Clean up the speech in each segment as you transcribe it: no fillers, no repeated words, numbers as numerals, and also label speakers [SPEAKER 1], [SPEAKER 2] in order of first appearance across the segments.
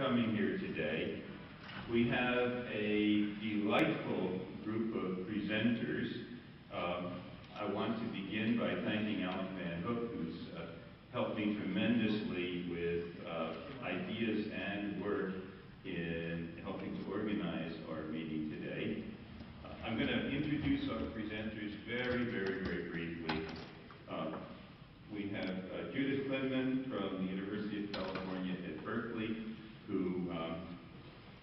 [SPEAKER 1] coming here today. We have a delightful group of presenters. I want to begin by thanking Alec Van Hook, who's helped me tremendously with ideas and work in helping to organize our meeting today. I'm going to introduce our presenters very briefly. We have Judith Klinman from the University of California at Berkeley, who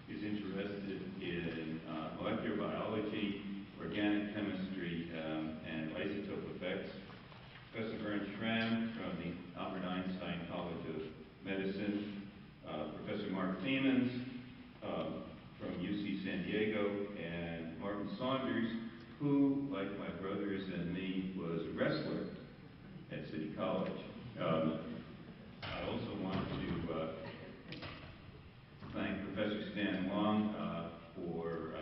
[SPEAKER 1] is interested in molecular biology, organic chemistry, and isotope effects. Professor Ernst Schramm from the Albert Einstein College of Medicine. Professor Mark Thiemens from UC San Diego, and Martin Saunders, who, like my brothers and me, was a wrestler at City College. I also want to thank Professor Stan Long for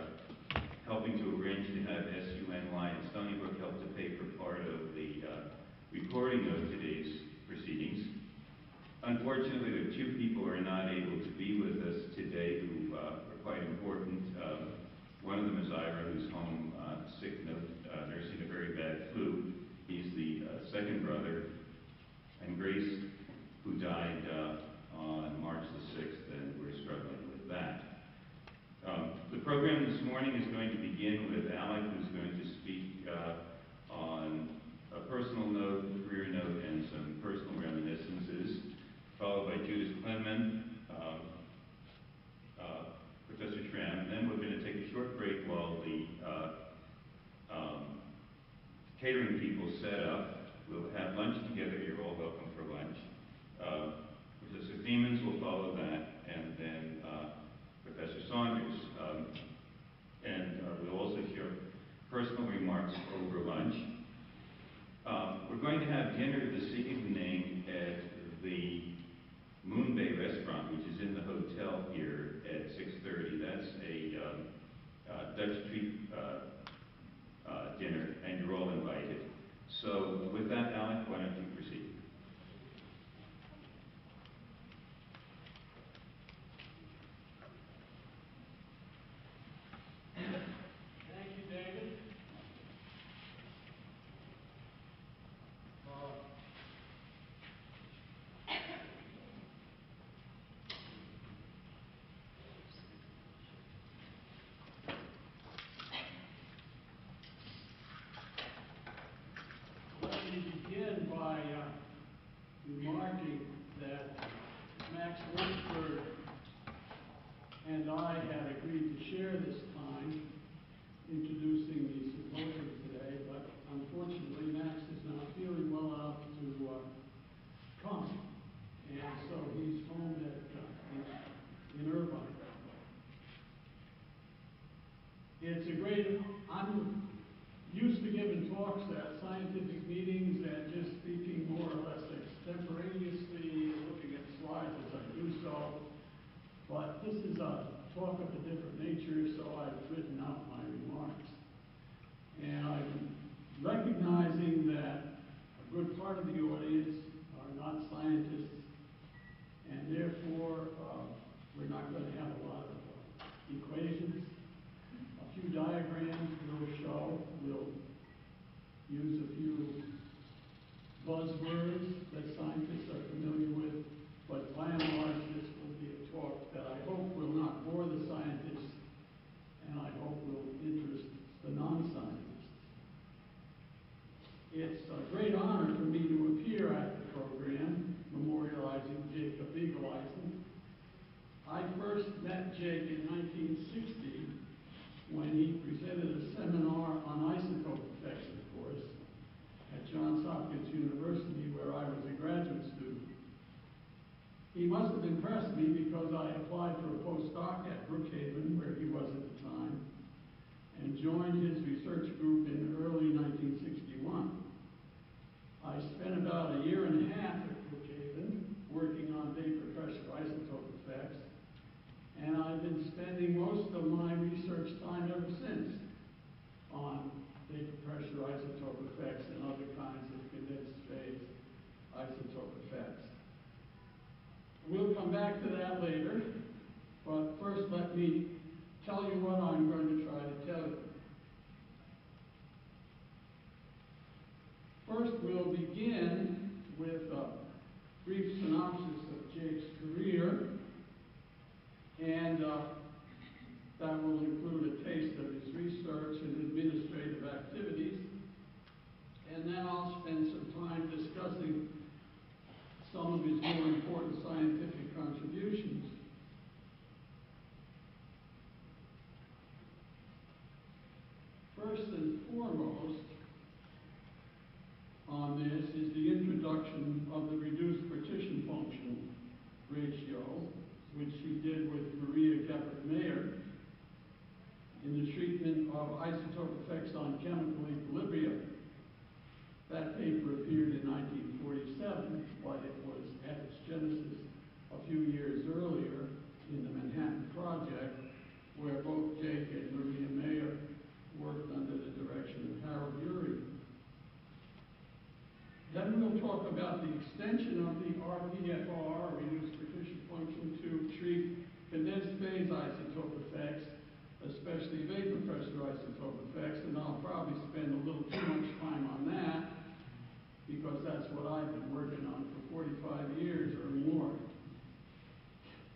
[SPEAKER 1] helping to arrange to have SUNY and Stony Brook help to pay for part of the recording of today's proceedings. Unfortunately, there are two people who are not able to be with us today who are quite important. One of them is Ira, who's home sick, nursing a very bad flu. He's the second brother, and Grace, who died on March the 6th, and we're struggling with that. The program this morning is going to begin with Alec, who's going to speak on a personal note, a career note, and some personal reminiscences, followed by Judith Klinman, Professor Schramm, and then we're going to take a short break while the catering people set up. We'll have lunch together. You're all welcome for lunch. Professor Thiemens will follow that, and then Professor Saunders. And we'll also share personal remarks over lunch. We're going to have dinner this evening at the Moon Bay Restaurant, which is in the hotel here at 6:30. That's a Dutch treat dinner, and you're all invited. So with that, Alec, why don't you proceed?
[SPEAKER 2] Thank you, David. Let me begin by remarking that Max Lynchburg and I had agreed to share this time introducing the symposium today, but unfortunately Max is not feeling well enough to come, and so he's home in Irvine. It's a great, I'm used to giving talks at scientific meetings and just speaking more or less extemporaneously, looking at slides as I do so, but this is a talk of a different nature, so I've written out my remarks. And I'm recognizing that a good part of the audience are not scientists, and therefore we're not going to have a lot of equations. A few diagrams we'll show. We'll use a few buzzwords that scientists are familiar with, but by and large this will be a talk that I hope will not bore the scientists, and I hope will interest the non-scientists. It's a great honor for me to appear at the program memorializing Jacob Bigelheisen. I first met Jake in 1960 when he presented a seminar on isotope effects, of course, at Johns Hopkins University, where I was a graduate student. He must have impressed me because I applied for a postdoc at Brookhaven, where he was at the time, and joined his research group in early 1961. I spent about a year and a half at Brookhaven working on vapor pressure isotope effects, and I've been spending most of my research time ever since on vapor pressure isotope effects and other kinds of condensed phase isotope effects. We'll come back to that later. But first, let me tell you what I'm going to try to tell you. First, we'll begin with a brief synopsis of Jake's career, and that will include a taste of his research and administrative activities. And then I'll spend some time discussing some of his more important scientific contributions. First and foremost on this is the introduction of the reduced partition function ratio, which he did with Maria Geppert-Mayer in the treatment of isotope effects on chemical equilibrium. That paper appeared in 1947, but it was at its genesis a few years earlier in the Manhattan Project, where both Jake and Maria Mayer worked under the direction of Harold Urey. Then we'll talk about the extension of the RPFR, reduced partition function, to treat condensed phase isotope effects, especially vapor pressure isotope effects, and I'll probably spend a little too much time on that because that's what I've been working on for 45 years or more.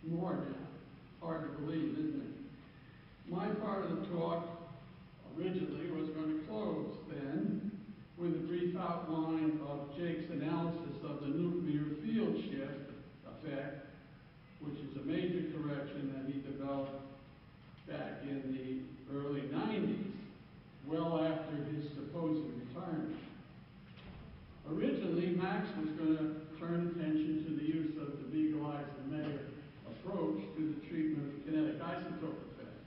[SPEAKER 2] More now. Hard to believe, isn't it? My part of the talk originally was going to close then with a brief outline of Jake's analysis of the nuclear field shift effect, which is a major correction that he developed back in the early 90s, well after his supposed retirement. Originally, Max was going to turn attention to the use of the Bigelheisen-Mayer approach to the treatment of kinetic isotope effects.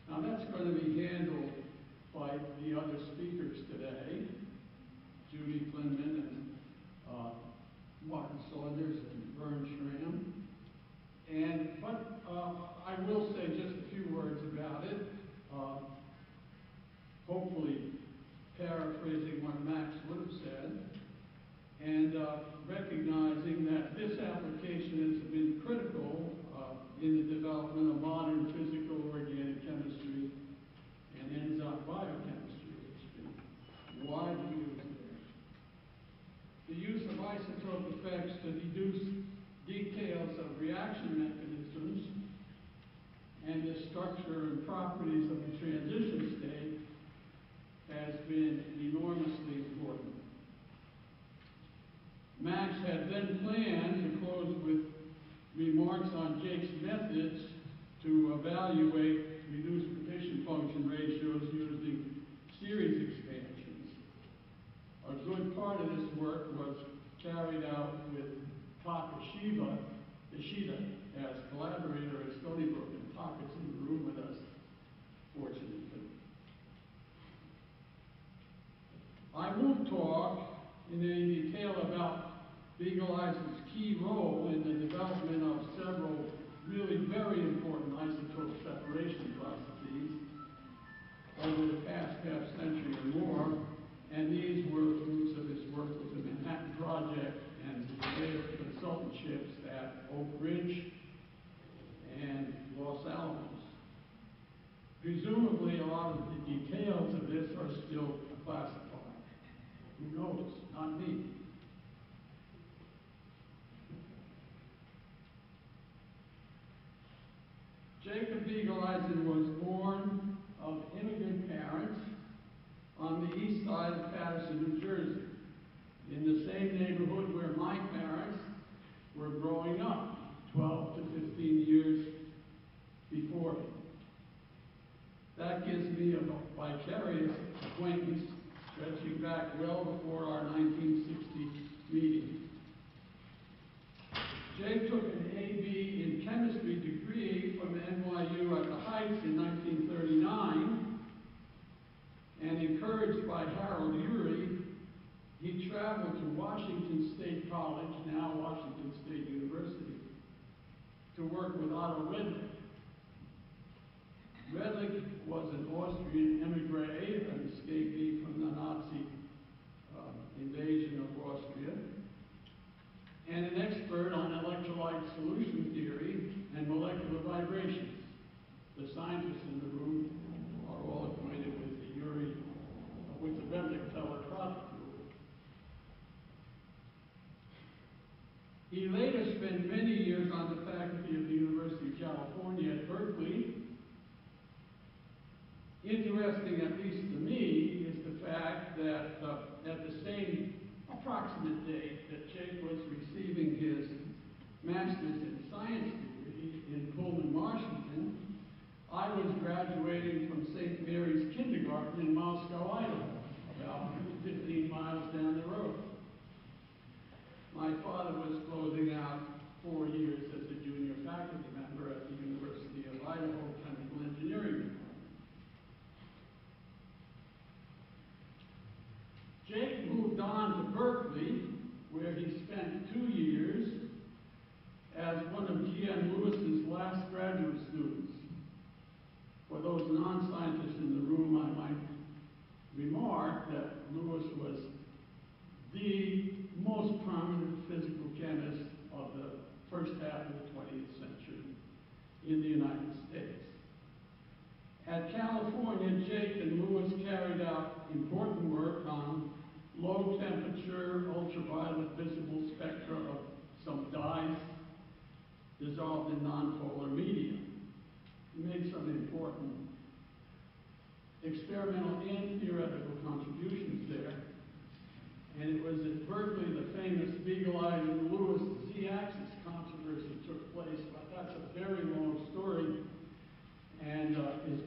[SPEAKER 2] Now that's going to be handled by the other speakers today, Judy Klinman and Martin Saunders and Vern Schramm. But I will say just a few words about it, hopefully paraphrasing what Max would have said, and recognizing that this application has been critical in the development of modern physical organic chemistry and enzyme biochemistry. It's been widely used there. The use of isotope effects to deduce details of reaction mechanisms and the structure and properties of the transition state has been enormously important. Max had then planned to close with remarks on Jake's methods to evaluate reduced partition function ratios using series expansions. A good part of this work was carried out with Taka Ishida as collaborator at Stony Brook, and Taka's in the room with us, fortunately. I won't talk in any detail about Bigelheisen's key role in the development of several really very important isotope separation processes over the past half-century or more, and these were fruits of his work with the Manhattan Project and his later consultantships at Oak Ridge and Los Alamos. Presumably, a lot of the details of this are still classified. Who knows? Not me. Jacob Bigelheisen was born of immigrant parents on the east side of Paterson, New Jersey, in the same neighborhood where my parents were growing up 12 to 15 years before me. That gives me a vicarious acquaintance stretching back well before our 1960 meeting. Jake took an A.B. in chemistry degree from NYU at the Heights in 1939, and encouraged by Harold Urey, he traveled to Washington State College, now Washington State University, to work with Otto Redlich. Redlich was an Austrian emigre, an escapee from the Nazi invasion of Austria, and an expert on electrolyte solution theory and molecular master's in science degree in Pullman, Washington, I was graduating from St. Mary's Kindergarten in Moscow, Idaho, about 15 miles down the road. My father was closing out 4 years as a junior faculty member at the University of Idaho Chemical Engineering Department. Jake moved on to Berkeley, where he spent 2 years as one of G.N. Lewis's last graduate students. For those non-scientists in the room, I might remark that Lewis was the most prominent physical chemist of the first half of the 20th century in the United States. At California, Jake and Lewis carried out important work on low temperature, ultraviolet visible spectra of some dyes dissolved in nonpolar media. He made some important experimental and theoretical contributions there. And it was at Berkeley the famous Bigelheisen-Lewis z-axis controversy took place, but that's a very long story and is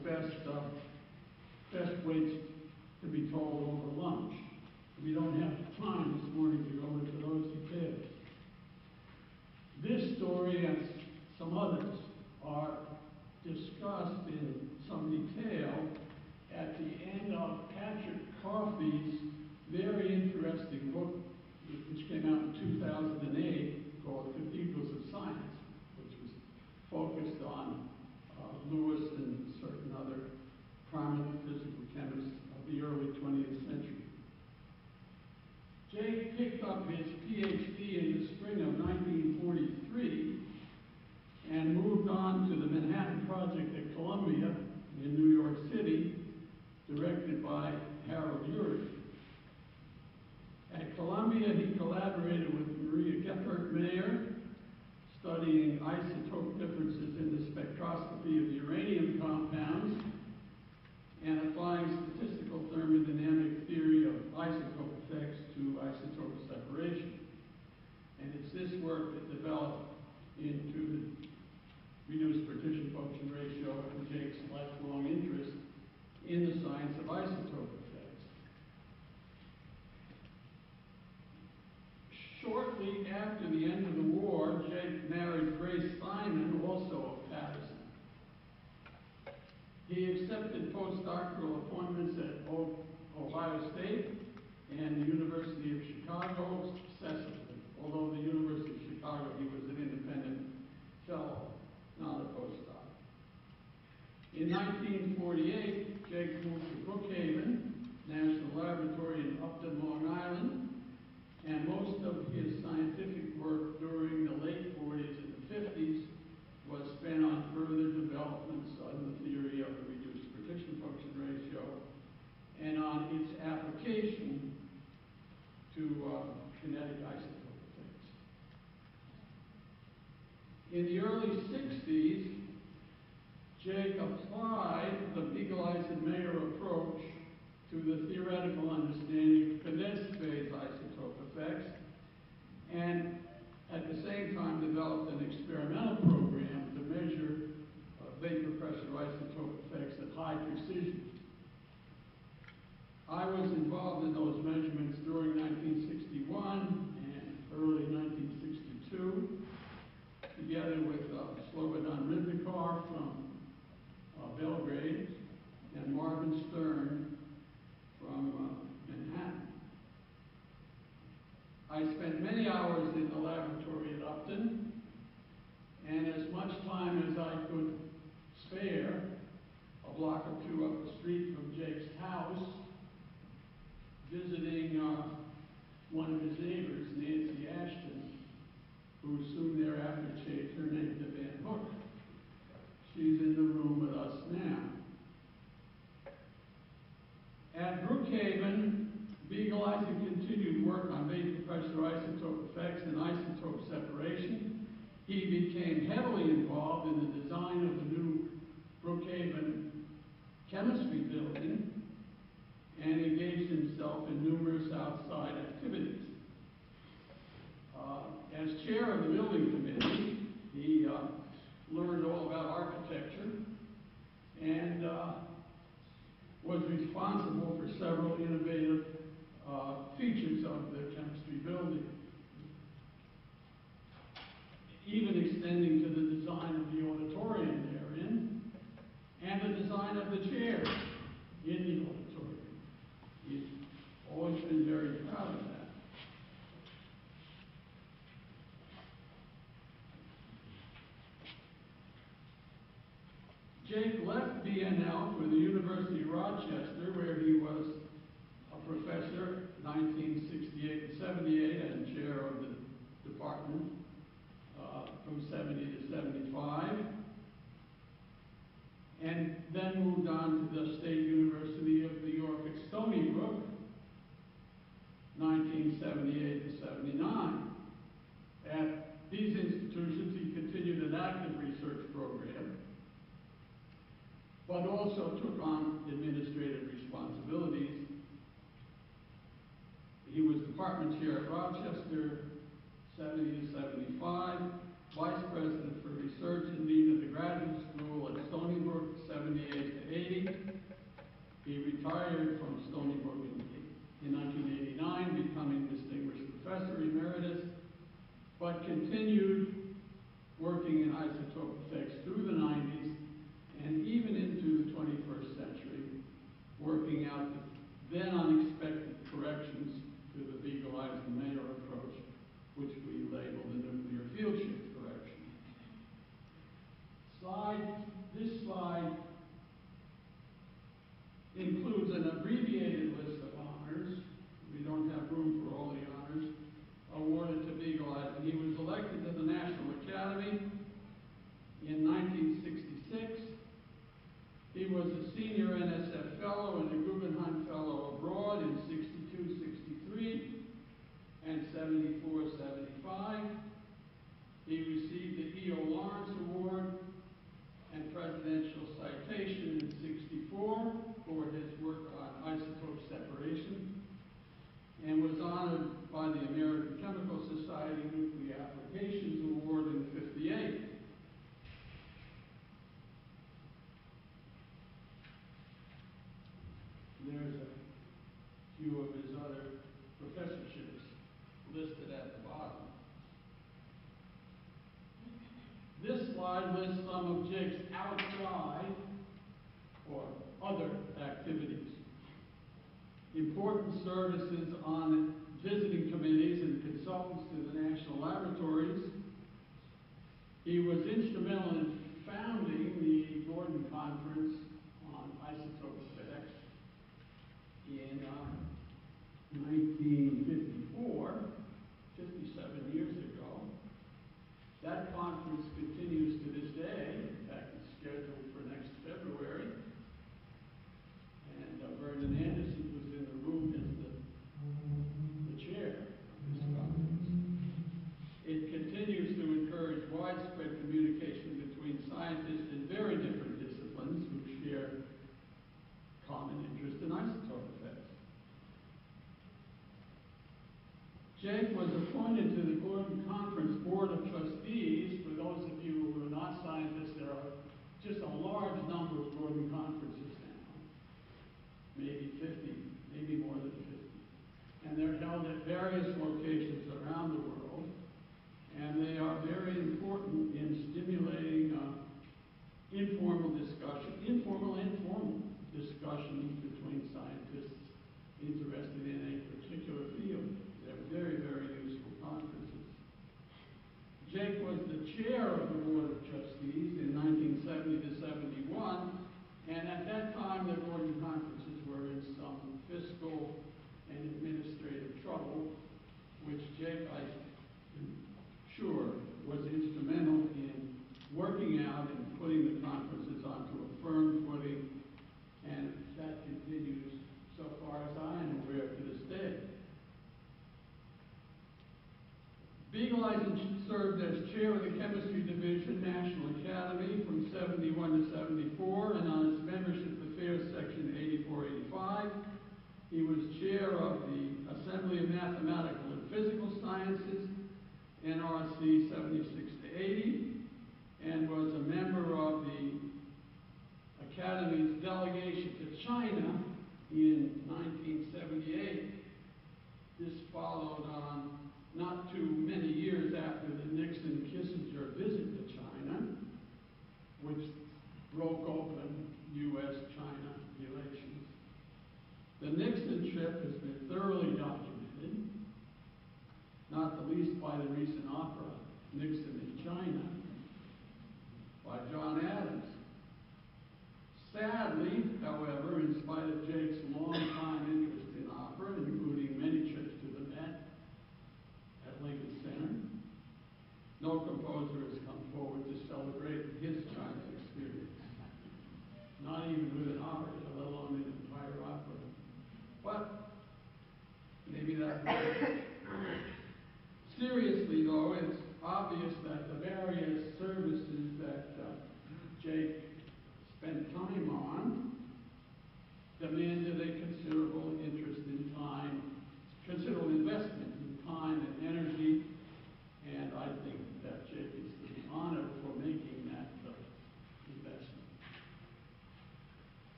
[SPEAKER 2] best waits to be told over lunch. We don't have time this morning to go into those details. This story and some others are discussed in some detail at the end of Patrick Coffey's very interesting book, which came out in 2008, called Cathedrals of Science, which was focused on Lewis and certain other prominent physical chemists of the early 20th century. Jake picked up his PhD in the spring of 1943 and moved on to the Manhattan Project at Columbia in New York City, directed by Harold Urey. At Columbia, he collaborated with Maria Gephert-Mayer, studying isotope differences in the spectroscopy of uranium compounds and applying statistical thermodynamic theory of isotope effects to isotope separation. And it's this work that developed into the reduced partition function ratio and Jake's lifelong interest in the science of isotope effects. Shortly after the end of the war, Jake married Grace Simon, also of Patterson. He accepted postdoctoral appointments at Ohio State and the University of Chicago successively. Although the University of Chicago, he was an independent fellow, not a postdoc. In 1948, Jake moved to Brookhaven National Laboratory in Upton, Long Island, and most of his scientific work during the late 40s and the 50s was spent on further developments on the theory of the reduced partition function ratio and on its application to kinetic isotope effects. In the early 60s, Jake applied the Bigelheisen-Mayer approach to the theoretical understanding of condensed phase isotope effects, and at the same time developed an experimental program to measure vapor pressure isotope effects at high precision. I was involved in those measurements during 1961 and early 1962, together with Slobodan Ribnikar from Belgrade and Marvin Stern from Manhattan. I spent many hours in the laboratory at Upton, and as much time as I could spare, a block or two up the street from Jake's house, visiting one of his neighbors, Nancy Ashton, who soon thereafter changed her name to Van Hook. She's in the room with us now. At Brookhaven, Bigelheisen continued work on vapor pressure isotope effects and isotope separation. He became heavily involved in the design of the new Brookhaven chemistry building and engaged himself in numerous outside activities. As chair of the building committee, of the chair in the auditorium. He's always been very proud of that. Jake left BNL for the University of Rochester, where he was a professor 1968 and 78 and chair of the department from 70 to 75, and then moved on to the State University of New York at Stony Brook, 1978 to 79. At these institutions, he continued an active research program, but also took on administrative responsibilities. He was department chair at Rochester, 70 to 75, vice president for research and dean of the graduate school at Stony Brook, 78 to 80. He retired from Stony Brook in 1989, becoming distinguished professor emeritus, but continued working in isotope effects through the 90s and even into the 21st century, working out the then unexpected corrections to the Bigelheisen-Mayer approach, which we label the nuclear field shift correction. This slide includes an abbreviated list of honors. We don't have room for all the honors awarded to Bigelheisen. He was elected to the National Academy in 1966. He was a senior NSF Fellow and a Guggenheim Fellow abroad in 62, 63, and 74, 75. He received the E.O. Lawrence Award and Presidential Citation in 64 for his work on isotope separation, and was honored by the American Chemical Society Nuclear Applications Award in 58. There's a few of his other professorships listed at the bottom. This slide lists some of Jake's outside or other activities. Important services on visiting committees and consultants to the national laboratories. He was instrumental in founding the Gordon Conference on isotope effects in 1954, 57 years ago. That conference continues to this day. In fact, it's scheduled for next February. And Vernon Anderson was in the room as the chair of this conference. It continues to encourage widespread communication between scientists in very different disciplines who share common interest in isotope effects. Jake was appointed to the Gordon Conference Board of Trustees. For those of you who are not scientists, there are just a large number of Gordon Conferences now. Maybe 50, maybe more than 50. And they're held at various locations around the world. And they are very important in stimulating informal and formal discussions between scientists interested in a particular field. They're very, very useful conferences. Jake was the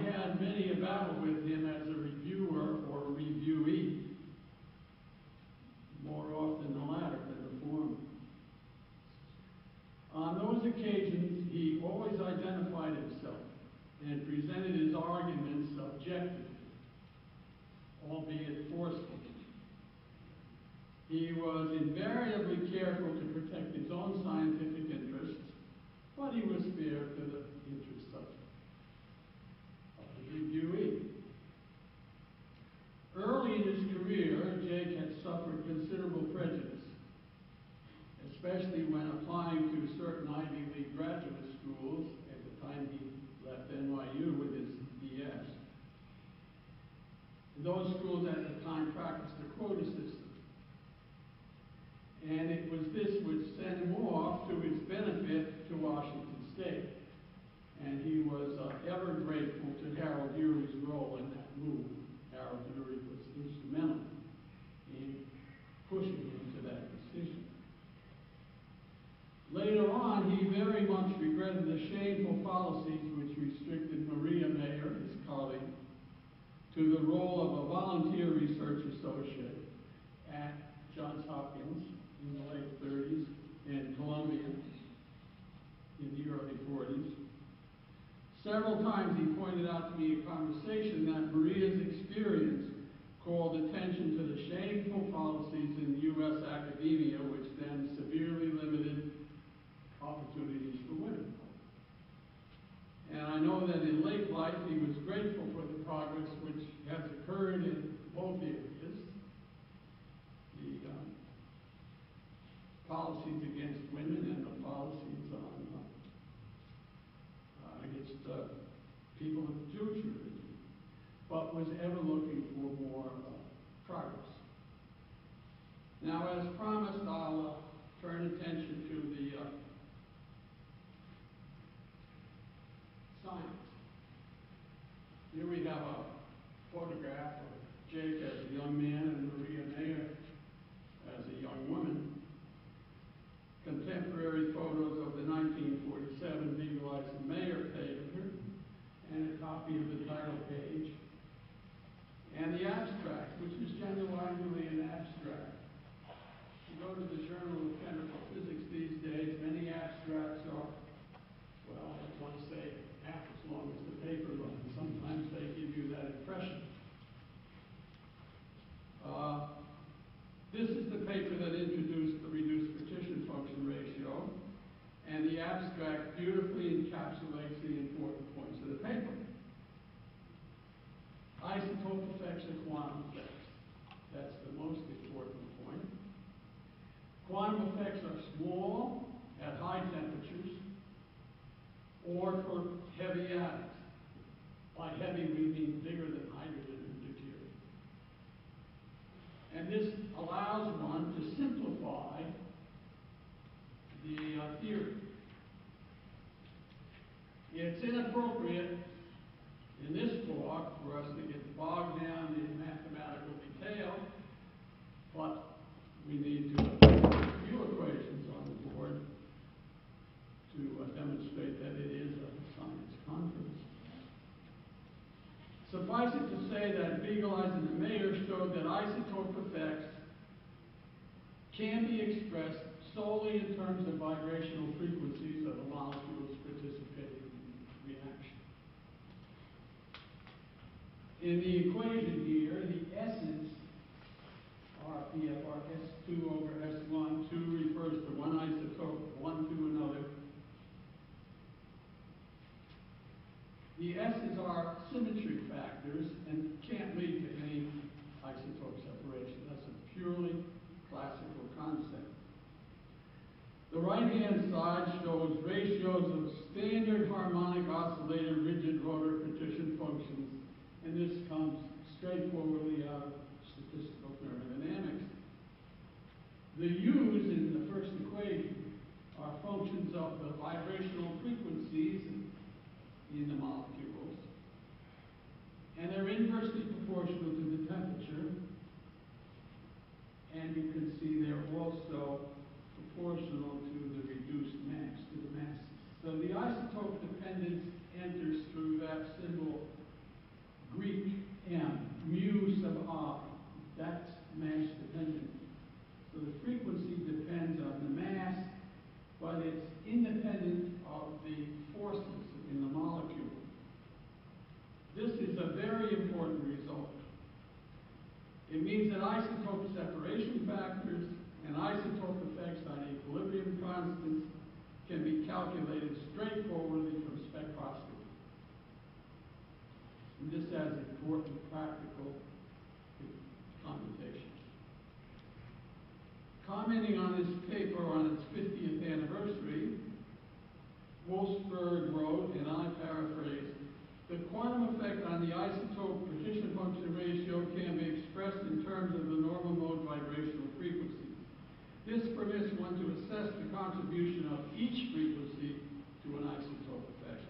[SPEAKER 2] had many a battle with him as a reviewer or a reviewee, more often the latter than the former. On those occasions, he always identified himself and presented his arguments objectively, albeit forcefully. He was invariably careful to protect his own scientific interests, but he was fair to the interests of the reviewee. Early in his career, Jake had suffered considerable prejudice, especially when applying to certain Ivy League graduate schools at the time he left NYU with his BS. Those schools at the time practiced a quota system. And it was this which sent him off to his benefit to Washington State. And he was ever grateful to Harold Urey's role in that move. Harold Urey was instrumental in pushing him to that decision. Later on, he very much regretted the shameful policies which restricted Maria Mayer, his colleague, to the role of a volunteer research associate at Johns Hopkins in the late 30s and Columbia in the early 40s. Several times he pointed out to me in conversation that Maria's experience called attention to the shameful policies in U.S. academia, which then severely limited opportunities for women. And I know that in late life he was grateful for the progress which has occurred in both areas. The policies against women and the policies on against people with Jewish religion, but was ever looking for more progress. Now, as promised, I'll turn attention to the science. Here we have a photograph of Jake as a young man and Maria Mayer as a young woman. Contemporary photos of the 1947 BigelheisenSBU paper, and a copy of the title page, and the abstract, which is genuinely an abstract. If you go to the Journal of Chemical Physics these days, many abstracts are, well, I want to say half as long as the paper runs. Sometimes they give you that impression. This is the paper that introduced the reduced partition function ratio, and the abstract beautifully encapsulates the important points of the paper. Isotope effects are quantum effects. That's the most important point. Quantum effects are small at high temperatures or for heavy atoms. By heavy, we mean bigger than hydrogen and deuterium. And this allows one to simplify the theory. It's inappropriate in this talk for us to get bogged down in mathematical detail, but we need to put a few equations on the board to demonstrate that it is a science conference. Suffice it to say that Biegelheisen and Mayer showed that isotope effects can be expressed solely in terms of vibrational frequencies of the molecules participating in the reaction. In the equation here, the S's are PFR S2 over S1. 2 refers to one isotope, 1 to another. The S's are symmetry factors and can't lead to any isotope separation. That's a purely classical concept. The right-hand side shows ratios of standard harmonic oscillator rigid rotor partition functions, and this comes straightforwardly out of statistical thermodynamics. The U's in the first equation are functions of the vibrational frequencies in the molecules, and they're inversely proportional to the temperature, and you can see they're also proportional to the reduced mass, to the masses. So the isotope dependence enters through that very important result. It means that isotope separation factors and isotope effects on equilibrium constants can be calculated straightforwardly from spectroscopy. And this has important practical connotations. Commenting on this paper on its 50th anniversary, Wolfsberg wrote, and I paraphrase, the quantum effect on the isotope partition function ratio can be expressed in terms of the normal mode vibrational frequency. This permits one to assess the contribution of each frequency to an isotope effect.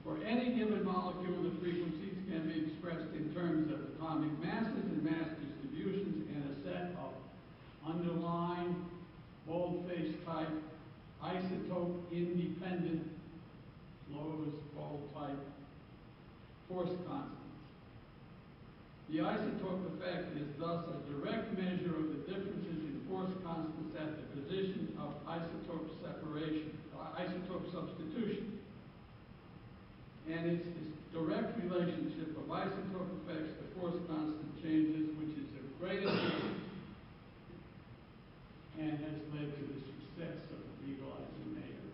[SPEAKER 2] For any given molecule, the frequencies can be expressed in terms of atomic masses and mass distributions and a set of underlined, boldface type, isotope-independent, closed, bold type, force constants. The isotope effect is thus a direct measure of the differences in force constants at the position of isotope separation, isotope substitution. And it's this direct relationship of isotope effects to force constant changes, which is of great importance and has led to the success of the Beagle-Eisenmeyer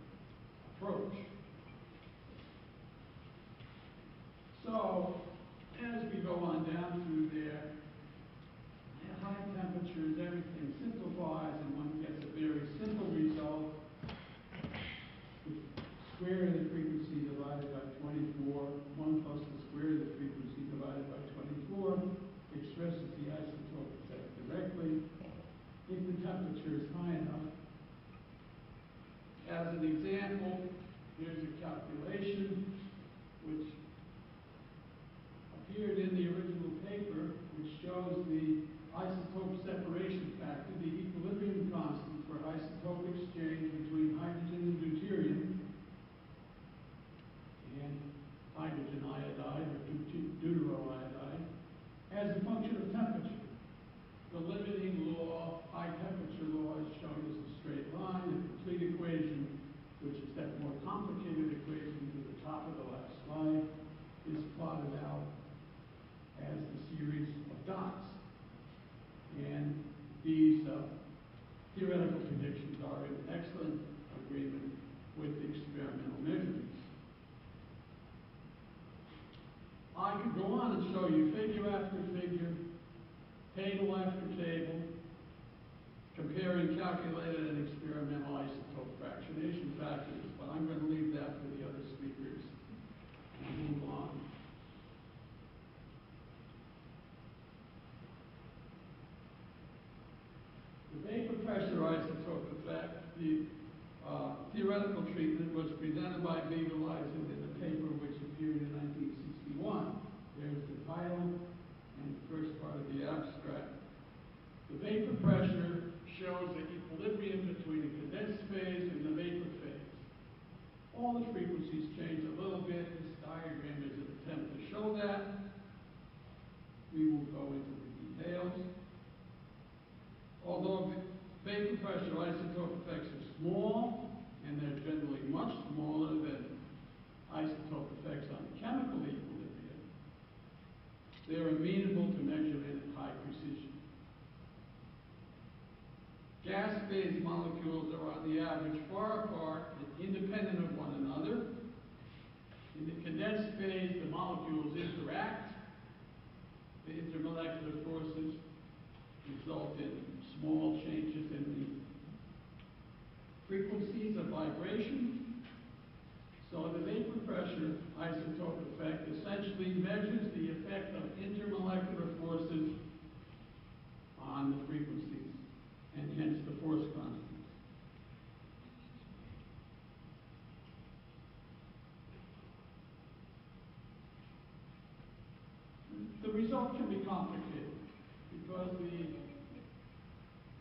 [SPEAKER 2] approach. So, as we go on down through there, at high temperatures, everything simplifies and one gets a very simple result. The square of the frequency divided by 24, 1 plus the square of the frequency divided by 24, expresses the isotope effect directly if the temperature is high enough. As an example, here's a calculation which appeared in the original paper, which shows the isotope separation factor, the equilibrium constant for isotope exchange between hydrogen and deuterium and hydrogen iodide or deuteroiodide, as a function of temperature. The limiting law, high temperature law, is shown as a straight line. The complete equation, which is that more complicated equation to the top of the last slide, is plotted out as the series of dots. And these theoretical predictions are in excellent agreement with the experimental measurements. I could go on and show you figure after figure, table after table, comparing calculated and experimental isotope fractionation factors, but I'm going to leave that for the other speakers and move on. The vapor pressure isotope effect, the theoretical treatment, was presented by Beagle-Eisen in a paper which appeared in 1961. There's the title and the first part of the abstract. The vapor pressure shows the equilibrium between the condensed phase and the vapor phase. All the frequencies change a little bit. This diagram is an attempt to show that. We will go into the details. Although vapor pressure isotope effects are small, and they're generally much smaller than isotope effects on chemical equilibrium, they're amenable to measurement at high precision. Gas phase molecules are on the average far apart and independent of one another. In the condensed phase, the molecules interact. The intermolecular forces result in small changes in the frequencies of vibration. So the vapor pressure isotope effect essentially measures the effect of intermolecular forces on the frequencies, and hence the force constants. The result can be complicated because the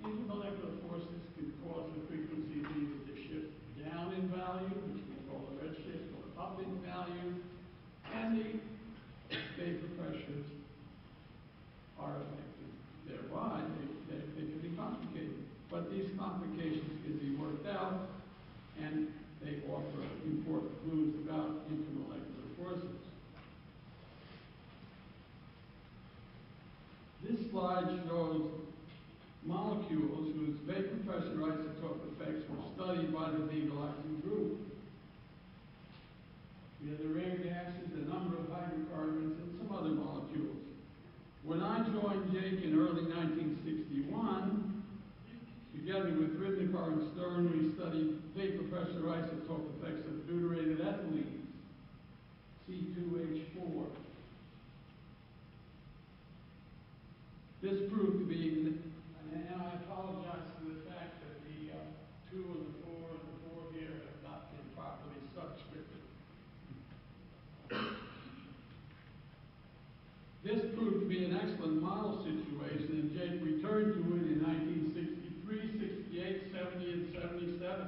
[SPEAKER 2] intermolecular forces can cause the frequencies either to shift down in value, which we call a redshift, or up in value, and the vapor pressures are affected thereby. They can be complicated, but these complications can be worked out, and they offer important clues about intermolecular forces. slide shows molecules whose vapor pressure isotope effects were studied by the BigelheisenSBU group. We have the rare gases, the number of hydrocarbons, and some other molecules. When I joined Jake in early 1961, together with Ribnikar and Stern, we studied vapor pressure isotope effects of deuterated ethylene, C2H4. This proved to be, and I apologize for the fact that the 2 and the 4 and the 4 here have not been properly subscripted. This proved to be an excellent model situation, and Jake returned to it in 1963, 68, 70, and 77.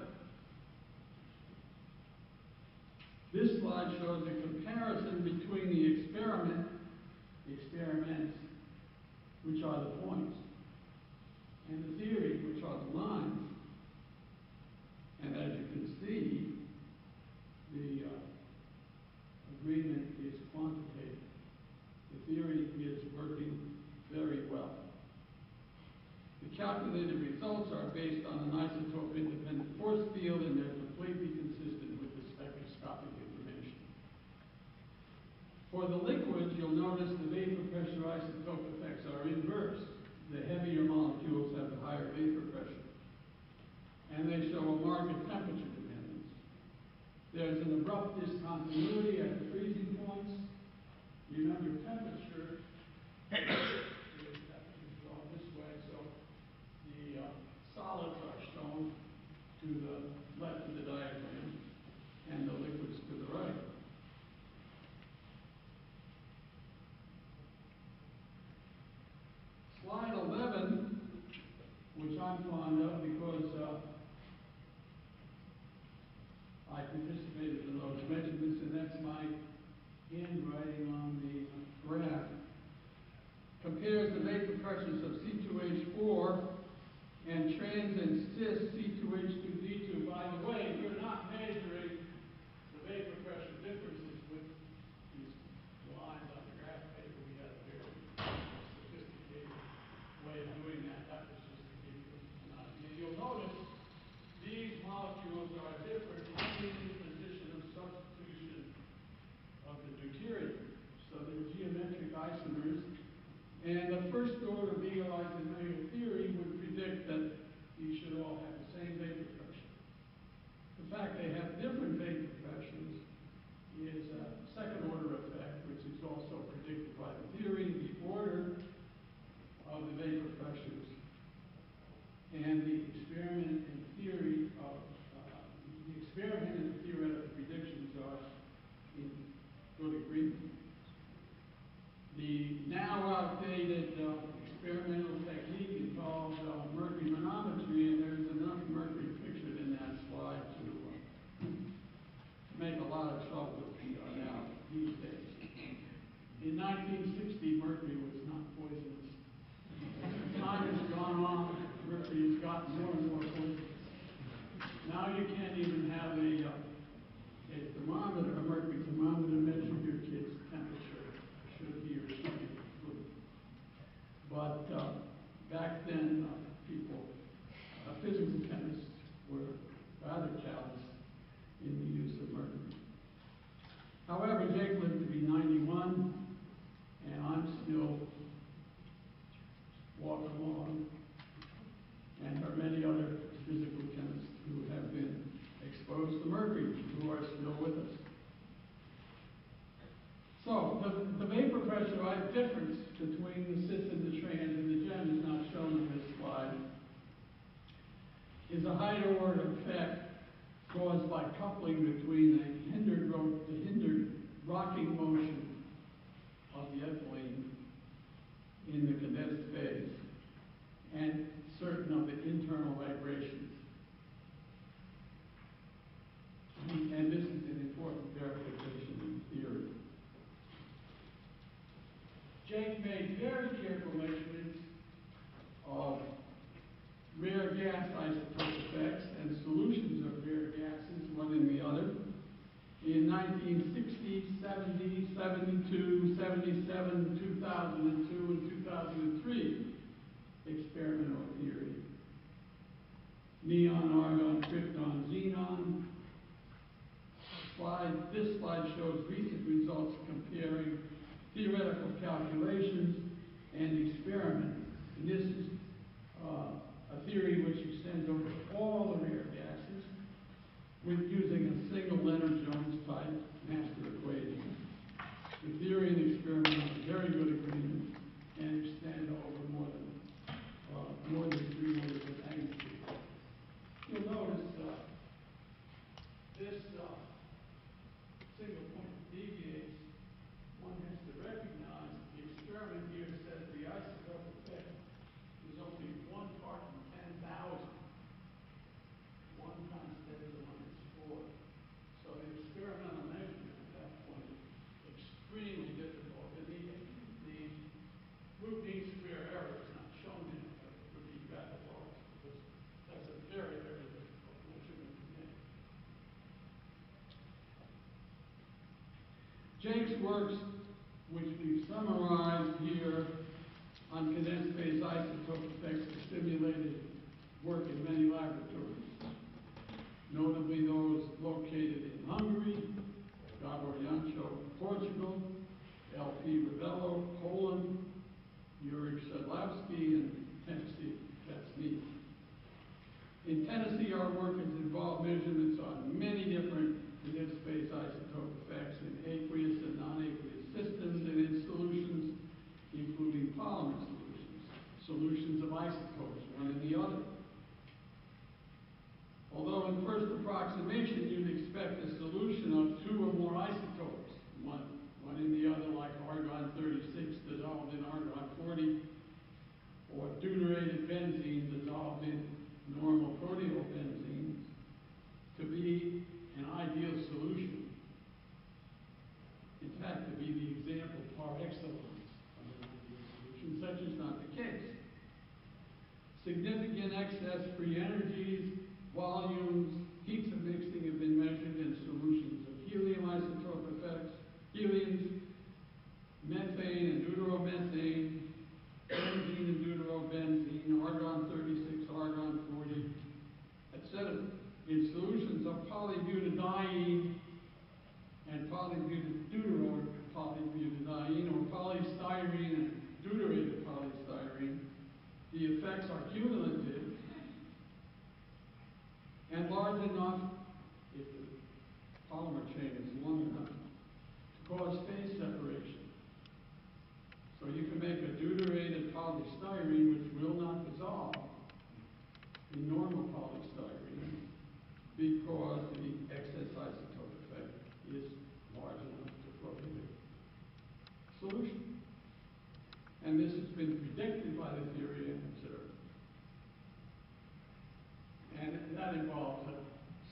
[SPEAKER 2] This slide shows a comparison between the experiments, which are the points, and the theory, which are the lines. And as you can see, the agreement is quantitative. The theory is working very well. The calculated results are based on an isotope-independent force field, and they're completely consistent with the spectroscopic information. For the liquids, you'll notice the vapor pressure isotope effects are inverse. The heavier molecules have the higher vapor pressure, and they show a marked temperature dependence. There's an abrupt discontinuity at the freezing points. Remember, temperature is going this way, so the solids are shown to the left of the diagram, and the liquids to the right. Slide 11, which I'm fond of because I participated in those measurements, and that's my handwriting on the graph, compares the vapor pressures of C2H4 and trans and cis C2H2D2. By the way, we're not measuring the vapor pressure differences with these lines on the graph paper. We had a very sophisticated way of doing that. That was just to give you an idea. You'll notice these molecules are different only in the position of substitution of the deuterium. So they're geometric isomers. And the first order BigelheisenSBU theory would predict that these should all have the same vapor pressure. The fact they have different vapor pressures is a second order effect, which is also predicted by the theory, the order of the vapor pressures, and the experiment and theory of the experiment and the theoretical predictions are in good agreement. The now outdated experimental technique involves mercury manometry, and there's enough mercury pictured in that slide to make a lot of trouble now these days. In 1960, mercury was not poisonous. As time has gone on, mercury has gotten more and more poisonous. Now you can't even have a thermometer, a mercury thermometer, measure your kid's temperature. Should he or she be good? But back then, physics and chemists were rather callous in the use of mercury. However, Jake lived to be 91, and I'm still walking along, and there are many other physical chemists who have been exposed to mercury, who are still with us. So, the vapor pressure difference between the cis and the trans, and the gem is not shown in this slide, is a higher order effect caused by coupling between the hindered rocking motion of the ethylene in the condensed phase and certain of the internal vibrations. And this is an important verification in theory. Jake made very careful measurements of rare gas isotope effects and solutions of rare gases, one in the other, in 1960, 70, 72, 77, 2002, and 2003, experimental theory. Neon, argon, krypton, xenon. This slide shows recent results comparing theoretical calculations and experiments. And this is a theory which extends over all the rare gases with using a single Leonard-Jones type master equation. The theory and experiment have very good agreement and extend over more than 300 magnitude. You'll notice this single point deviates. One has to recognize the experiment here says the isotope effect is only 1 part in 10,000. 1 times 10 to the minus 4. So the experimental measurement at that point is extremely difficult. And the root mean square error is not shown in it, but it would be rather large because that's a very, very difficult measurement to make. Jake's works, which we've summarized here on condensed phase isotope effects, have stimulated work in many laboratories, notably those located in Hungary, Gabor Jancho, Portugal, L.P. Ravello, Poland, Jurek Shedlowski, and Tennessee. That's me. In Tennessee, our work has involved measurements on many different condensed phase isotope effects in aqueous and non-aqueous systems and in solutions, including polymer solutions of isotopes, one and the other. Although in first approximation you'd expect a solution of 2 or more isotopes, one in the other, like argon 36 dissolved in argon 40, or deuterated benzene dissolved in normal proteobenzene, to be an ideal solution. In fact, to be the example par excellence of an ideal solution. Such is not the case. Significant excess free energies, volumes, heats of mixing have been measured in solutions of helium isotope effects, heliums, methane and deuteromethane, benzene and deuterobenzene, argon 36, argon 40, etc. In solutions of polybutadiene and deuterobutadiene or polystyrene and deuterated polystyrene, the effects are cumulative and large enough, if the polymer chain is long enough, to cause phase separation. So you can make a deuterated polystyrene which will not dissolve in normal polystyrene because the excess isotope effect is large enough to prohibit solution. And this has been predicted by the theory and observed. And that involves a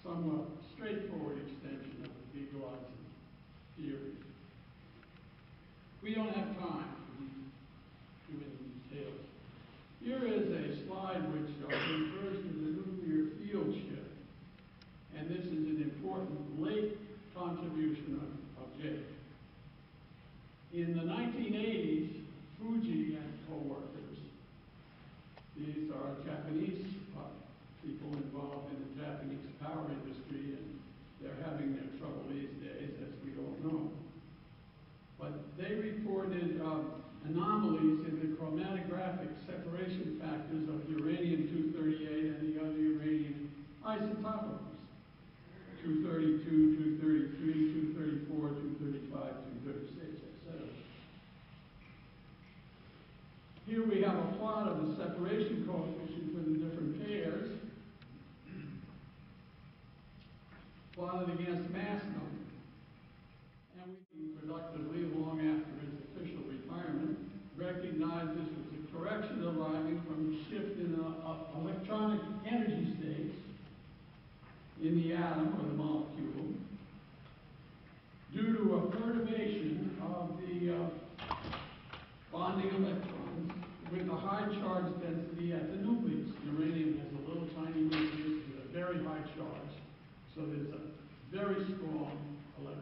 [SPEAKER 2] somewhat straightforward extension of the BigelheisenSBU theory. We don't have time for too many details. Here is a slide which refers to the nuclear field shift. And this is an important late contribution of Jake. In the 1980s, Fuji and co-workers, these are Japanese people involved in the Japanese power industry, and they're having their trouble these days, as we all know. But they reported anomalies in the chromatographic separation factors of uranium-238 and the other uranium isotopes. 232, 233, 234, 235, 236, etc. Here we have a plot of the separation coefficient for the different pairs, plotted against mass number. And we productively, long after his official retirement, recognized this was a correction arising from a shift in electronic energy states in the atom or the molecule due to a perturbation of the bonding electrons with a high charge density at the nucleus. Uranium has a little tiny nucleus with a very high charge, so there's a very strong electron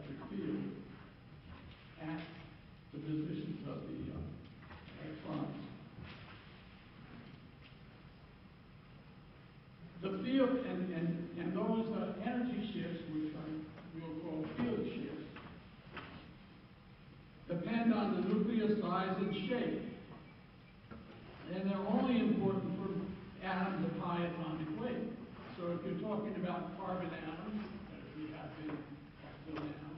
[SPEAKER 2] depend on the nucleus size and shape. And they're only important for atoms of high atomic weight. So if you're talking about carbon atoms, as we have been up till now,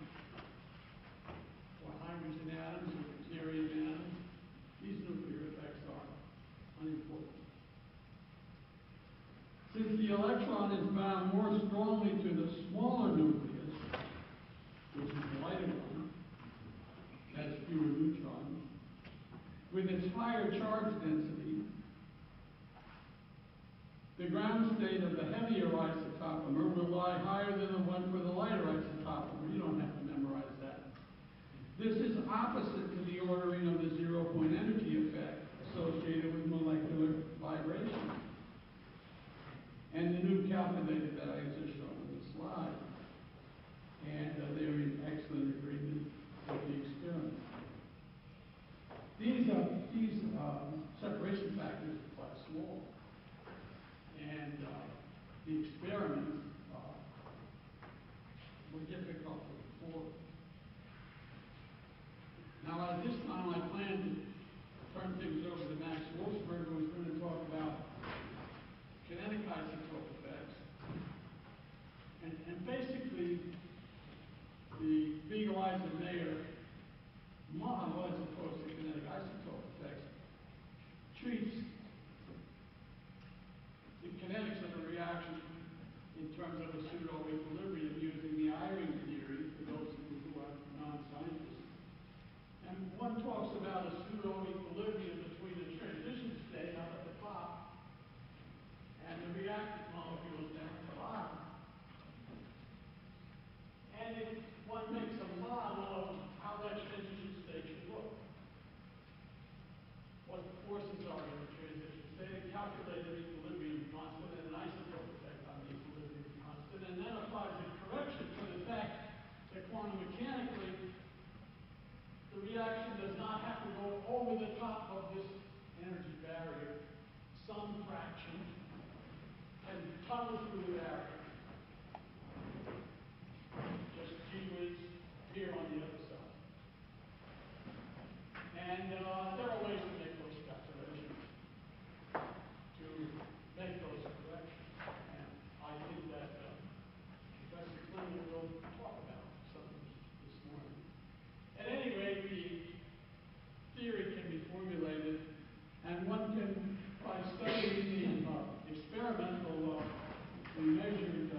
[SPEAKER 2] or hydrogen atoms or deuterium atoms, these nuclear effects are unimportant. Since the electron is bound more strongly to the smaller nucleus, which is the lighter one, has fewer neutrons, with its higher charge density, the ground state of the heavier isotopomer will lie higher than the one for the lighter isotopomer. You don't have to memorize that. This is opposite to the ordering of the zero-point energy effect associated with molecular vibration. And the new calculated values are shown on the slide. And they're in excellent agreement with the experiment. These separation factors are quite small. And the experiments were difficult to perform. Now, at this time, I plan to turn things over to Max Wolfsberg, who is going to talk about kinetic isotope effects. And basically, the Bigelheisen-Mayer model, as opposed to kinetic isotope effects, treats the kinetics of a reaction in terms of a pseudo-equilibrium using the Eyring theory, for those of you who are non-scientists. And one talks about a pseudo-equilibrium between the transition state up at the top and the reactant molecules down at the bottom. And if one makes a model of how that transition state should look, what the forces are in the transition state, calculate an equilibrium constant and an isotope effect on the equilibrium constant, and then applies a correction to the fact that quantum mechanically the reaction does not have to go over the top of this energy barrier. Some fraction can tunnel through the barrier. Just gee whiz here on the other side. And there are ways to make those calculations, to make those corrections. And I think that Professor Clinton will talk about some of this morning. At any rate, the theory can be formulated, and one can, by studying the experimental measured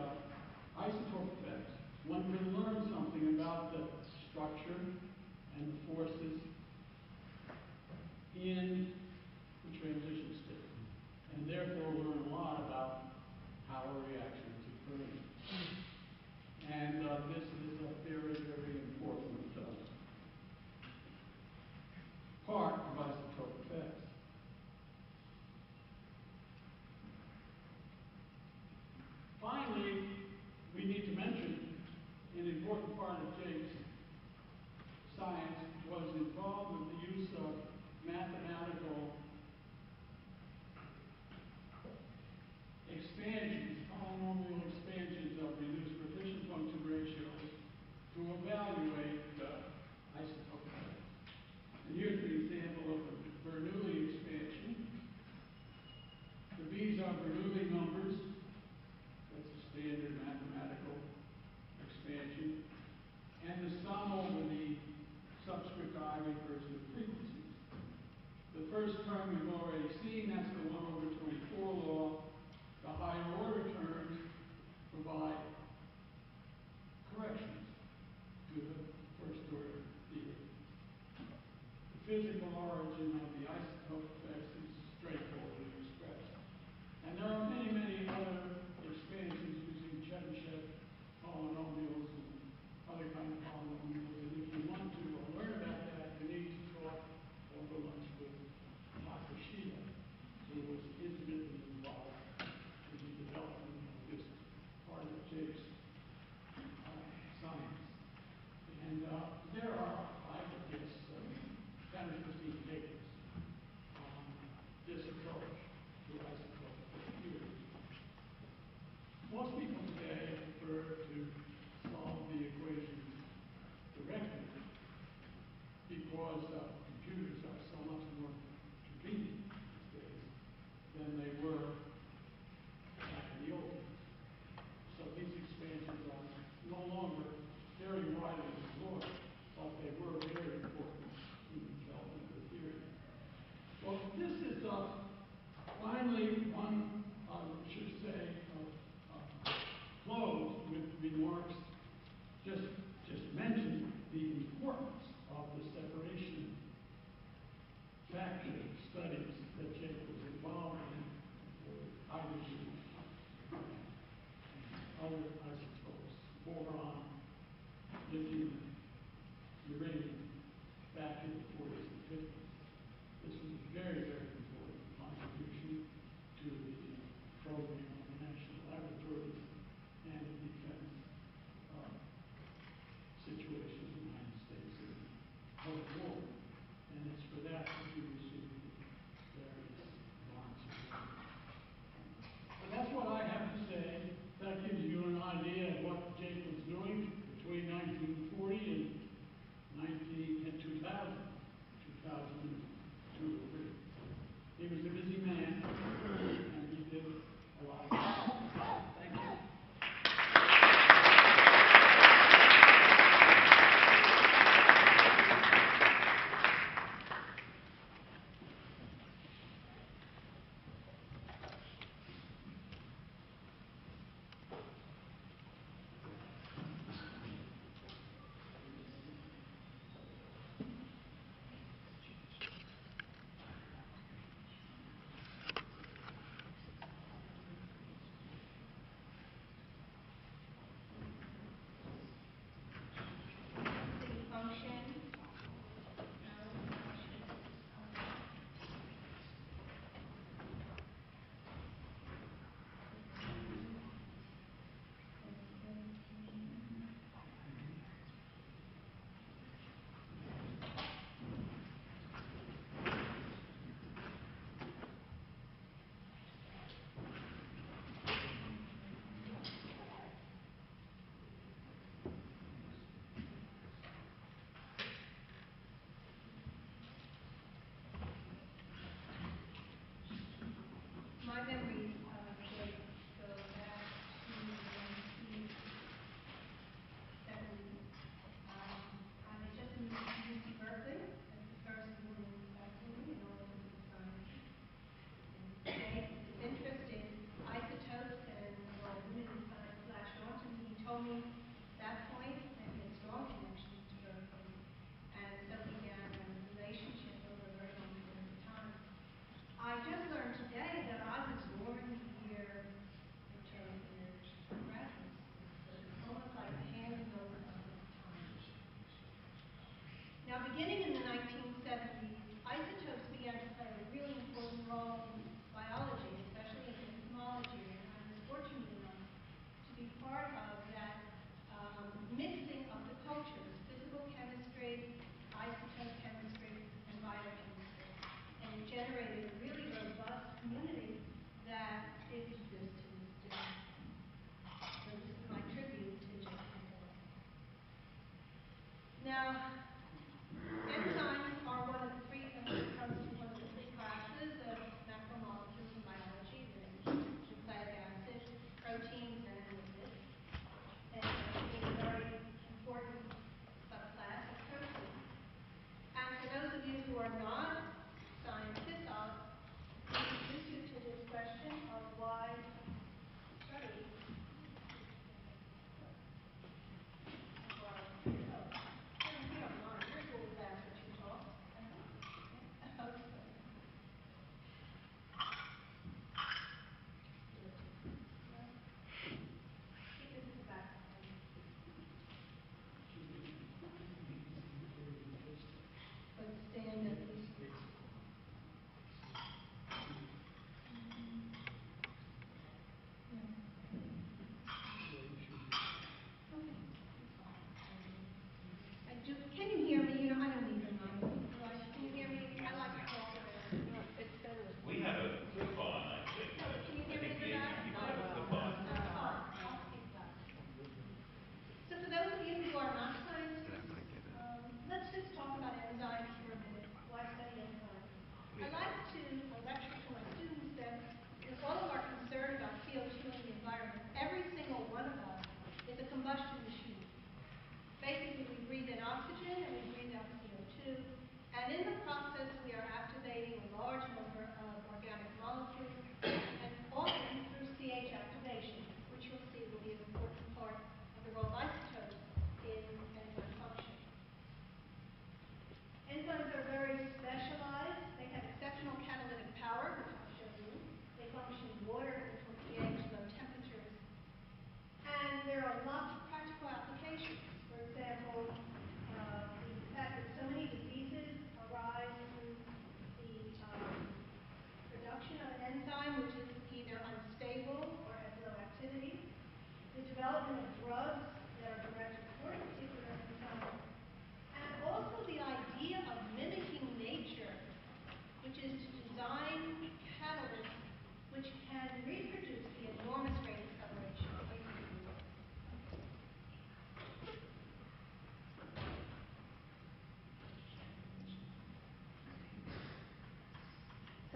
[SPEAKER 2] isotope effects, one can learn something about the structure and the forces in the transition state, and therefore learn a lot about how a reaction is occurring. And this is a very, very important part of isotope effects. Finally, we need to mention an important part of Jake's science was involved with the use of mathematical expansions, polynomial expansions of reduced partition function ratios to evaluate isotope effects. And here's the example of a Bernoulli expansion. The B's are Bernoulli numbers. That's a standard mathematical expansion. And the sum over the subscript I refers to frequencies. The first term we've already seen, that's the 1/24 law. The higher order terms provide corrections to the first order theory. The physical origin of the isotope effects is straightforwardly expressed. And there are many, many other expansions using Chebyshev polynomials and other kinds of polynomials. And if you want to learn about that, you need to talk over lunch with Takashita, who was intimately involved in the development of this part of Jake's science. And there are, I guess, 10 or 15 papers on this approach to isotope theory. knows how computers are so much more convenient these days than they were back in the old days. So these expansions are no longer very widely explored, but they were very important in developing the theory. Well, this is finally one, I should say, close with remarks just mentioning the importance of the separation factor studies that Jake was involved in for hydrogen and other isotopes, boron, lithium, uranium, back in the 40s and 50s. This was a very, very important contribution to the program of the national laboratories and the defense situation in the United States in the Cold War. And it's for that that you receive various grants. But that's what I have to say. That gives you an idea of what Jake was doing between 1940 and 2000, 2002 or 3. He was a busy man, and he did a lot of things. Thank you.
[SPEAKER 3] My memories of Jake go back to the 1970s. I had just moved to UC Berkeley as the first woman faculty in all physical sciences. And Jake, his interest in isotopes and women in science latched on to me. He told me at that point that he had strong connections to Berkeley, and so began a relationship over a very long period of time. I just learned today that I was born the year that Jake finished graduate school, so it's almost like the handing over of his time. Now, beginning in the 1970s, isotopes began to play a really important role in biology, especially in entomology, and I was fortunate enough to be part of that mixing of the cultures, physical chemistry, isotope chemistry, and biochemistry. And it generated a really robust community that still exists to this day. So this is my tribute to Jake. Now, enzymes are one of the three classes of macromolecules in biology. There's nucleic acids, proteins, and lipids. And it's a very important subclass of proteins. And for those of you who are not scientists, I'll introduce you to this question of why study. Well, you don't mind. You're cool with that, but you talk. Okay. Keep it in the back. But stand at least.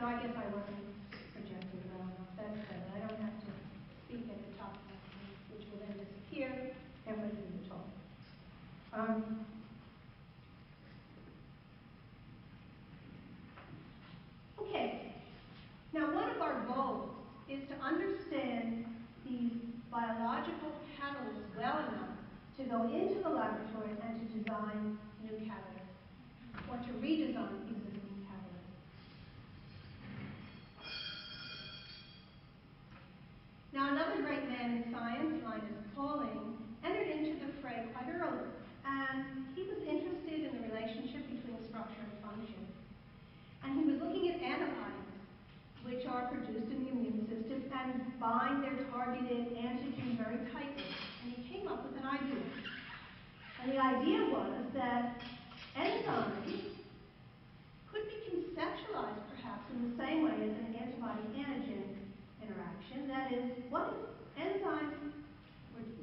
[SPEAKER 3] So I guess I wasn't projecting well enough. That's better. I don't have to speak at the top of my voice, which will then disappear halfway through the talk. Okay. Now, one of our goals is to understand these biological catalysts well enough to go into the laboratory and to design new catalysts, or to redesign existing catalysts. Now, another great man in science, Linus Pauling, entered into the fray quite early, and he was interested in the relationship between structure and function. And he was looking at antibodies, which are produced in the immune system and bind their targeted antigen very tightly. And he came up with an idea. And the idea was that enzymes could be conceptualized perhaps in the same way as an antibody-antigen interaction. That is, what if enzymes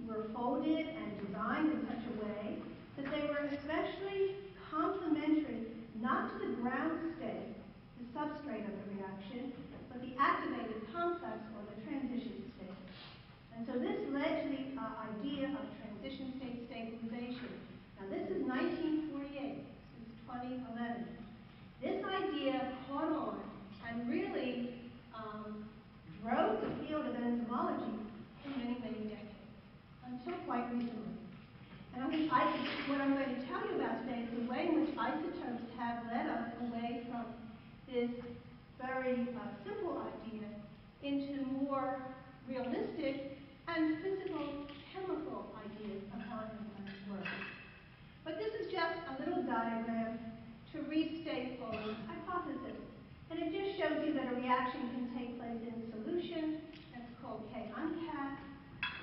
[SPEAKER 3] were folded and designed in such a way that they were especially complementary, not to the ground state, the substrate of the reaction, but the activated complex or the transition state. And so this led to the idea of transition state stabilization. Now this is 1948, this is 2011. This idea caught on and really drove the field of enzymology for many, many decades, until quite recently. And I think what I'm going to tell you about today is the way in which isotopes have led us away from this very simple idea into more realistic and physical, chemical ideas of how enzymes work. But this is just a little diagram to restate Paulink's hypothesis. And it just shows you that a reaction can take place in solution, that's called K-uncat,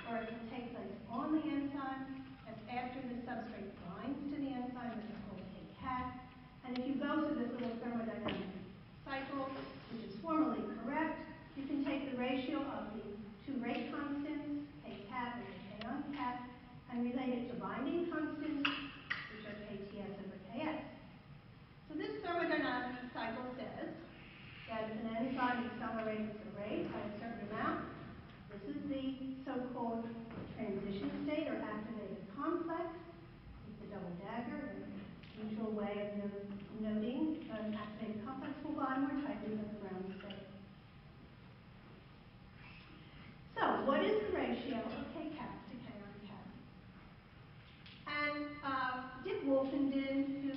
[SPEAKER 3] or it can take place on the enzyme, that's after the substrate binds to the enzyme, that's called K-cat. And if you go through this little thermodynamic cycle, which is formally correct, you can take the ratio of the two rate constants, K-cat over K-uncat, and relate it to binding constants, which are KTS over KS. So this thermodynamic cycle says that if an enzyme accelerates the rate by a certain amount, this is the so-called transition state or activated complex. It's the double dagger, the usual way of noting an activated complex will bind more tightly than the ground state. So, what is the ratio of K-cat to K-uncat? And Dick Wolfenden, who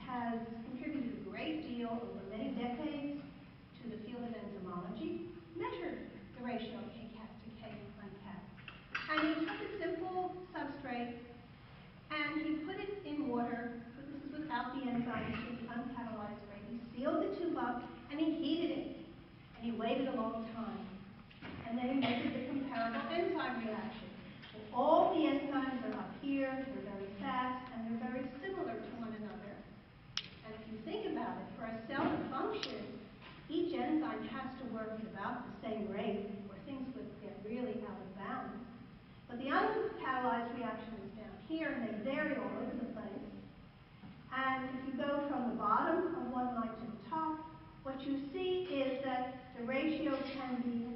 [SPEAKER 3] has contributed a great deal over many decades to the field of enzymology, measured the ratio of K-cat to K-uncat. And he took a simple substrate and he put it in water, so this is without the enzyme, this is the uncatalyzed rate. He sealed the tube up and he heated it. And he waited a long time. And then he measured the comparable enzyme reaction. And all the enzymes are up here, they're very fast, and they're very similar to one another. And if you think about it, for a cell to function, each enzyme has to work at about the same rate, or things would get really out of balance. But the uncatalyzed reaction is down here, and they vary all over the place. And if you go from the bottom of one line to the top, what you see is that the ratio can be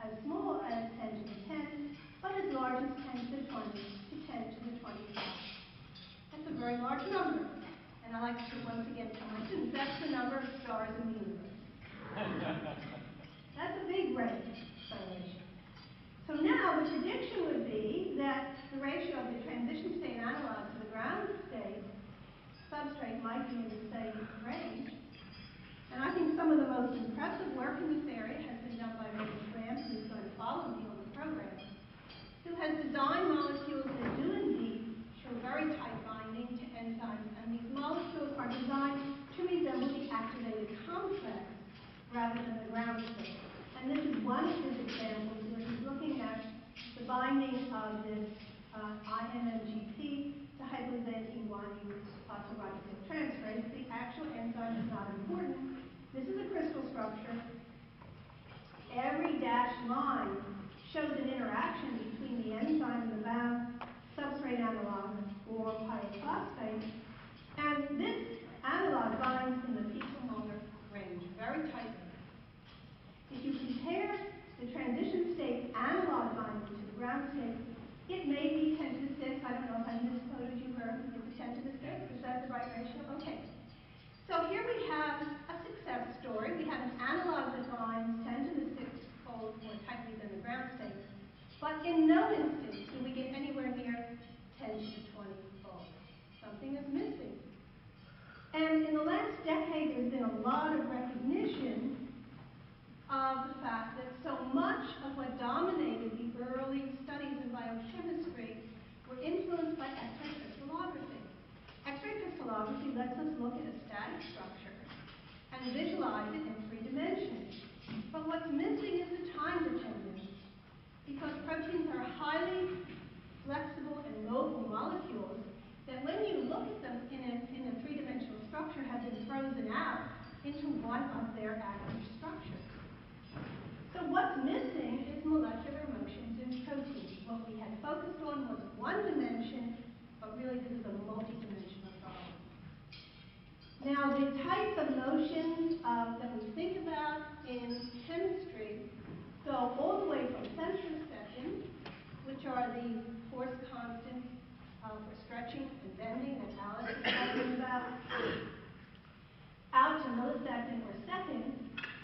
[SPEAKER 3] as small as 10 to the 10, but as large as 10 to the 20 to 10 to the 25. That's a very large number. And I like to once again tell my students, that's the number of stars in the universe. That's a big range, acceleration. So now the prediction would be that the ratio of the transition state analog to the ground state substrate might be in the same range. And I think some of the most impressive work in this area has been done by Ray Schramm, who's going to follow me on the program, who has designed molecules that do indeed show very tight binding to enzymes, and these molecules are designed to resemble the activated complex rather than the ground state. And this is one of his examples where he's looking at the binding of this INMGP to hypoxanthine guanine phosphoribosyltransferase transferase. The actual enzyme is not important. This is a crystal structure. Every dashed line shows an interaction between the enzyme and the bound substrate analog or pyrophosphate. And this analog binds in the picomolar range, very tight 10 to the 6th, is that the right ratio? Okay. So here we have a success story. We have an analog that binds 10 to the 6th fold more tightly than the ground state. But in no instance do we get anywhere near 10 to the 20 fold. Something is missing. And in the last decade, there's been a lot of recognition of the fact that so much of what dominated the early studies in biochemistry were influenced by X-ray crystallography. X-ray crystallography lets us look at a static structure and visualize it in 3 dimensions. But what's missing is the time dependence, because proteins are highly flexible and mobile molecules that when you look at them in a 3-dimensional structure have been frozen out into one of their active structures. So what's missing is molecular motions in proteins. What we had focused on was 1 dimension, but really this is a multi-dimensional problem. Now the types of motions that we think about in chemistry go all the way from femtosecond, which are the force constants for stretching and bending that Alice was talking about, out to millisecond or second.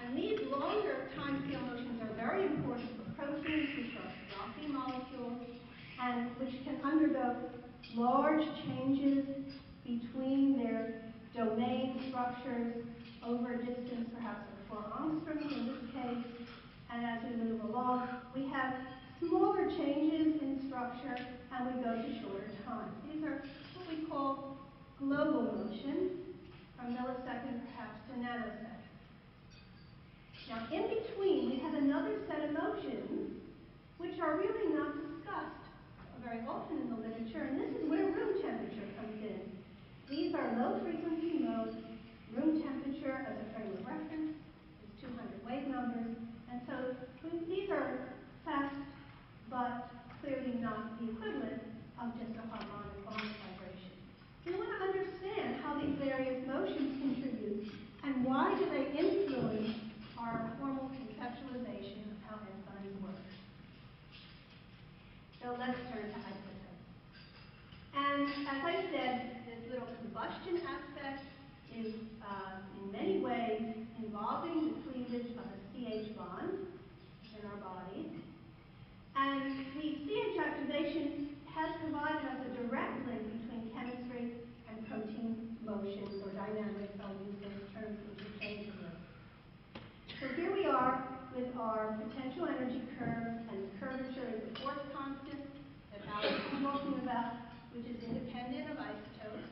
[SPEAKER 3] And these longer time-scale motions are very important for proteins, which are rocky molecules, and which can undergo large changes between their domain structures over a distance perhaps of 4 angstroms in this case. And as we move along, we have smaller changes in structure, and we go to shorter time. These are what we call global motion, from millisecond perhaps to nanosecond. Now, in between, we have another set of motions which are really not discussed very often in the literature, and this is where room temperature comes in. These are low-frequency modes. Room temperature, as a frame of reference, is 200 wave numbers, and so these are fast, but clearly not the equivalent of just a harmonic bond vibration. We want to understand how these various motions contribute, and why do they influence our formal conceptualization of how enzymes work. So let's turn to isotopes. And as I said, this little combustion aspect is in many ways involving the cleavage of a CH bond in our bodies. And the CH activation has provided us a direct link between chemistry and protein motions or dynamics. I'll use those terms interchangeably. So here we are with our potential energy curve, and the curvature is the force constant that Alex was talking about, which is independent of isotopes.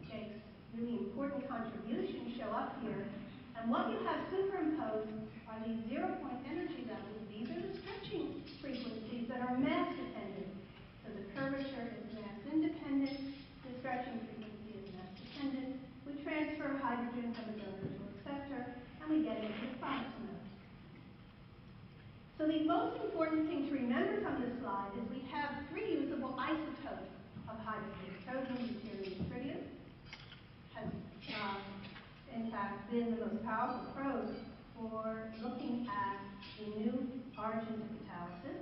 [SPEAKER 3] Jake's really important contributions show up here. And what you have superimposed are these 0-point energy levels. These are the stretching frequencies that are mass dependent. So the curvature is mass independent, the stretching frequency is mass dependent. We transfer hydrogen from a donor to a acceptor, and we get into the product mode. So the most important thing to remember from this slide is we have 3 usable isotopes of hydrogen. Sodium, deuterium, tritium has in fact been the most powerful probe for looking at the new origins of catalysis.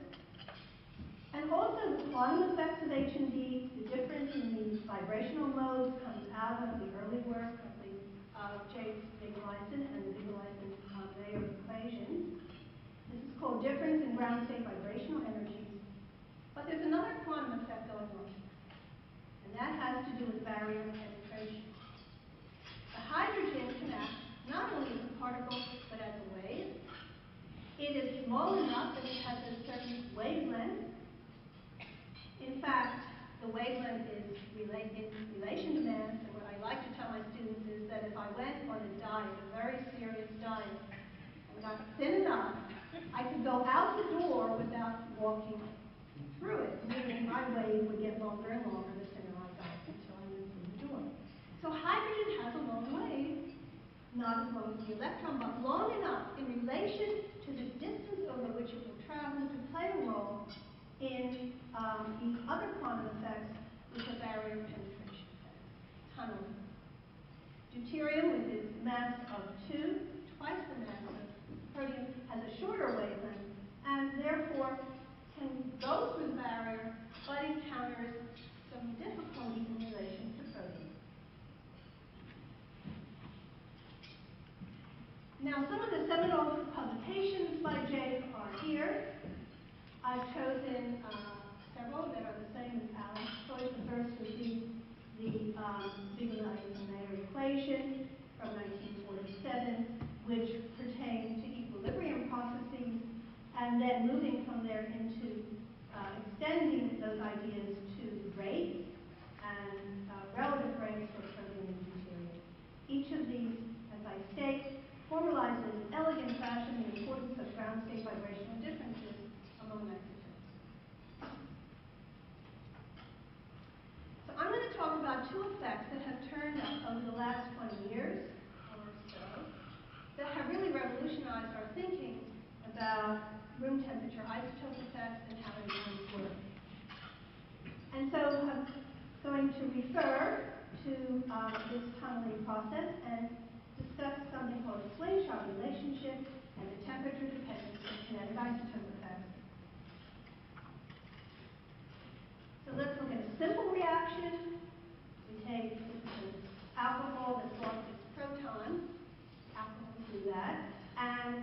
[SPEAKER 3] And also the quantum effects of H&D, the difference in the vibrational modes comes out of the early work of James BigelheisenSBU and the BigelheisenSBU equation. This is called difference in ground state vibrational energies. But there's another quantum effect going on, and that has to do with barrier penetration. The hydrogen can act not only as a particle, but as a wave. It is small enough that it has a certain wavelength. In fact, the wavelength is in relation to mass, and what I like to tell my students is that if I went on a diet, a very serious diet, and got thin enough, I could go out the door without walking through it, meaning my wave would get longer and longer the thinner I got until I moved through the door. So hydrogen has a long wave, not as long as the electron, but long enough in relation to the distance over which it will travel to play a role in these other quantum effects, which are barrier penetration effects, tunneling. Deuterium, with its mass of 2, twice the mass of protein, has a shorter wavelength, and therefore can go through the barrier, but encounters some difficulties in relation to Now, some of the seminal publications by Jake are here. I've chosen several that are the same as Alex's choice. The first would be the Bigelheisen's equation from 1947, which pertains to equilibrium processes, and then moving from there into extending those ideas to rates and relative rates for protein and deuterium. Each of these, as I state, formalizes in elegant fashion the importance of ground state vibrational differences among isotopes. So I'm going to talk about two effects that have turned up over the last 20 years or so that have really revolutionized our thinking about room temperature isotope effects and how enzymes work. And so I'm going to refer to this tunneling process and discuss something called a Slingshot relationship and the temperature dependence of kinetic isotope effects. So let's look at a simple reaction. We take alcohol that's lost its proton. Alcohol will do that. And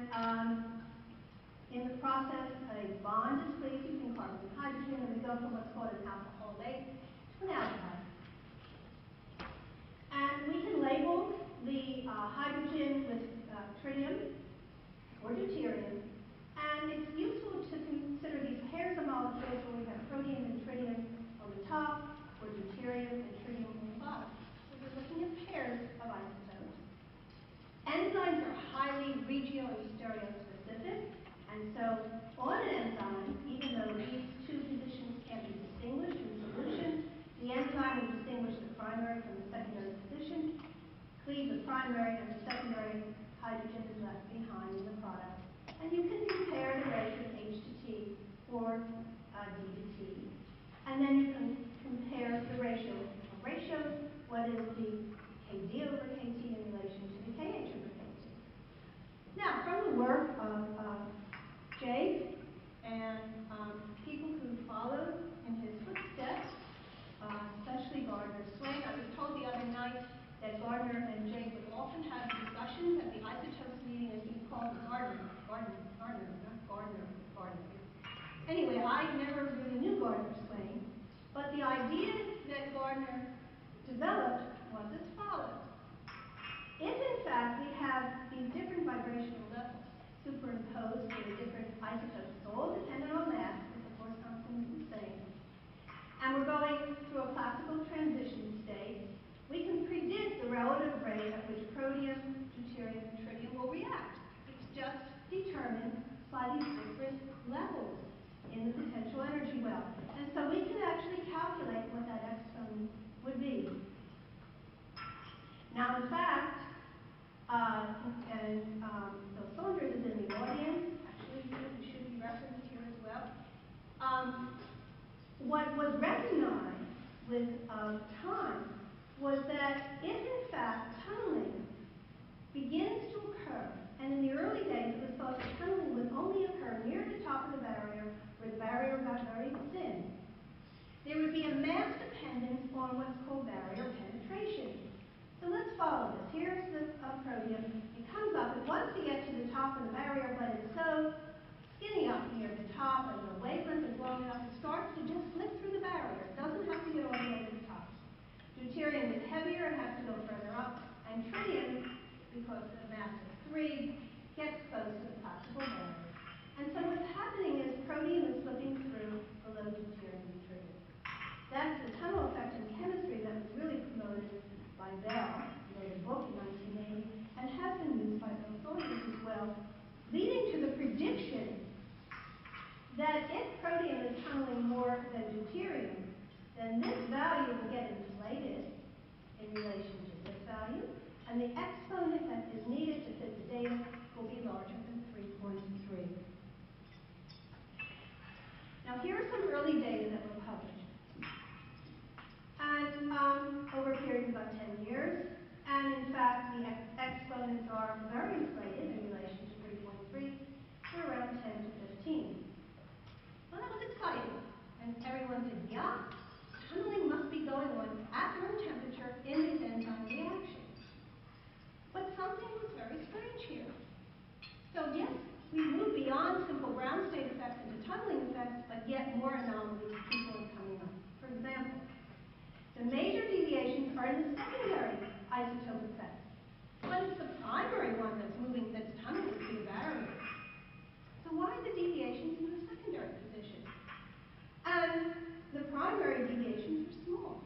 [SPEAKER 3] in the process, a bond is cleaved between carbon and hydrogen, and we go from what's called an alcoholate to an aldehyde. And we can label the hydrogen with tritium or deuterium, and it's useful to consider these pairs of molecules where we have protium and tritium on the top, or deuterium and tritium on the bottom. So we're looking at pairs of isotopes. Enzymes are highly regio and stereospecific, and so on an enzyme, even though these two positions can't be distinguished in solution, the enzyme will distinguish the primary from the secondary position, cleave the primary and the secondary hydrogen is left behind in the product. And you can compare the ratio of H to T or D to T. And then you can compare the ratio of ratios, what is the KD over KT in relation to the KH over KT. Now, from the work of Jake and people who followed in his footsteps, especially Gardner Swain. I was told the other night that Gardner and Jake would often have discussions at the isotopes meeting, and he called Gardner. Anyway, I never really knew Gardner Swain, but the idea that Gardner developed was as follows. If in fact we have these different vibrational levels superimposed for the different isotopes, all dependent on mass, because the force constant is the same, and we're going through a classical transition state, we can predict the relative rate at which protium, deuterium, and tritium will react. It's just determined by these different levels in the potential energy well. And so we can actually calculate what that exponent would be. Now, in fact, Bill Saunders is in the audience. Actually, he should be referenced here as well. What was recognized with time was that if, in fact, tunneling begins to occur, and in the early days it was thought that tunneling would only occur near the top of the barrier, where the barrier got very thin, there would be a mass dependence on what's called barrier penetration. So let's follow this. Here's the protium. It comes up, it wants to get to the top of the barrier, but it's so skinny up near the top, and the wavelength is long enough, it starts to just slip through the barrier. It doesn't have to get all the way to the top. Deuterium is heavier and has to go further up, and tritium, because the mass is 3, gets close to the classical barrier. And so what's happening is protium is slipping through below deuterium and tritium. That's the tunnel effect in chemistry that was really promoted by Bell, who wrote a book in 1980, and has been used by Bill Saunders as well, leading to the prediction that if protium is tunneling more than deuterium, then this value will get inflated in relation to this value, and the exponent that is needed to fit the data will be larger than 3.3. Now, here are some early data that were published. And over a period of about 10 years, and in fact, the exponents are very inflated in relation to 3.3 for around 10 to 15. Well, that was exciting. And everyone said, yeah, tunneling must be going on at room temperature in these enzyme reactions. But something was very strange here. So yes, we move beyond simple ground state effects into tunneling effects, but yet more anomalies keep on coming up. For example, the major deviations are in the secondary isotope effects, but it's the primary one that's moving, that's tunneling through the barrier. So why the deviations in the secondary position? And the primary deviations are small.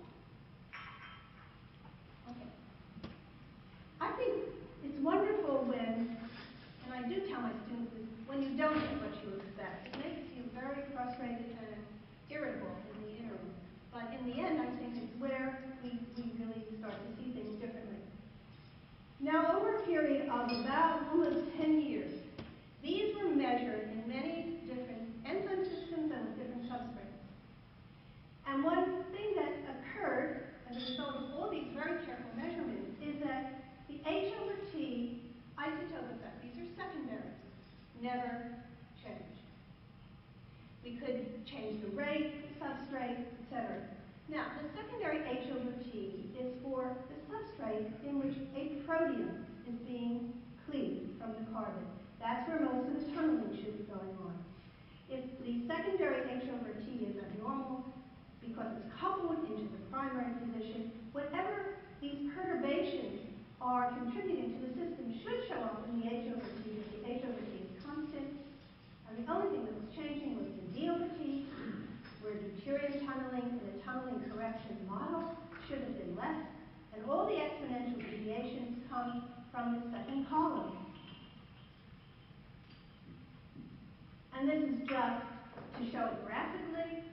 [SPEAKER 3] Okay. I think it's wonderful when, and I do tell my students this, when you don't get what you expect. It makes you very frustrated and irritable in the interim. But in the end, I think it's where we really start to see things differently. Now, over a period of about almost 10 years, these were measured in many different enzyme systems and with different substrates. And one thing that occurred as a result of all these very careful measurements is that the H/T isotope effect, these are secondary, never changed. We could change the rate, the substrate, etc. Now, the secondary H/T is for the substrate in which a protein is being cleaved from the carbon. That's where most of the tunneling should be going on. If the secondary H/T is abnormal because it's coupled into the primary position, whatever these perturbations are contributing to the system should show up in the H/T, if the H/T is constant. And the only thing that was changing was the D/T, where deuterium tunneling in a tunneling correction model should have been less, and all the exponential deviations come from the second column. And this is just to show it graphically.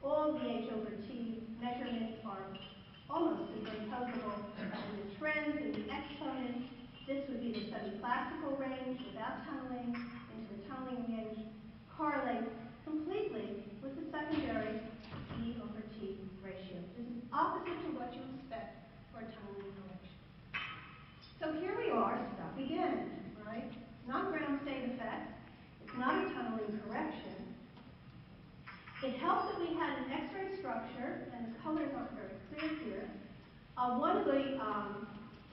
[SPEAKER 3] All the H/T measurements are almost superimposable, and the trends in the exponents. This would be the semi-classical range without tunneling into the tunneling range, correlates completely with the secondary D/T ratio. This is opposite to what you expect for a tunneling correction. So here we are, stuck again, right? It's not a ground state effect. It's not a tunneling correction. It helped that we had an X-ray structure, and the colors aren't very clear here, of one of the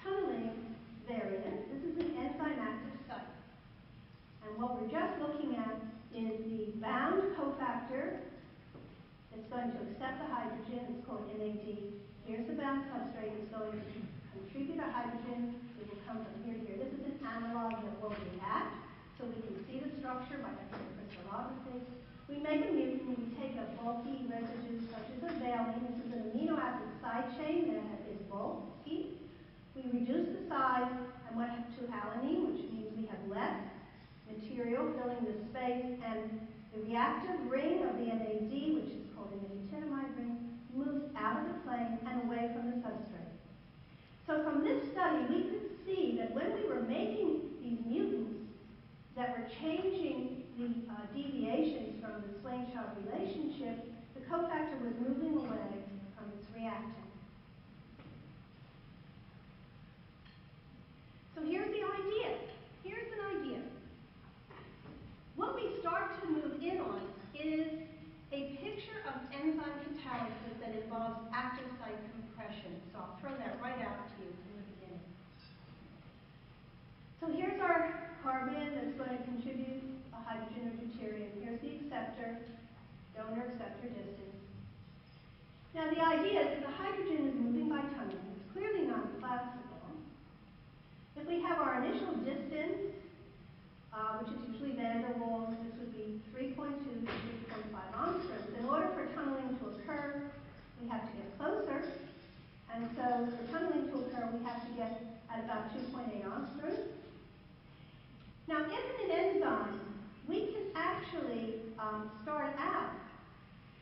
[SPEAKER 3] tunneling variants. This is an enzyme active site. And what we're just looking at is the bound cofactor that's going to accept the hydrogen. It's called NAD. Here's the bound substrate. It's going to contribute a hydrogen. It will come from here to here. This is an analog that will react, so we can see the structure by X-ray crystallography. We make a mutant. We take a bulky residue such as a valine. This is an amino acid side chain that is bulky. We reduce the size and went to alanine, which means we have less material filling the space, and the reactive ring of the NAD, which is called the nicotinamide ring, moves out of the plane and away from the substrate. So from this study, we could see that when we were making these mutants that were changing the deviations from the Swain-Child relationship, the cofactor was moving away from its reactant. So here's the idea. Here's an idea. What we start to move in on is a picture of enzyme catalysis that involves active site compression. So I'll throw that right out to you in the beginning. So here's our carbon that's going to contribute a hydrogen or deuterium. Here's the acceptor, donor acceptor distance. Now the idea is that the hydrogen is moving by tunneling. It's clearly non-classical. If we have our initial distance, which is usually van der Waals, this would be 3.2 to 3.5 angstroms. In order for tunneling to occur, we have to get closer. And so for tunneling to occur, we have to get at about 2.8 angstroms. Now, in an enzyme, we can actually start out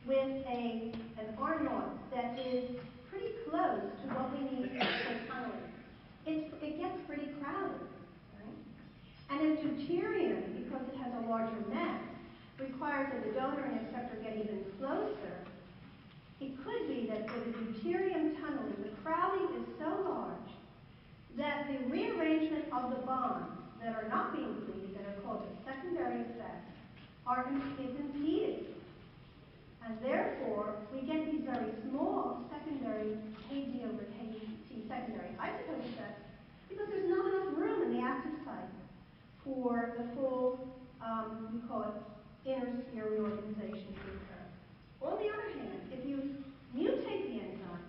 [SPEAKER 3] with an R0 that is pretty close to what we need for tunneling. It gets pretty crowded, right? And a deuterium, because it has a larger mass, requires that the donor and acceptor get even closer. It could be that for the deuterium tunneling, the crowding is so large that the rearrangement of the bonds that are not being cleaved, that are called the secondary effects, is impeded. And therefore, we get these very small secondary KD/KT secondary isotope effects because there's not enough room in the active site for for the full, we call it inner sphere reorganization to occur. On the other hand, if you mutate the enzyme,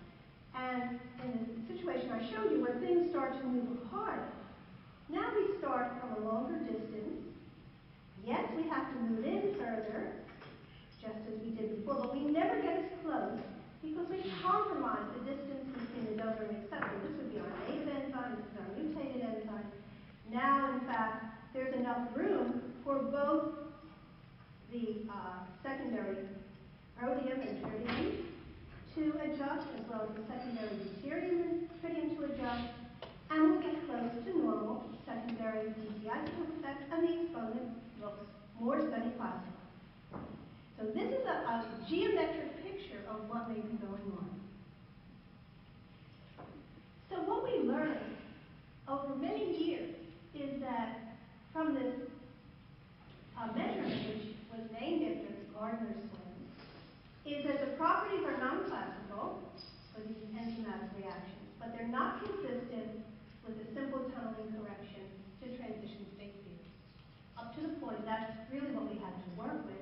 [SPEAKER 3] and in the situation I showed you where things start to move apart, now we start from a longer distance. Yes, we have to move in further, just as we did before, but we never get as close because we compromise the distance between the donor and acceptor. This would be our native enzyme, this is our mutated enzyme. Now, in fact, there's enough room for both the secondary proteome and tritium to adjust, as well as the secondary deuterium and tritium to adjust, and we'll get close to normal secondary DT isotope effects, and the exponent looks more semi-classical. So this is a geometric picture of what may be going on. So what we learned over many years is that from this measurement, which was named after Gardner's swing, is that the properties are non-classical for these enzymatic reactions, but they're not consistent with a simple tunneling correction to transition state fields. Up to the point, that's really what we had to work with.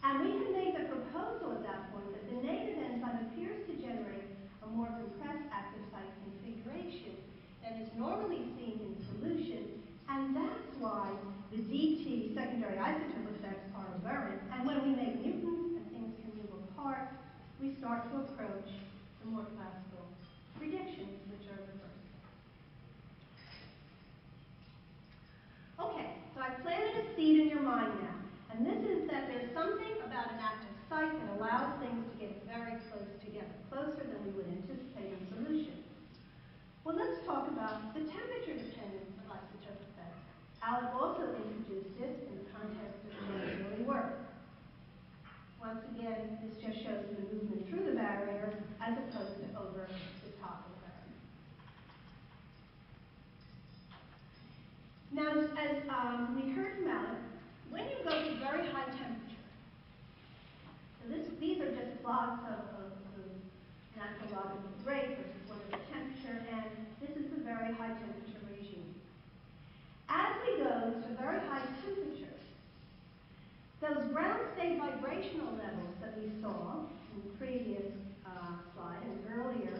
[SPEAKER 3] And we had made the proposal at that point that the native enzyme appears to generate a more compressed active site configuration than is normally seen in solution, and that's why the DT secondary isotope effects are aberrant. And when we make mutants and things can move apart, we start to approach the more classical predictions, which are reversed. Okay, so I planted a seed in your mind now, and this is that there's something about an active site that allows things to get very close together, closer than we would anticipate in solution. Well, let's talk about the temperature dependence of isotope effects. Alec also introduced it in the context of doing early work. Once again, this just shows you the movement through the barrier as opposed to over the top of the barrier. Now, as we heard from Alec, when you go to very high temperature, so these are just plots of the natural logarithm rate versus whatever temperature, and this is the very high temperature regime. As we go to very high temperatures, those ground state vibrational levels that we saw in the previous slide and earlier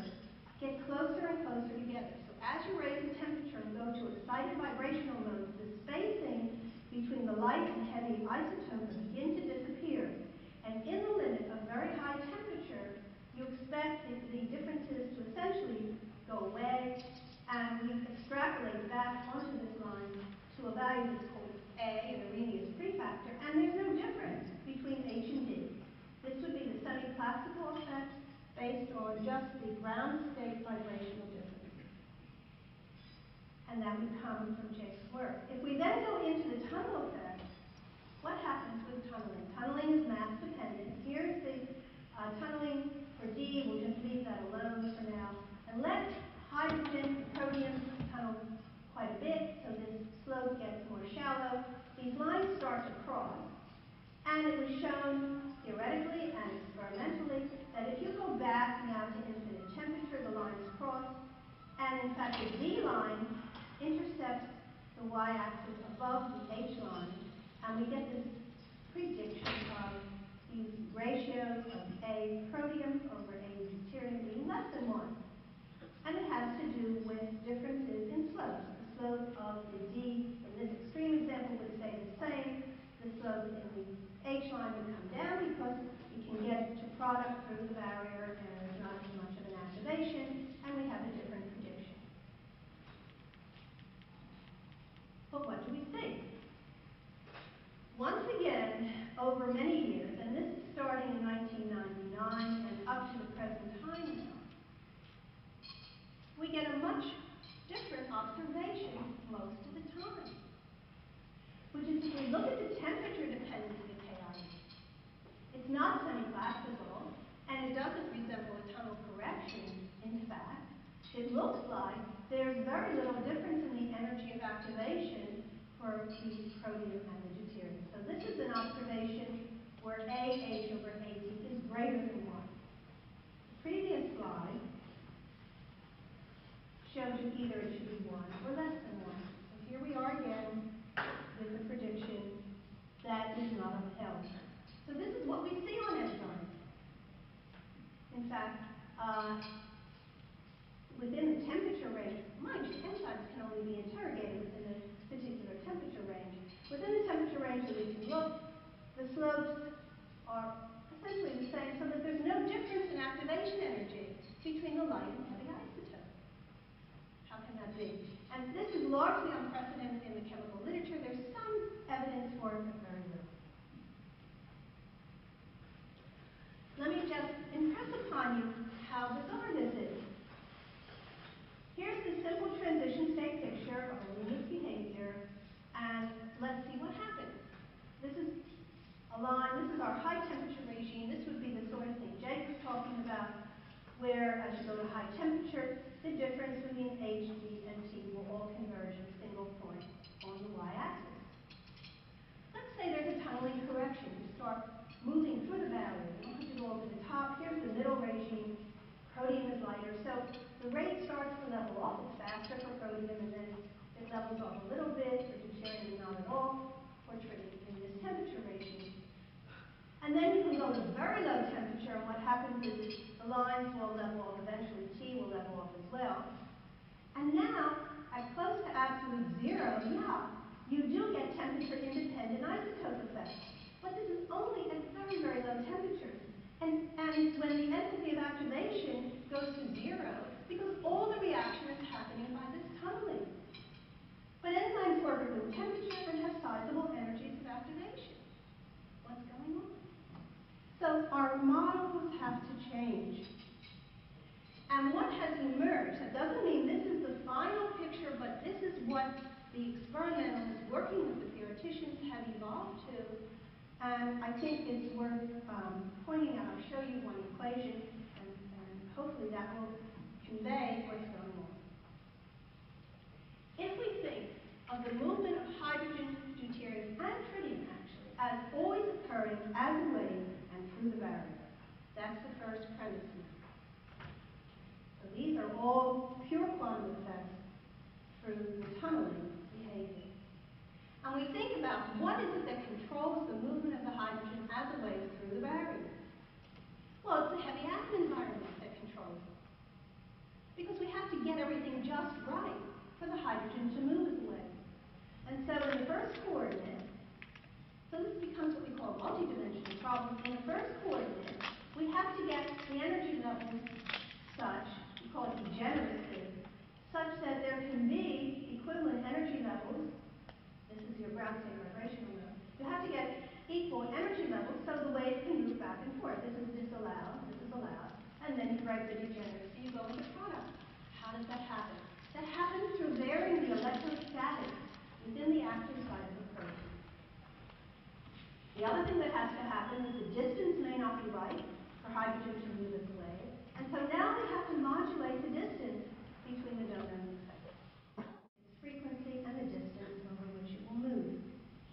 [SPEAKER 3] get closer and closer together. So as you raise the temperature and go to excited vibrational modes, the spacing between the light and heavy isotopes begin to disappear. And in the limit of very high temperature, you expect the differences to essentially go away, and we extrapolate back onto this line to a value that's called A, an Arrhenius prefactor, and there's no difference between H and D. This would be the semi-classical effect based on just the ground state vibrational differences. And that would come from Jake's work. If we then go into the tunnel effect, what happens with tunneling? Tunneling is mass dependent. Here's the tunneling for D. We'll just leave that alone for now. And let hydrogen, protein tunnel quite a bit, so this slope gets more shallow. These lines start to cross. And it was shown theoretically and experimentally that if you go back now to infinite temperature, the lines cross. And in fact, the D line intercepts the y-axis above the H line. And we get this prediction of these ratios of A proteum over A deuterium being less than 1. And it has to do with differences in slopes. The slope of the D in this extreme example would stay the same. The slope in the H line would come down because we can get to product through the barrier and there's not as much of an activation, and we have a different prediction. But what do we see? Once again, over many years, and this is starting in 1999 and up to the present time now, we get a much different observation most of the time. Which is, if we look at the temperature dependence of the chaos, it's not semi-classical, and it doesn't resemble a tunnel correction. In fact, it looks like there's very little difference in the energy of activation for the proteum and the deuterium. So this is an observation where AH over AD is greater than 1. The previous slide showed you either it should be 1 or less than 1. So here we are again with the fact, within the temperature range, mind you, enzymes can only be interrogated within a particular temperature range. Within the temperature range that we can look, the slopes are essentially the same, so that there's no difference in activation energy between the light and heavy isotope. How can that be? And this is largely unprecedented in the chemical literature. There's some evidence for it, but very little. Let me just impress upon you how bizarre this is. Here's the simple transition state picture of a luminous behavior, and let's see what happens. This is a line, this is our high temperature regime. This would be the sort of thing Jake was talking about, where as you go to high temperature, the difference between H, D, and T will all converge at a single point on the y-axis. Let's say there's a tunneling correction. You start moving through the barrier. You don't have to go over the top. Here's the middle regime. Protium is lighter, so the rate starts to level off. It's faster for protium, and then it levels off a little bit for deuterium, not at all, or tritium in this temperature regime. And then you can go to very low temperature, and what happens is the lines will level off. Eventually, T will level off as well. And now, at close to absolute zero, yeah, you do get temperature-independent isotope effects. But this is only at very, very low temperatures. And when the enthalpy of activation goes to zero, because all the reaction is happening by this tunneling. But enzymes work at room temperature and have sizable energies of activation. What's going on? So our models have to change. And what has emerged, that doesn't mean this is the final picture, but this is what the experimentalists working with the theoreticians have evolved to. And I think it's worth pointing out. I'll show you one equation, and hopefully that will convey what's going on. If we think of the movement of hydrogen, deuterium, and tritium, actually, as always occurring as a wave and through the barrier, that's the first premise now. So these are all pure quantum effects through the tunneling behavior. And we think about what is it that controls the movement of the hydrogen as a wave through the barrier. Well, it's the heavy atom environment that controls it. Because we have to get everything just right for the hydrogen to move as a wave. And so in the first coordinate, so this becomes what we call a multidimensional problem. In the first coordinate, we have to get the energy levels such, we call it degeneracy, such that there can be equivalent energy levels. This is your ground state vibrational mode. You have to get equal energy levels so the wave can move back and forth. This is disallowed, this is allowed, and then you break the degeneracy, you go with the product. How does that happen? That happens through varying the electrostatics within the active site of the protein. The other thing that has to happen is the distance may not be right for hydrogen to move as a wave, and so now we have to modulate the distance between the donor and the receptor. Its frequency and the distance over which it will move.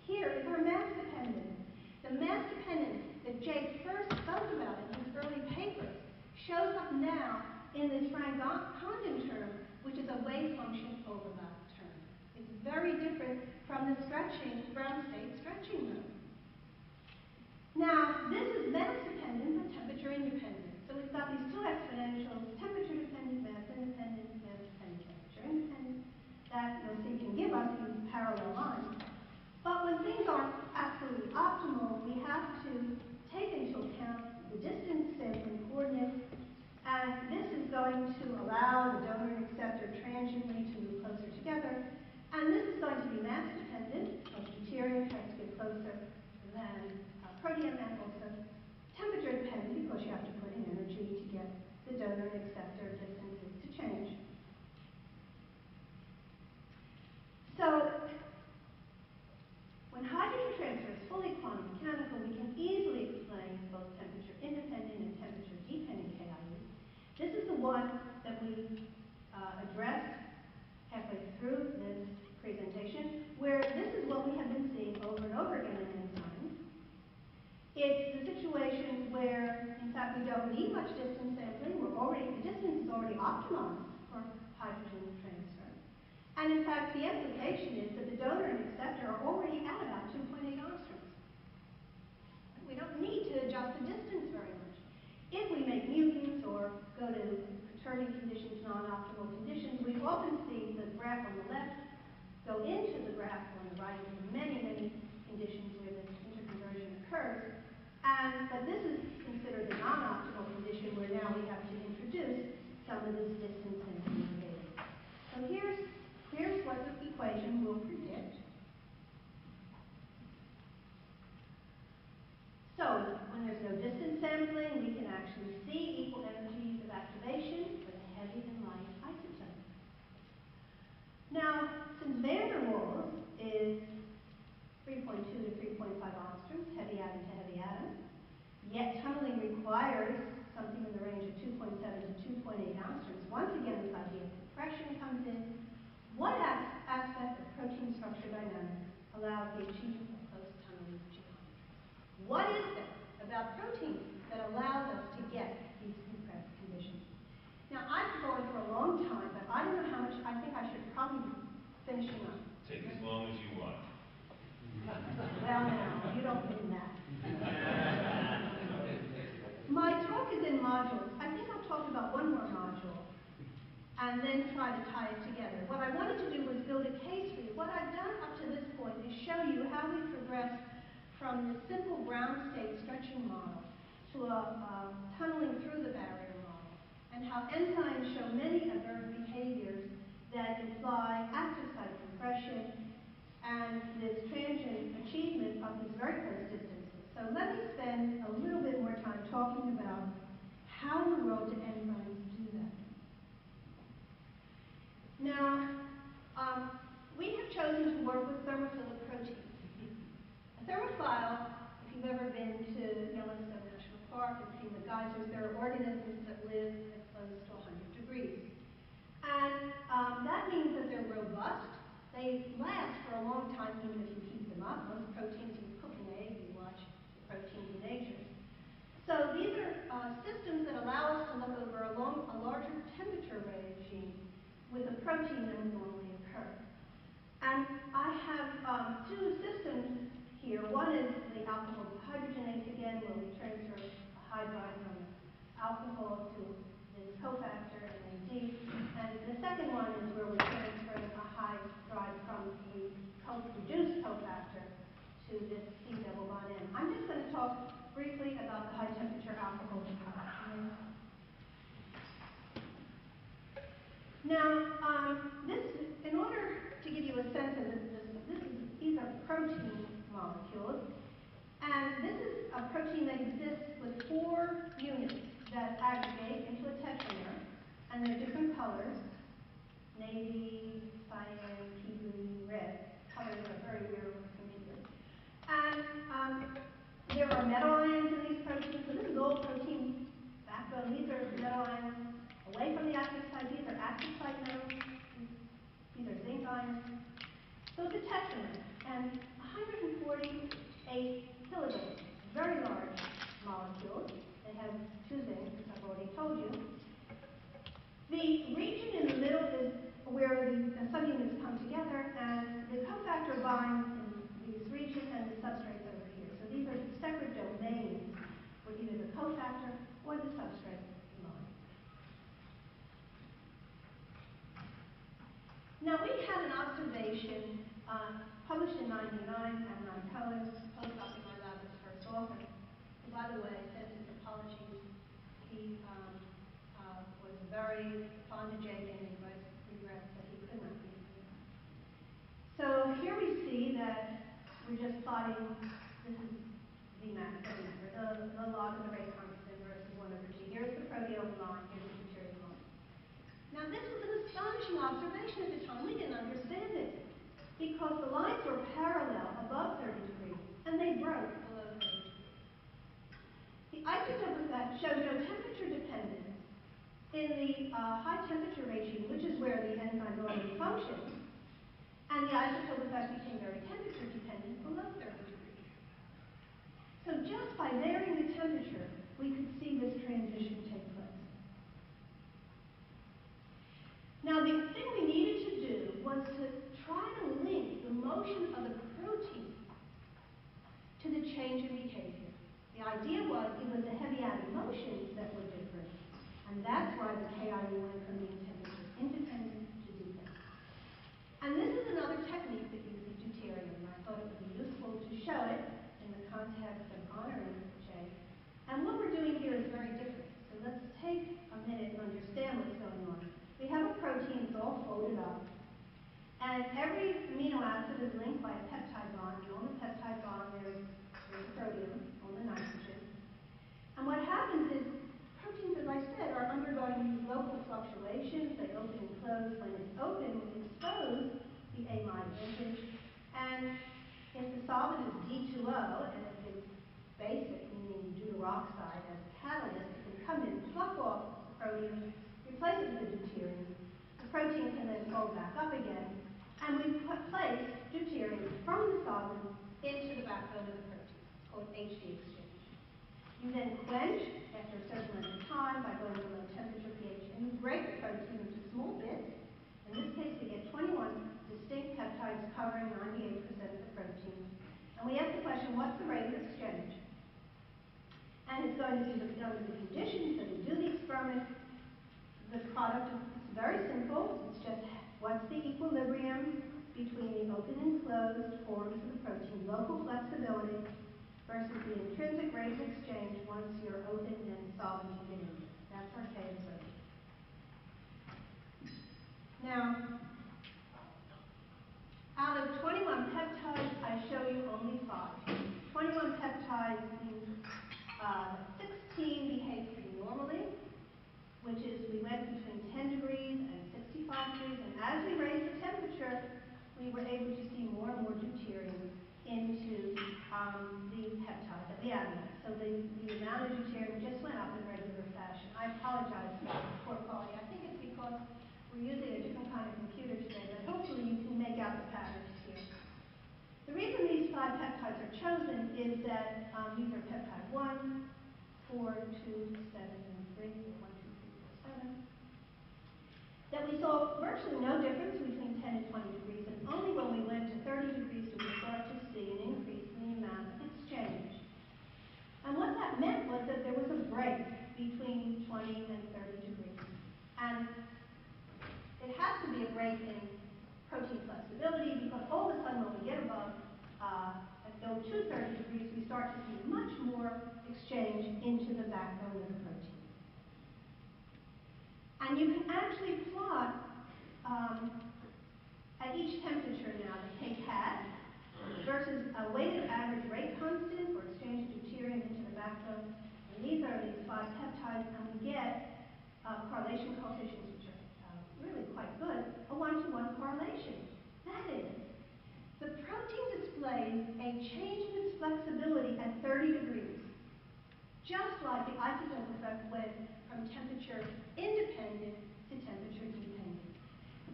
[SPEAKER 3] Here is our mass dependence. The mass dependence that Jake first spoke about in his early papers shows up now in this Frank-Condon term, which is a wave function overlap term. It's very different from the stretching, ground state stretching mode. Now, this is mass dependent but temperature independent. So we've got these two exponentials, temperature dependent, mass independent, temperature independent, that you'll see can give us these parallel lines. But when things aren't absolutely optimal, we have to take into account the distance sampling coordinates, and this is going to allow the donor and acceptor transiently to move closer together, and this is going to be mass dependent, because deuterium tries to get closer than protium, and also temperature dependent, because you have to put in energy to get the donor and acceptor distances to change. So, when hydrogen transfer is fully quantum mechanical, we can easily explain both temperature independent and temperature dependent KIUs. This is the one that we addressed halfway through this presentation, where this is what we have been seeing over and over again in enzymes. It's the situation where, in fact, we don't need much distance sampling. The distance is already optimized for hydrogen transfer. And in fact, the implication is that the donor and acceptor are already at about 2.8 angstroms. We don't need to adjust the distance very much. If we make mutants or conversion conditions, non-optimal conditions. We often see the graph on the left go into the graph on the right in many, many conditions where this interconversion occurs. But this is considered a non-optimal condition where now we have to introduce some of this distance into the data. So here's what the equation will predict. So when there's no distance sampling, we can actually see equal energies of activation for the heavy and light isotope. Now, since van der Waals is 3.2 to 3.5 angstroms, heavy atom to heavy atom, yet tunneling requires something in the range of 2.7 to 2.8 angstroms. Once again, this idea of compression comes in. What aspect of protein structure dynamics allows the achievement of close tunneling geometry? What is it about proteins that allows us to get these compressed conditions? Now, I've been going for a long time, but I don't know how much. I think I should probably be finishing up.
[SPEAKER 1] Take as long as you want.
[SPEAKER 3] Well, now, you don't mean that. My talk is in modules. I think I'll talk about one more module and then try to tie it together. What I wanted to do was build a case for you. What I've done up to this point is show you how we progressed from the simple ground state stretching model to a tunneling through the barrier model, and how enzymes show many aberrant behaviors that imply active site compression and this transient achievement of these very close distances. So let me spend a little bit more time talking about how in the world do enzymes do that. Now, we have chosen to work with thermophilic proteins. A thermophile, if you've ever been to Yellowstone National Park and seen the geysers, there are organisms that live at close to 100 degrees. And that means that they're robust. They last for a long time even if you heat them up. Most proteins, you cook an egg, you watch the proteins in nature. So these are systems that allow us to look over a larger temperature regime with a protein that would normally occur. And I have two systems here. One is the alcohol dehydrogenase again, where we transfer a hydride from alcohol to this cofactor NAD. And the second one is where we're transferring a hydride from a reduced cofactor to this C double bond N. I'm just going to talk briefly about the high temperature alcohol dehydrogenase. Now, in order to give you a sense of these are protein molecules, and this is a protein that exists with 4 units that aggregate into a tetramer, and they're different colors: navy, cyan, pea green, red. Colors are very weird on the computer. And there are metal ions in these proteins, so this is all protein backbone. These are metal ions away from the active site. These are active site metals. These are zinc ions. So it's a tetramer, and 148 kilodaltons, very large molecules. They have 2 zincs, as I've already told you. The region in the middle is where the subunits come together, and the cofactor binds in these regions, and the substrate's over here. So these are separate domains where either the cofactor or the substrate lie. Now, we had an observation published in '99, and Cohen's postdoc in my lab was first author. And by the way, sends his apologies. He was very fond of Jake and regrets that he could not be here. So here we see that we're just plotting, this is Vmax, the log of the rate constant versus 1 over G. Here's the proteome line, here's the material line. Now, this was an astonishing observation at the time. We didn't understand it because the lines were parallel above 30 degrees, and they broke below 30 degrees. The isotope effect showed no temperature dependence in the high temperature regime, which is where the enzyme normally functions, and the isotope effect became very temperature dependent below 30 degrees. So just by varying the temperature, we could see this transition take place. Now, the thing we needed to do was to try to link the motion of the protein to the change in behavior. The idea was it was the heavy atom motions that were different, and that's why the KIUN sodium on the nitrogen. And what happens is proteins, as I said, are undergoing these local fluctuations. They open and close. When it's open, we expose the amide linkage. And if the solvent is D2O, and if it's basic, meaning deuteroxide as a catalyst, it can come in, pluck off the protein, replace it with a deuterium. The protein can then fold back up again, and we place deuterium from the solvent into the backbone of the protein, called HD exchange. You then quench after a certain length of time by going to low temperature pH, and you break the protein into small bits. In this case, we get 21 distinct peptides covering 98% of the protein. And we ask the question, what's the rate of exchange? And it's going to be done with the conditions that we do the experiment. The product is very simple. It's just what's the equilibrium between the open and closed forms of the protein, local flexibility, versus the intrinsic rate of exchange once you're open and solvent can get in. That's our K equation. Now, out of 21 peptides, I show you only 5. 21 peptides means 16 behave pretty normally, which is we went between 10 degrees and 65 degrees, and as we raised the temperature, we were able to see more and more deuterium into the peptide that we added. So the amount of deuterium just went up in regular fashion. I apologize for the poor quality. I think it's because we're using a different kind of computer today, but hopefully you can make out the patterns here. The reason these 5 peptides are chosen is that these are peptide 1, 4, 2, 7, and 3, or 1, 2, 3, 4, 7. That we saw virtually no difference between 10 and 20 degrees, and only when we went to 30 degrees did we start to see an increase in the amount of exchange. And what that meant was that there was a break between 20 and 30 degrees. And it has to be a break in protein flexibility, because all of a sudden when we get above go to 30 degrees, we start to see much more exchange into the backbone of the protein. And you can actually plot at each temperature now the K hat versus a weighted average rate constant for exchange of deuterium into the backbone. And these are these 5 peptides, and we get correlation coefficients which are really quite good, a 1-to-1 correlation. That is, the protein displays a change in its flexibility at 30 degrees, just like the isotope effect went from temperature independent to temperature dependent.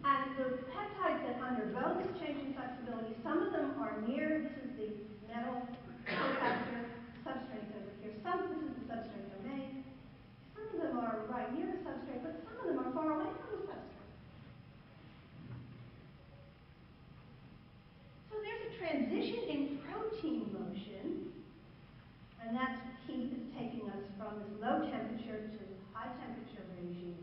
[SPEAKER 3] And the peptides that undergo this change in flexibility, some of them are near, this is the metal cofactor substrate over here, this is the substrate domain. Some of them are right near the substrate, but some of them are far away from the substrate. So there's a transition in protein motion, and that's heat is taking us from this low temperature to high temperature regime,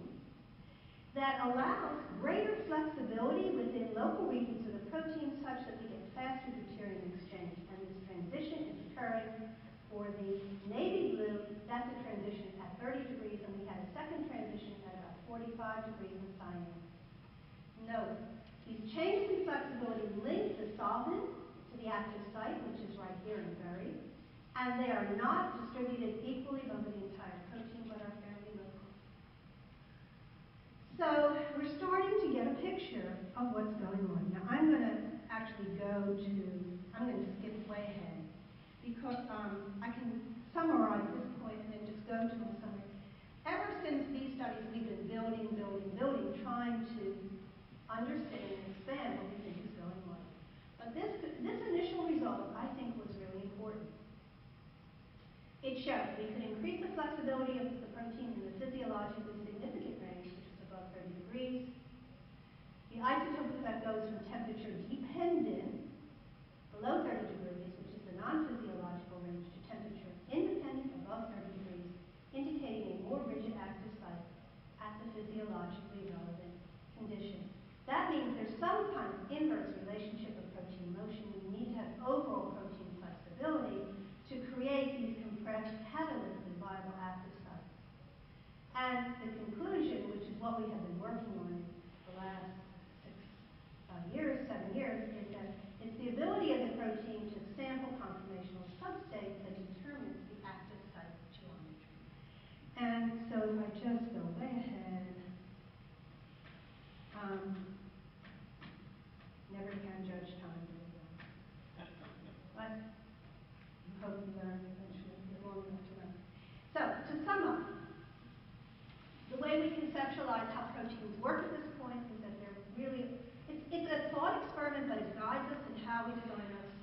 [SPEAKER 3] that allows greater flexibility within local regions of the protein such that we get faster deuterium exchange. And this transition is occurring for the navy blue. That's a transition at 30 degrees, and we had a second transition at about 45 degrees in cyanide. Note, these changes in flexibility link the solvent to the active site, which is right here and buried, and they are not distributed equally over the entire protein, but are fairly local. So we're starting to get a picture of what's going on. Now I'm going to actually I'm going to skip way ahead, because I can summarize this point and then just go to my summary. Ever since these studies, we've been building, trying to understand and expand what we think is going on. But this initial result, I think, was really important. It showed we could increase the flexibility of the protein in the physiologically significant range, which is above 30 degrees. The isotope effect goes from temperature dependent, below 30 degrees, which is the non-physiological range, to temperature independent, above 30 degrees, indicating a more rigid active site at the physiologically relevant condition. That means there's some kind of inverse relationship of protein motion. We need to have overall protein flexibility to create these compressed catalytically viable active sites. And the conclusion, which is what we have been working on the last 7 years, is that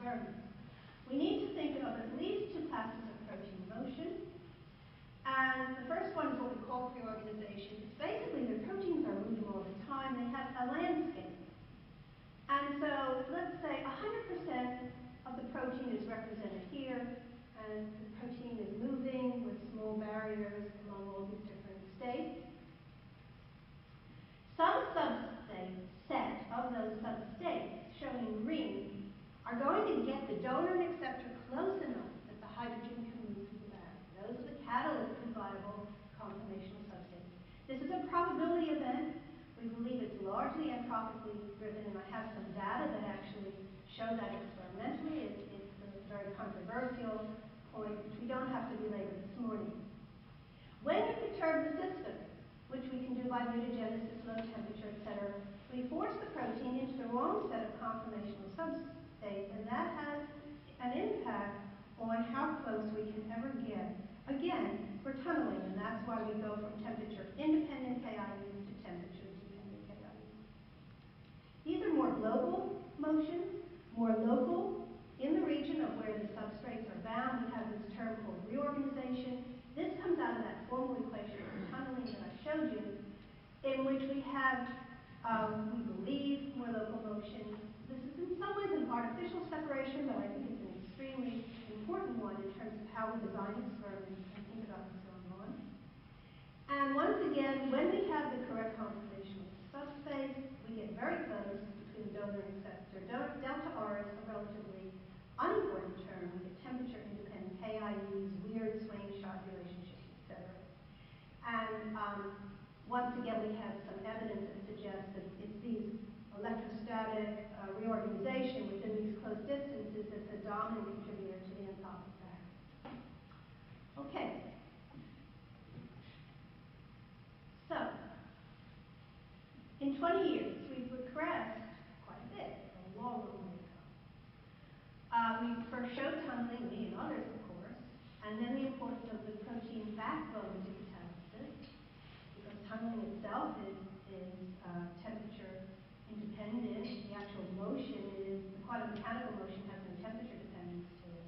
[SPEAKER 3] experiments. We need to think of at least two classes of protein motion. And the first one is what we call reorganization. It's basically the proteins are moving all the time. They have a landscape. And so let's say 100% of the protein is represented here, and the protein is moving with small barriers among all these different states. Some subset of those substates, shown in green, are going to get the donor and acceptor close enough that the hydrogen can move through the barrier. Those are the catalytically viable conformational substates. This is a probability event. We believe it's largely entropically driven, and I have some data that actually show that experimentally. It's a very controversial point, which we don't have to belabor this morning. When you perturb the system, which we can do by mutagenesis, low temperature, etc., we force the protein into the wrong set of conformational substates, and that has an impact on how close we can ever get. Again, for tunneling, and that's why we go from temperature-independent KIUs to temperature-dependent KIUs. These are more global motions, more local, in the region of where the substrates are bound. We have this term called reorganization. This comes out of that formal equation for tunneling that I showed you, in which we have, we believe, more local motion. This is in some ways an artificial separation, but I think it's an extremely important one in terms of how we design experiments and think about what's going on. And once again, when we have the correct conformational subspace, we get very close between donor and acceptor. Delta R is a relatively unimportant term. We get temperature-independent KIUs, weird swaying shot relationships, etc. And once again, we have some evidence that suggests that it's these electrostatic reorganization within these close distances that's a dominant contributor to the enthalpic barrier. Okay. So, in 20 years, we've regressed quite a bit, a long, long way to go. We first showed tunneling, me and others, of course, and then the importance of the protein backbone to catalysis, because tunneling itself is temperature independent. The actual motion is, the quantum mechanical motion has no temperature dependence to it.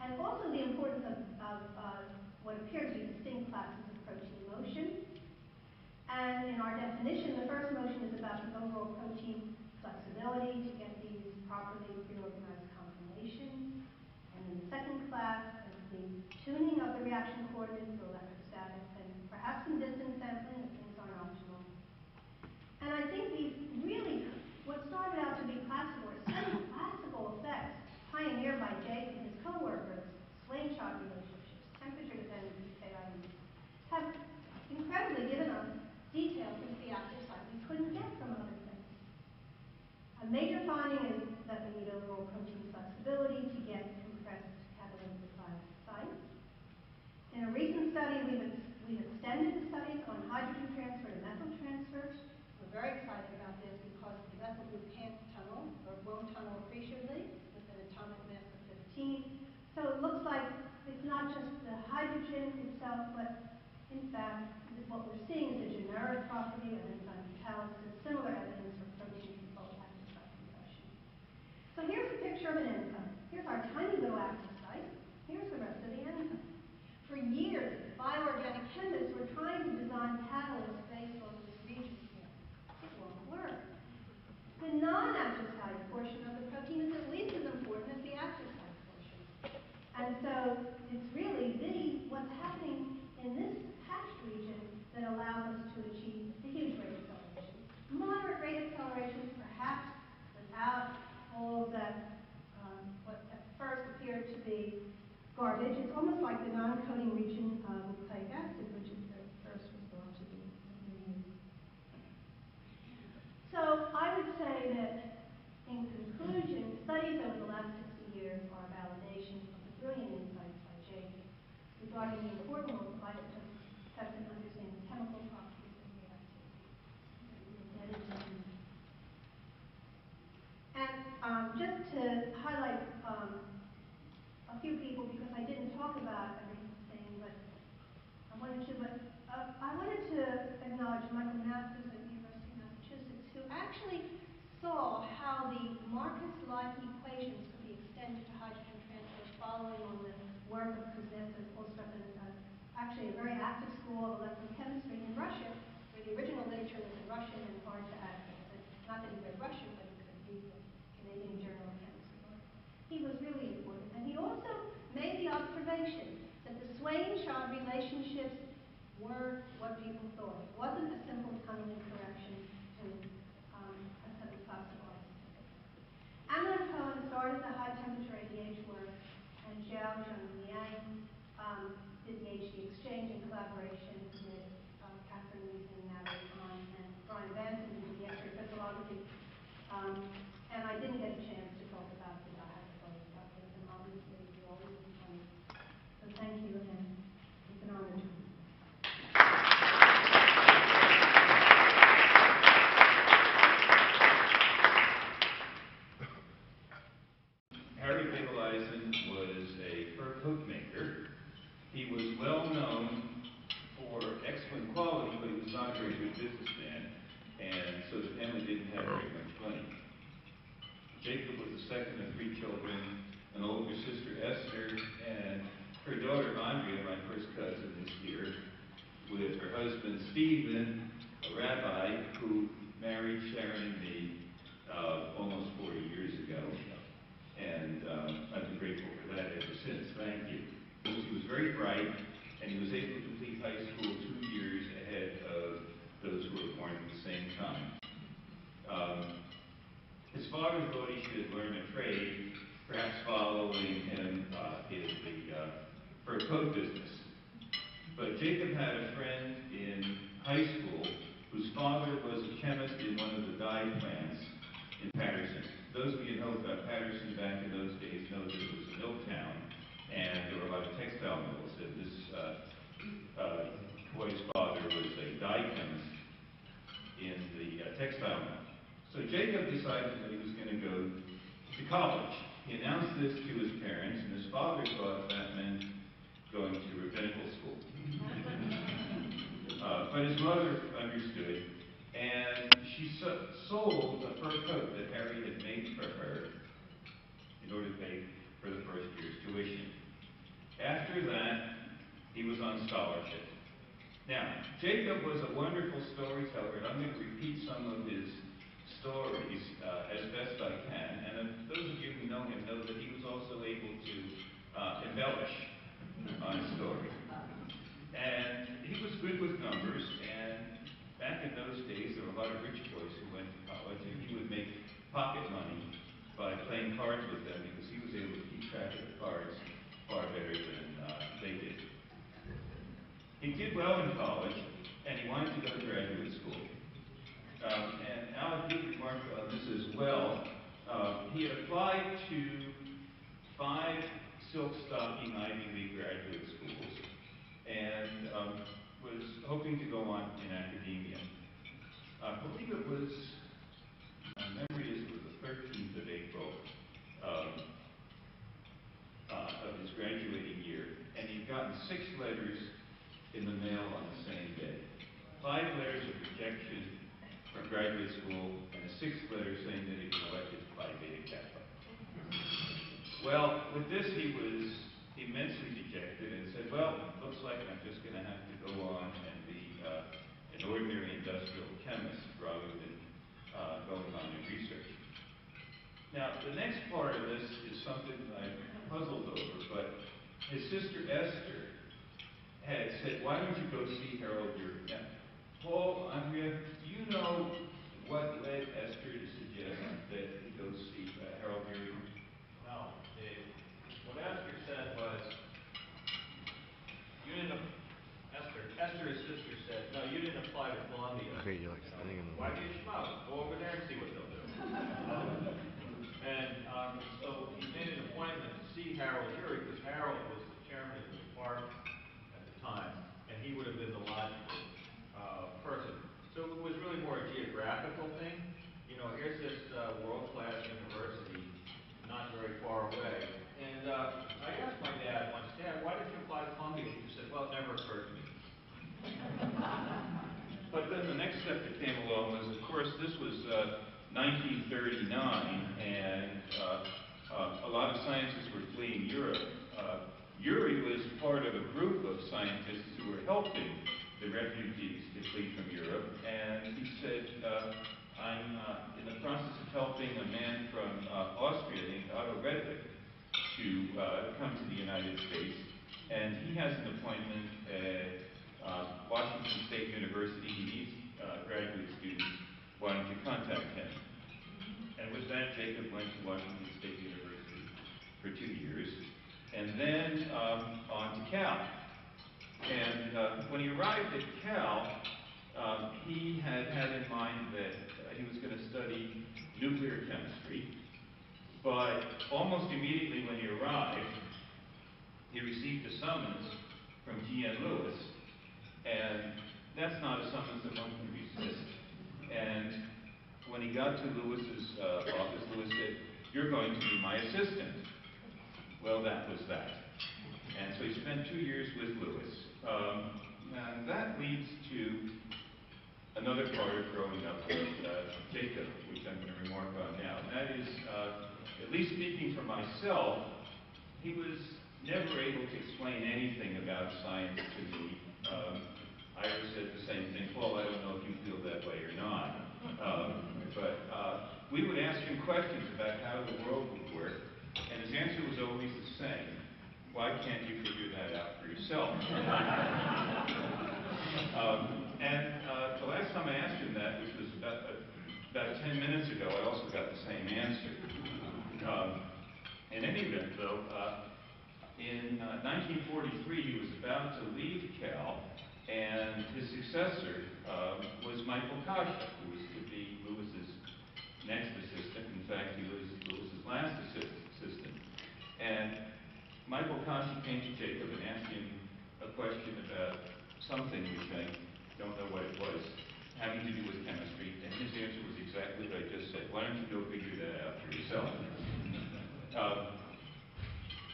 [SPEAKER 3] And also the importance of what appear to be distinct classes of protein motion. And in our definition, the first motion is about the overall protein flexibility to get these properly reorganized conformations. And then the second class is the tuning of the reaction coordinates to electrostatics and perhaps some distance sampling if things aren't optimal. And I think these really, what started out to be classical or semi-classical effects pioneered by Jake and his co-workers, swing shot relationships, temperature dependence KIUs, have incredibly given us details into the active site we couldn't get from other things. A major finding is that we need overall protein flexibility to get compressed catalytic sites. In a recent study, we've extended the studies on hydrogen transfer to methyl transfer. We're very excited about this because the methyl group can't tunnel or won't tunnel appreciably with an atomic mass of 15. So it looks like it's not just the hydrogen itself, but in fact, what we're seeing is a generic property of enzyme catalysis, similar evidence for protein controlled active site compression. So here's a picture of an enzyme. Here's our tiny little active site. Here's the rest of the enzyme. For years, bioorganic chemists were trying to design catalysts based on this region here. It won't work. The non-active site portion of the protein is at least as important as the active site portion. And so it's really what's happening in this hatched region that allows us to achieve the huge rate acceleration. Moderate rate acceleration, perhaps without all of that, what at first appeared to be garbage. It's almost like the non-coding region of nucleic acid, which is the first was thought to be used. So I would say that, in conclusion, studies over the last 60 years are a validation of the brilliant insights by Jake regarding the important role of isotopes in understanding chemical properties and reactivity. And just to highlight a few people, because I didn't talk about everything, but I wanted to acknowledge Michael Matthews at the University of Massachusetts, who actually saw how the Marcus-like equations could be following on the work of Kuznetsov, also actually a very active school of electrochemistry in Russia, where the original literature was in Russian and hard to access. Not that he read Russian, but he could read the Canadian Journal of Chemistry. He was really important. And he also made the observation that the Swain-Child relationships were what people thought. It wasn't a simple tongue correction to a classic artist. Ammon Cohen started the high-temperature ADH work, and Zhao Zhengliang did the HD exchange in collaboration with Catherine Wiesen, Natalie Kahn, and Brian Banton, who did the X-ray crystallography. And I didn't get a chance to talk about this. I have to talk about this, and obviously you're always funny. So thank you, and it's an honor to be.
[SPEAKER 1] Harry Bigelheisen was a fur coat maker. He was well known for excellent quality, but he was not a very good businessman, and so the family didn't have very much money. Jacob was the second of 3 children, an older sister, Esther, and her daughter, Andrea, my first cousin this year, with her husband, Stephen, a rabbi who married Sharon and me almost 40 years ago. And I've been grateful for that ever since. Thank you. He was very bright, and he was able to complete high school 2 years ahead of those who were born at the same time. His father thought he should learn a trade, perhaps following him in the fur coat business. But Jacob had a friend in high school whose father was a chemist in one of the dye plants in Patterson. Those of you who know about Patterson back in those days know that it was a mill town, and there were a lot of textile mills. And this boy's father was a dye chemist in the textile mill. So Jacob decided that he was going to go to college. He announced this to his parents, and his father thought that meant going to rabbinical school. But his mother understood, and she sold a fur coat that Harry had made for her in order to pay for the first year's tuition. After that, he was on scholarship. Now, Jacob was a wonderful storyteller, and I'm going to repeat some of his stories as best I can. And those of you who know him know that he was also able to embellish on a story. And he was good with numbers, and back in those days, there were a lot of rich boys who went to college, and he would make pocket money by playing cards with them because he was able to keep track of the cards far better than they did. He did well in college, and he wanted to go to graduate school. And Alec did remark on this as well. He had applied to 5 silk stocking Ivy League graduate schools, and was hoping to go on in academia. I believe it was, my memory is it was the 13th of April of his graduating year, and he'd gotten 6 letters in the mail on the same day. 5 letters of rejection from graduate school, and a 6th letter saying that he'd been elected to Phi Beta Kappa. Well, with this he was immensely dejected and said, well, looks like I'm just going to have to go on and be an ordinary industrial chemist rather than going on in research. Now, the next part of this is something that I'm puzzled over, but his sister Esther had said, why don't you go see Harold Urey? Now, Paul, Andrea, do you know what led Esther to suggest that he go see Harold Urey?
[SPEAKER 4] No. What Esther said was, you didn't, Esther's sister said, no, you didn't apply to Columbia.
[SPEAKER 5] Okay, you're like standing in the
[SPEAKER 4] Why do you schmuck? Go over there and see what they'll do. And so he made an appointment to see Harold Urey, because Harold was the chairman of the department at the time, and he would have been the logical person. So it was really more a geographical thing. You know, here's this world-class university not very far away. And I asked my dad once, Dad, why did you apply to Columbia? He said, well, it never occurred to me.
[SPEAKER 1] But then the next step that came along was, of course, this was 1939, and a lot of scientists were fleeing Europe. Yuri was part of a group of scientists who were helping the refugees to flee from Europe, and he said, I'm in the process of helping a man from Austria named Otto Redlich to come to the United States, and he has an appointment at Washington State University. He needs graduate students wanting to contact him. And with that, Jacob went to Washington State University for 2 years, and then on to Cal. And when he arrived at Cal, he had in mind that he was going to study nuclear chemistry, but almost immediately when he arrived, he received a summons from G.N. Lewis, and that's not a summons that one can resist. And when he got to Lewis's office, Lewis said, "You're going to be my assistant." Well, that was that. And so he spent 2 years with Lewis. And that leads to another part of growing up with Jacob, which I'm going to remark on now. And that is, at least speaking for myself, he was never able to explain anything about science to me. Ira said the same thing. Paul, I don't know if you feel that way or not. But we would ask him questions about how the world would work, and his answer was always the same. Why can't you figure that out for yourself? And the last time I asked him that, which was about 10 minutes ago, I also got the same answer. In any event, though, in 1943, he was about to leave Cal, and his successor was Michael Kasha, who was to be Lewis's next assistant. In fact, he was Lewis's last assistant. And Michael Kasha came to Jacob and asked him a question about something which I don't know what it was, having to do with chemistry, and his answer was exactly what I just said. Why don't you go figure that out for yourself?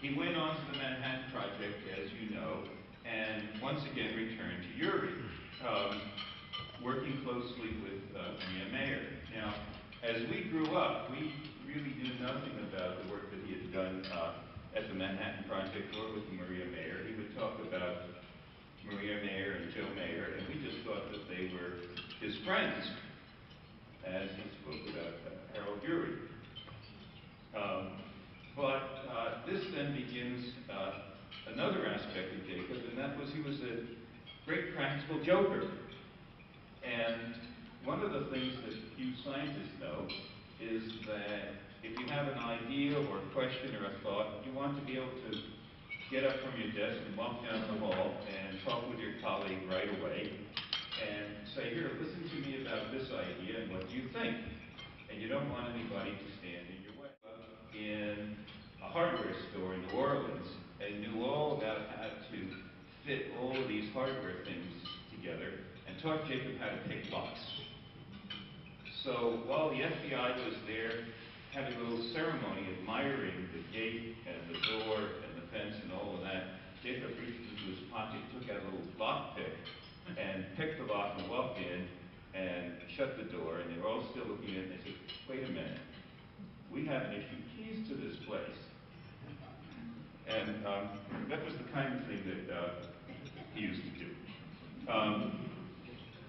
[SPEAKER 1] He went on to the Manhattan Project, as you know, and once again returned to Uri, working closely with Maria Mayer. Now, as we grew up, we really knew nothing about the work that he had done at the Manhattan Project or with Maria Mayer. He would talk about Maria Mayer and Joe Mayer, and we just thought that they were his friends, as he spoke about Harold Urey. But this then begins another aspect of Jacob, and that was he was a great practical joker. And one of the things that few scientists know is that if you have an idea or a question or a thought, you want to be able to get up from your desk and walk down the hall and talk with your colleague right away and say, "Here, listen to me about this idea and what do you think?" And you don't want anybody to stand in your way. In a hardware store in New Orleans, and knew all about how to fit all of these hardware things together and taught Jacob how to pick locks. So while the FBI was there having a little ceremony admiring the gate and the door and the fence and all of that, Jacob reached into his pocket, took out a little lock pick, and picked the lock and walked in and shut the door, and they were all still looking at it, and they said, "Wait a minute, we haven't issued keys to this place." And that was the kind of thing that he used to do.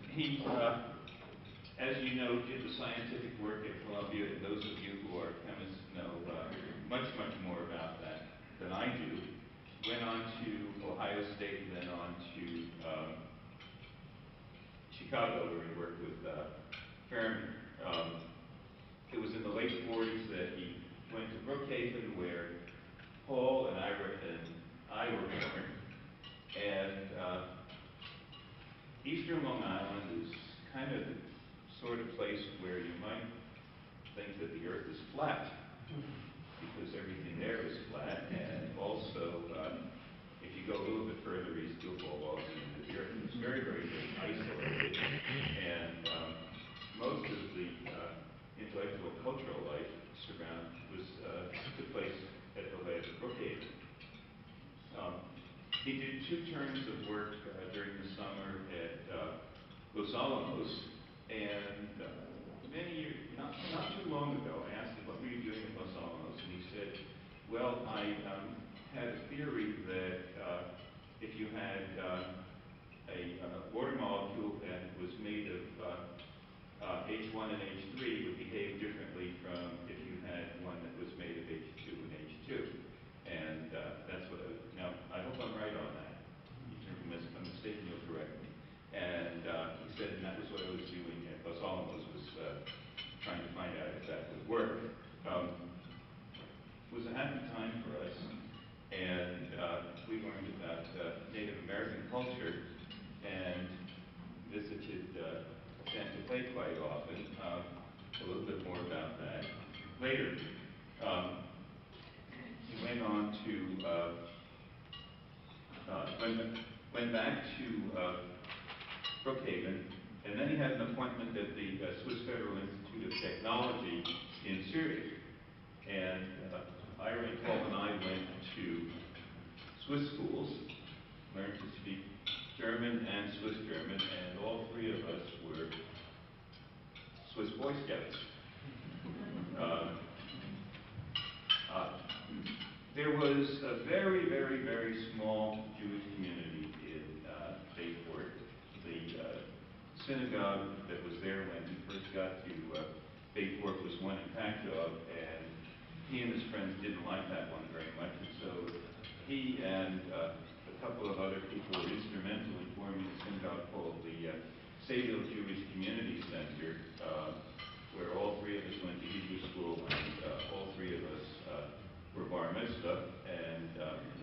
[SPEAKER 1] He, as you know, did the scientific work at Columbia, and those of you who are chemists know much, much more about that than I do. Went on to Ohio State, and then on to Chicago, where he worked with Fermi. It was in the late 40s that he went to Brookhaven, where Paul and Ira and I were born. And Eastern Long Island is kind of the sort of place where you might think that the earth is flat, because everything there is flat, and also if you go a little bit further east, you'll fall off into the earth. It's very, very isolated, and most of the intellectual cultural life took place at the last Brookhaven. He did 2 terms of work during the summer at Los Alamos, and many years, not too long ago, I asked him, "What were you doing at Los Alamos?" And he said, "Well, I had a theory that if you had a water molecule that was made of H1 and H3, it would behave differently from if you had one that was made of H2 and H2. And that's what, now, I hope I'm right on that. If I'm mistaken, you'll correct me. And he said, and that was what I was doing at Los Alamos, was trying to find out if that would work. It was a happy time for us, and we learned about Native American culture and visited Santa Fe quite often. A little bit more about that later. He went on to went back to Brookhaven, and then he had an appointment at the Swiss Federal Institute of Technology in Zurich. And Ira and Paul and I went to Swiss schools, learned to speak German and Swiss German, and all three of us were Swiss Boy Scouts. There was a very, very, very small Jewish community in Bayport. The synagogue that was there when he first got to Bayport was one in Packdog, and he and his friends didn't like that one very much, and so he and a couple of other people were instrumental in forming a synagogue called the Sayville Jewish Community Center, where all three of us went to Hebrew school, and all three of us were bar mitzvah, and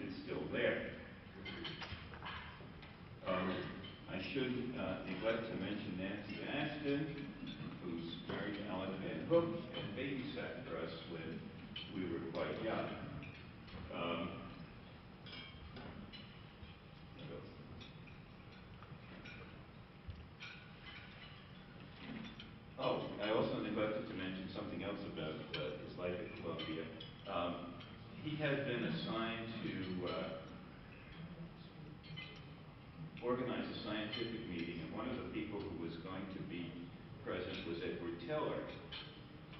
[SPEAKER 1] it's still there. I should neglect to mention Nancy Ashton, who's married to Alan Van Hook and babysat for us when we were quite young. Oh, I also neglected to mention something else about his life at Columbia. He had been assigned to organize a scientific meeting, and one of the people who was going to be present was Edward Teller.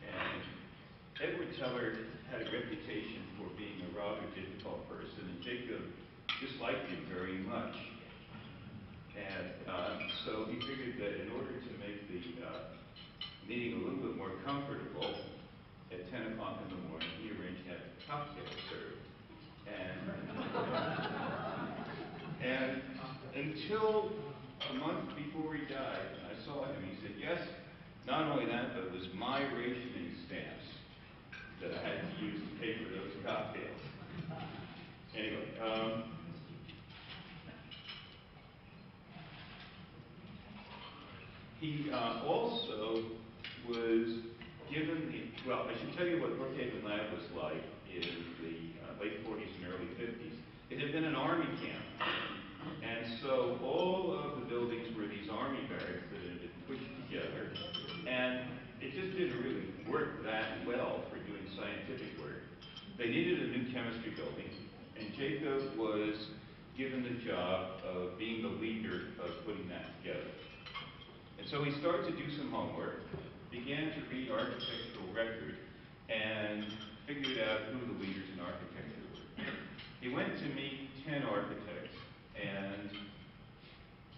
[SPEAKER 1] And Edward Teller had a reputation for being a rather difficult person, and Jacob disliked him very much. And so he figured that in order to make the meeting a little bit more comfortable, at 10 o'clock in the morning, he arranged to have cocktails served. And until a month before he died, I saw him, he said, yes, not only that, but it was my rationing stamps that I had to use to pay for those cocktails. Anyway, he also was given the, well, I should tell you what Brookhaven Lab was like in the late 40s and early 50s. It had been an army camp. And so all of the buildings were these army barracks that had been pushed together. And it just didn't really work that well for doing scientific work. They needed a new chemistry building, and Jacob was given the job of being the leader of putting that together. And so he started to do some homework, began to read architectural record, and figured out who the leaders in architecture were. He went to meet 10 architects, and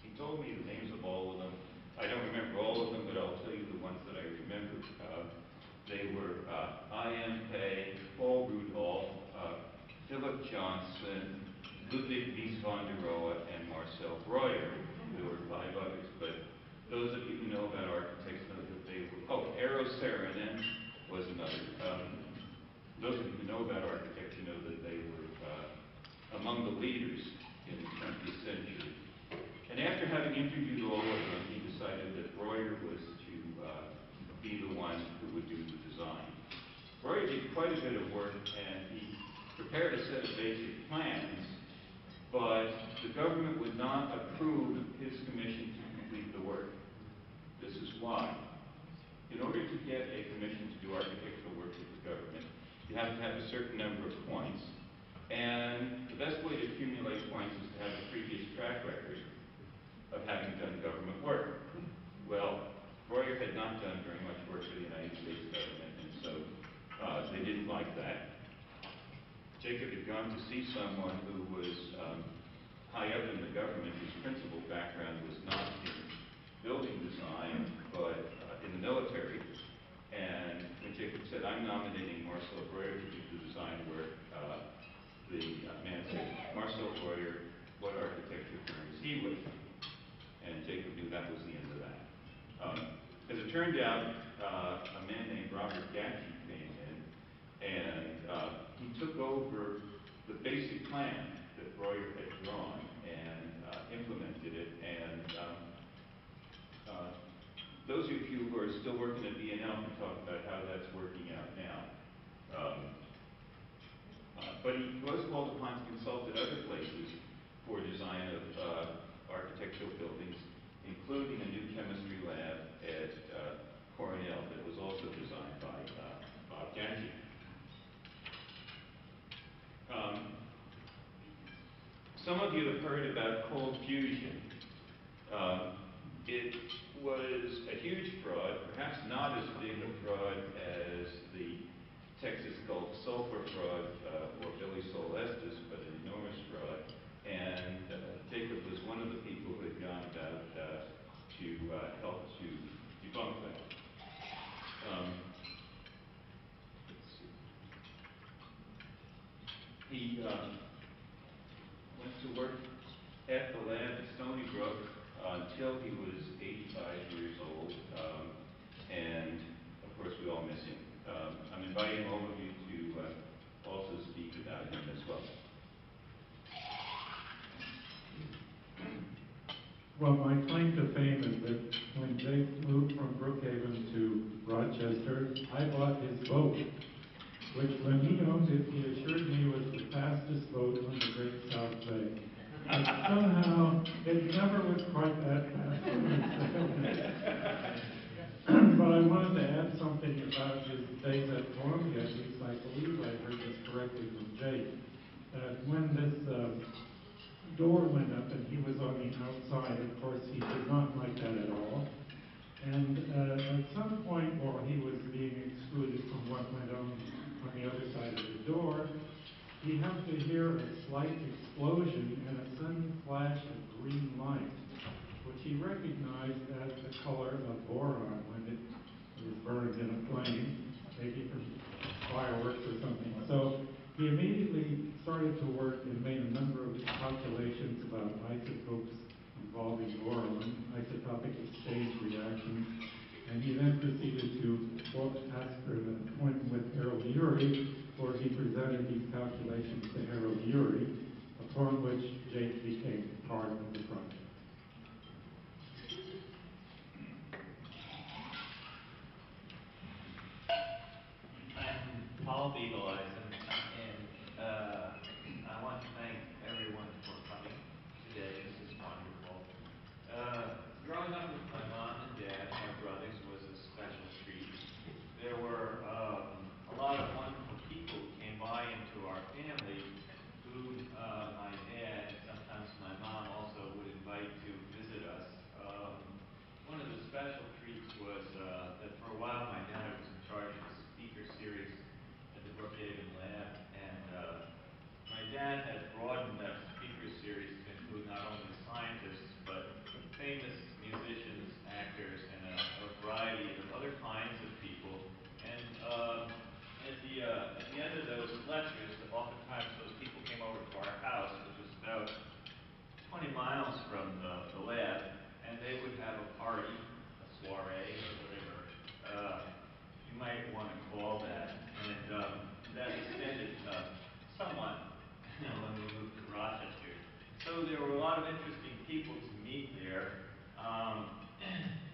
[SPEAKER 1] he told me the names of all of them. I don't remember all of them, but I'll tell you the ones that I remember. They were I.M. Pei, Paul Rudolph, Philip Johnson, Ludwig Mies van der Rohe, and Marcel Breuer. There were 5 others, but those of you who know about architects know that they were, Eero Saarinen was another. Those of you who know about architecture know that they were among the leaders in the 20th century. And after having interviewed all of them, he decided that Breuer was to be the one who would do the design. Breuer did quite a bit of work, and he prepared a set of basic plans, but the government would not approve his commission to complete the work. This is why. In order to get a commission to do architectural work with the government, you have to have a certain number of points, and the best way to accumulate points is to have a previous track record of having done government work. Well, Breuer had not done very much work for the United States government, and so they didn't like that. Jacob had gone to see someone who was high up in the government, whose principal background was not in building design, but in the military. And when Jacob said, "I'm nominating Marcel Breuer to do the design work," the man said, "Marcel Breuer, what architecture firm is he with?" And Jacob knew that was the end of that. As it turned out, a man named Robert Gatchie came in, and he took over the basic plan that Breuer had drawn and implemented it. And those of you who are still working at B&L can talk about how that's working out now. But he was called upon to consult at other places for design of architectural buildings, including a new chemistry lab at Cornell that was also designed by Bob Gatchie. Some of you have heard about cold fusion. It was a huge fraud, perhaps not as big a fraud as the Texas Gulf sulfur fraud or Billy Sol Estes, but an enormous fraud. And Jacob was one of the people who had gone about to help to debunk that. Let's see. He went to work at the lab at Stony Brook until he was 85 years old, and of course we all miss him. I'm inviting all of you to also speak about him as well.
[SPEAKER 5] Well, my claim to fame is that when Jake moved from Brookhaven to Rochester, I bought his boat, which when he owned it, he assured me was the fastest boat on the Great South Bay. But somehow, it never was quite that fast. But I wanted to add something about his days at Columbia. At least I believe I heard this correctly from Jake. When this door went up and he was on the outside, of course, he did not like that at all. And at some point while he was being excluded from what went on the other side of the door, he happened to hear a slight explosion and a sudden flash of green light, which he recognized as the color of boron when it was burned in a flame, maybe from fireworks or something. So he immediately started to work and made a number of calculations about isotopes involving boron, isotopic exchange reactions, and he then proceeded to ask for an appointment with Harold Urey, where he presented these calculations to Harold Urey, upon which Jake became part of the project.
[SPEAKER 6] I'm Paul Beagle-Eisen, and I want to thank everyone for coming today. This is wonderful. Growing up with my mom and dad, my brothers, was a special treat. There were a lot of wonderful people who came by into our family who my dad and sometimes my mom also would invite to visit us. One of the special treats was that for a while my dad was in charge of the speaker series at the Brookhaven Lab, and my dad had broadened that speaker series to include not only scientists but famous musicians, actors, and a variety of other kinds of people. And at the end of those lectures, oftentimes those people came over to our house, which was about 20 miles from the lab, and they would have a party, a soiree, or whatever you might want to call that. And that extended somewhat when we moved to Rochester. So there were a lot of interesting people to meet there,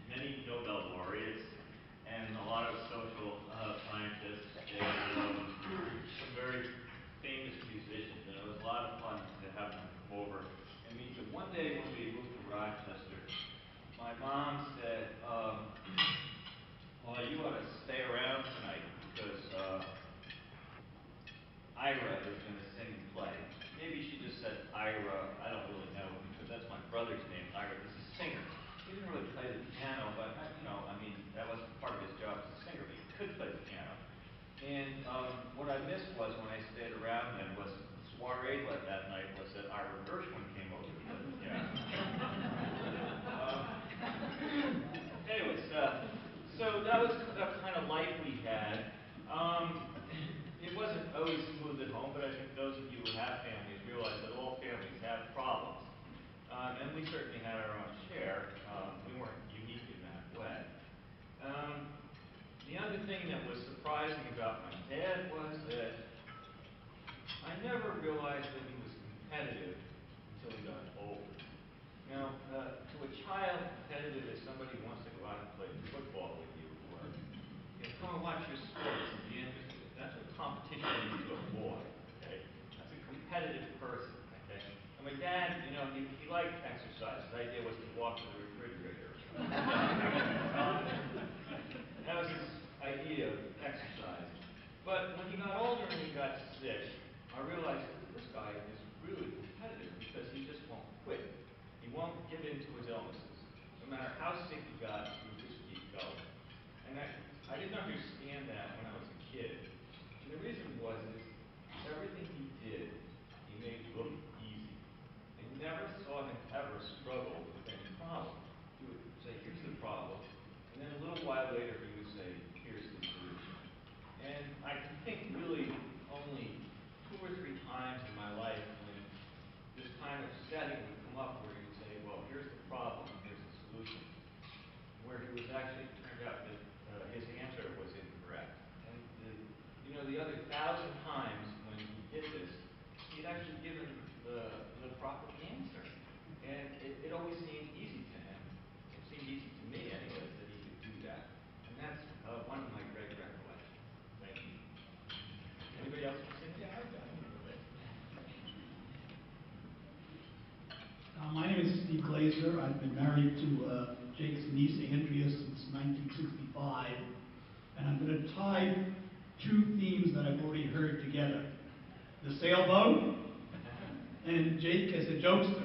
[SPEAKER 6] many Nobel laureates, and a lot of social scientists, and some very famous musicians. And it was a lot of fun to have them come over and meet them. One day when we moved to Rochester, my mom said, well, you ought to stay around tonight because Ira is going to sing and play. Maybe she just said Ira, I don't really know, because that's my brother's name, Ira. He's a singer. He didn't really play the piano, but, that wasn't part of his job as a singer, but he could play the piano. And what I missed was, when I stayed around then, was
[SPEAKER 4] never realized that he was competitive until he got older. Now, to a child, competitive is somebody who wants to go out and play football with you, or come and watch your sports and be interested. That's what competition is to a boy. Okay, that's a competitive person. Okay, and my dad, he liked exercise. His idea was to walk to the refrigerator. That was his idea of exercise. But when he got older and he got sick, I realized that this guy is really competitive because he just won't quit. He won't give in to his illnesses. No matter how sick he got, he would just keep going. And I didn't understand that when I was a kid. And the reason was everything he did, he made look easy. I never saw him ever struggle with any problem. He would say, here's the problem. And then a little while later, he would say, here's the solution. And I can think really only 2 or 3 times in my life when this kind of setting would come up where he'd say, well, here's the problem, here's the solution. Where he was actually turned out that his answer was incorrect. And the other 1,000 times when he did this, he'd actually given the proper answer. And it always seemed easy to him. It seemed easy to me anyway that he could do that. And that's one of my great recollections. Thank you. Anybody else want to say? Yeah, I've got a little bit.
[SPEAKER 7] My name is Steve Glazer. I've been married to Jake's niece, Andrea, since 1965. And I'm going to tie 2 themes that I've already heard together. The sailboat and Jake as a jokester.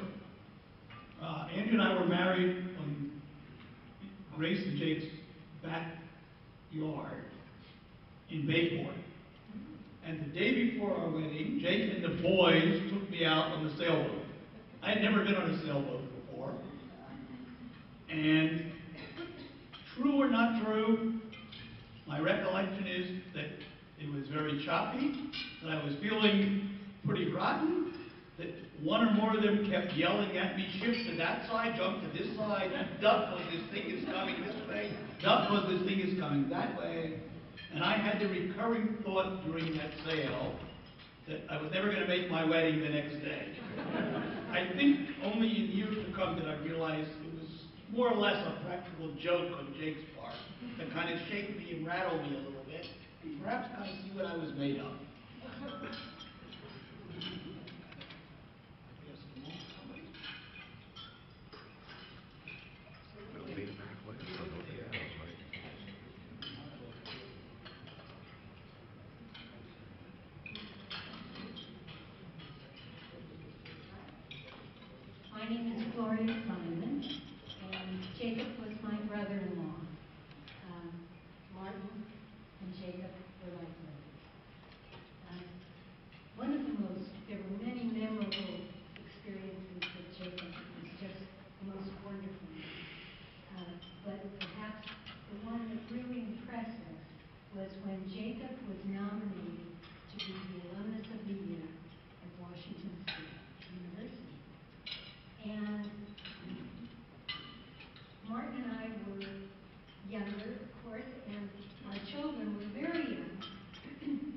[SPEAKER 7] Andrea and I were married on Grace and Jake's backyard in Bayport. And the day before our wedding, Jake and the boys took me out on the sailboat. I had never been on a sailboat before. And true or not true, my recollection is that it was very choppy, that I was feeling pretty rotten, that one or more of them kept yelling at me, shift to that side, jump to this side, duck because this thing is coming this way, duck because this thing is coming that way. And I had the recurring thought during that sail that I was never going to make my wedding the next day. I think only in years to come did I realize it was more or less a practical joke on Jake's part to kind of shake me and rattle me a little bit, and perhaps kind of see what I was made of.
[SPEAKER 3] My name is Gloria Simon, and Jacob was my brother-in-law. Martin and Jacob were like brothers. There were many memorable experiences with Jacob. It was just the most wonderful. But perhaps the one that really impressed us was when Jacob was nominated to be the Alumnus of the Year at Washington State University. And Martin and I were younger, of course, and our children were very young.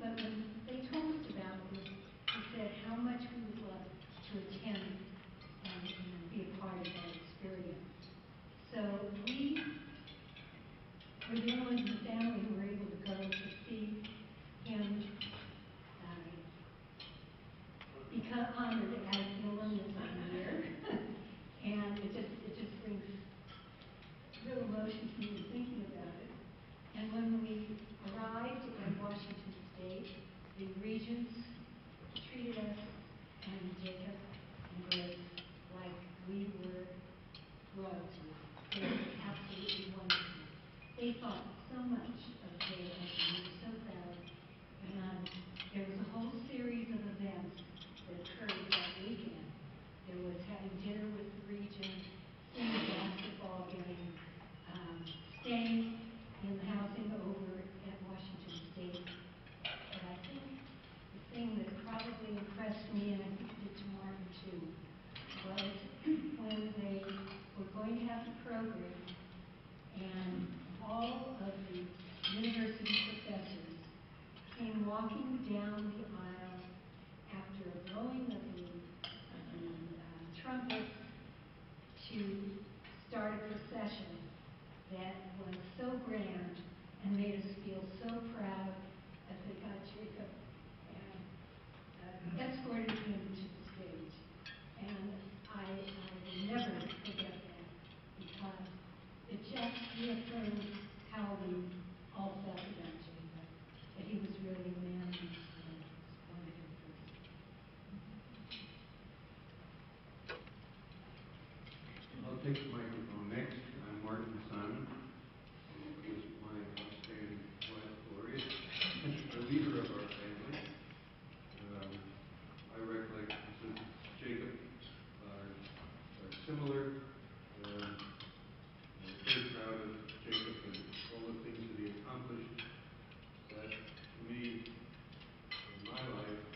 [SPEAKER 3] But when they told us about this, we said how much we would love to attend and be a part of that experience. So we were the only ones in the family who were able to go to see him become honored as the Alumnus of the Year. And it just brings real emotion to me thinking about it. And when we arrived in Washington State, the regents treated us and Jacob and Grace like we were royalty. They were absolutely wonderful. They thought so much of Jacob and we were so proud. And there was a whole series of events that occurred that weekend. There was having dinner with the regent, seeing a basketball game, staying in the housing over at Washington State. But I think the thing that probably impressed me, and I think it did to Martin too, was when they were going to have the program and all of the university professors came walking down the aisle after
[SPEAKER 8] take the microphone next. I'm Martin Simon, who is my outstanding wife, Gloria, the leader of our family. My recollections of Jacob are similar. I'm very proud of Jacob and all the things that he accomplished. That, to me, in my life,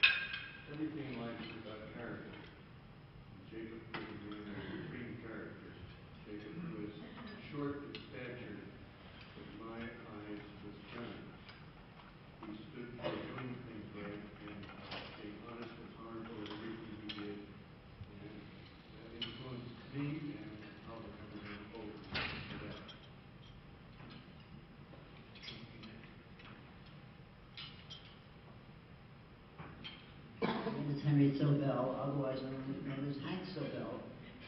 [SPEAKER 8] everything in life is about character. And Jacob was a man of supreme character. Jacob was short in stature, but in my eyes was giant. He stood for doing things right and being honest and honorable in everything he did. And that influenced me, and I'll remember him over for that.
[SPEAKER 9] My name is Henry Sobel, otherwise known as Hank Sobel,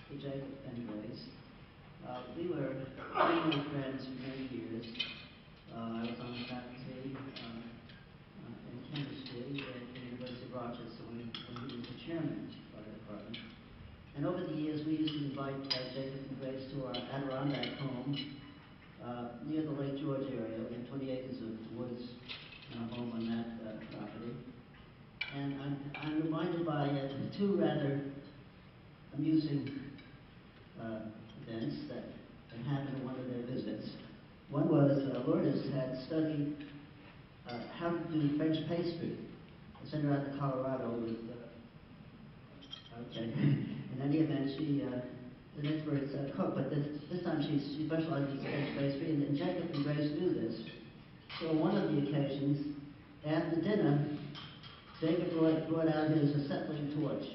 [SPEAKER 9] to Jacob and Grace. We were family friends for many years. I was on the faculty in chemistry at the University of Rochester when he was the chairman of our department. And over the years, we used to invite Jacob and Grace to our Adirondack home near the Lake George area. We had 20 acres of woods and a home on that property. And I'm reminded by two rather amusing events that happened in one of their visits. One was Lourdes had studied how to do French pastry. I sent her out to Colorado with, okay. In any event, she an expert cook, but this time she specialized in French pastry, and Jacob and Grace knew this. So on one of the occasions, after dinner, Jacob brought out his acetylene torch.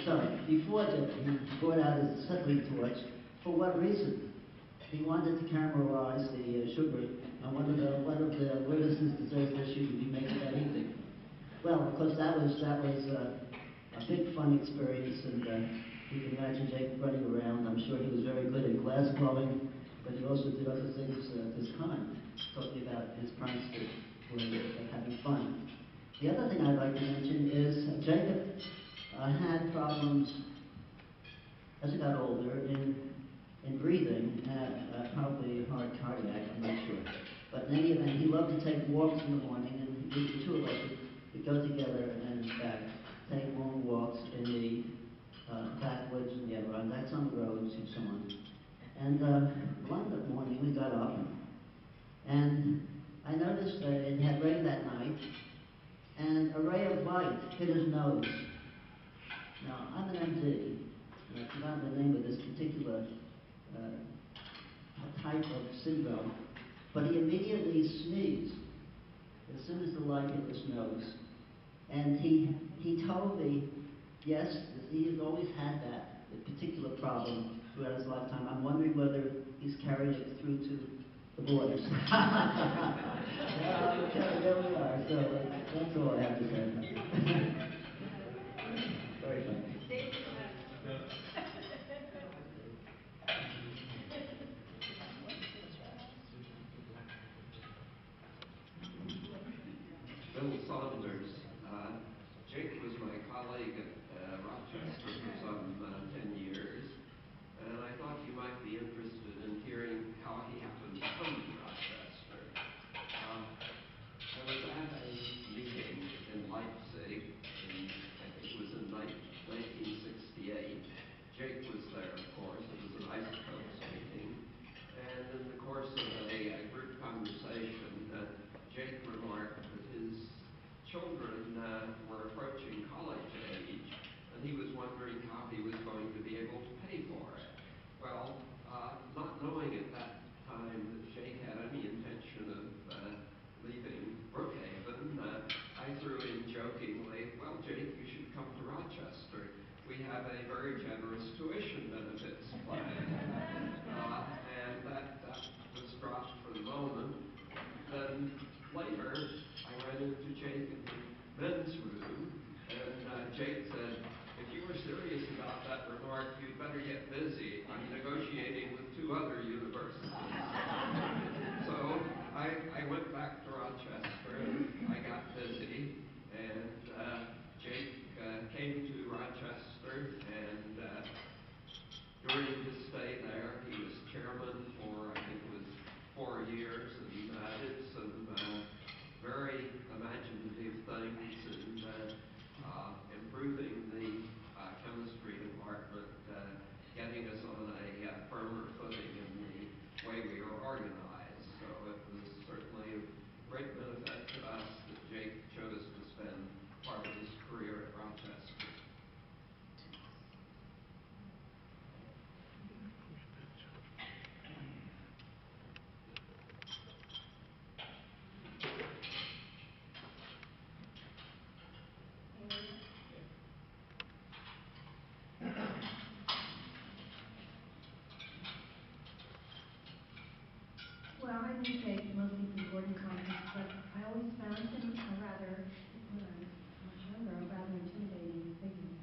[SPEAKER 9] Sorry, before dinner, he brought out his acetylene torch. For what reason? He wanted to caramelize the sugar on one of the Lourdes's dessert that she would be making that evening. Well, of course, that was a big fun experience, and you can imagine Jacob running around. I'm sure he was very good at glass blowing, but he also did other things this time, talking about his pranks that were having fun. The other thing I'd like to mention is Jacob had problems as he got older in breathing, probably hard cardiac, I'm not sure. But in any event, he loved to take walks in the morning, and the two of us would go together and back, take long walks in the backwoods and the Adirondacks, on the roads and so on. And one morning we got up, and I noticed that it had rained that night, and a ray of light hit his nose. Now, I'm an MD, and I forgot the name of this particular type of syndrome, but he immediately sneezed as soon as the light hit his nose. And he told me, yes, he has always had that particular problem throughout his lifetime. I'm wondering whether he's carried it through to the borders. Okay, there we are. So that's all I have to say. Very funny.
[SPEAKER 10] Bill Saunders. Jake was my colleague at Rochester for some 10 years, and I thought you might be interested in hearing how he happened to come to Rochester. I was at a meeting in Leipzig, I think it was in 1968. Jake was there, of course. It was an isotopes meeting, and in the course of a group conversation, Jake remarked that his children were approaching college age, and he was wondering how he was going to be able to pay for it. Well, not knowing at that time that Jake had any intention of leaving Brookhaven, I threw in jokingly, well, Jake, you should come to Rochester. We have a very generous tuition benefits plan. And that was dropped for the moment. Then later, I ran into Jake in the men's room, and Jake said, if you were serious about that remark, you'd better get busy. I'm negotiating with 2 other universities. So I went back to Rochester, and I got busy, and Jake came to Rochester, and during his stay there,
[SPEAKER 3] knew Jake mostly from Gordon Conference, but I always found him a rather, when I was much younger, a rather intimidating figure.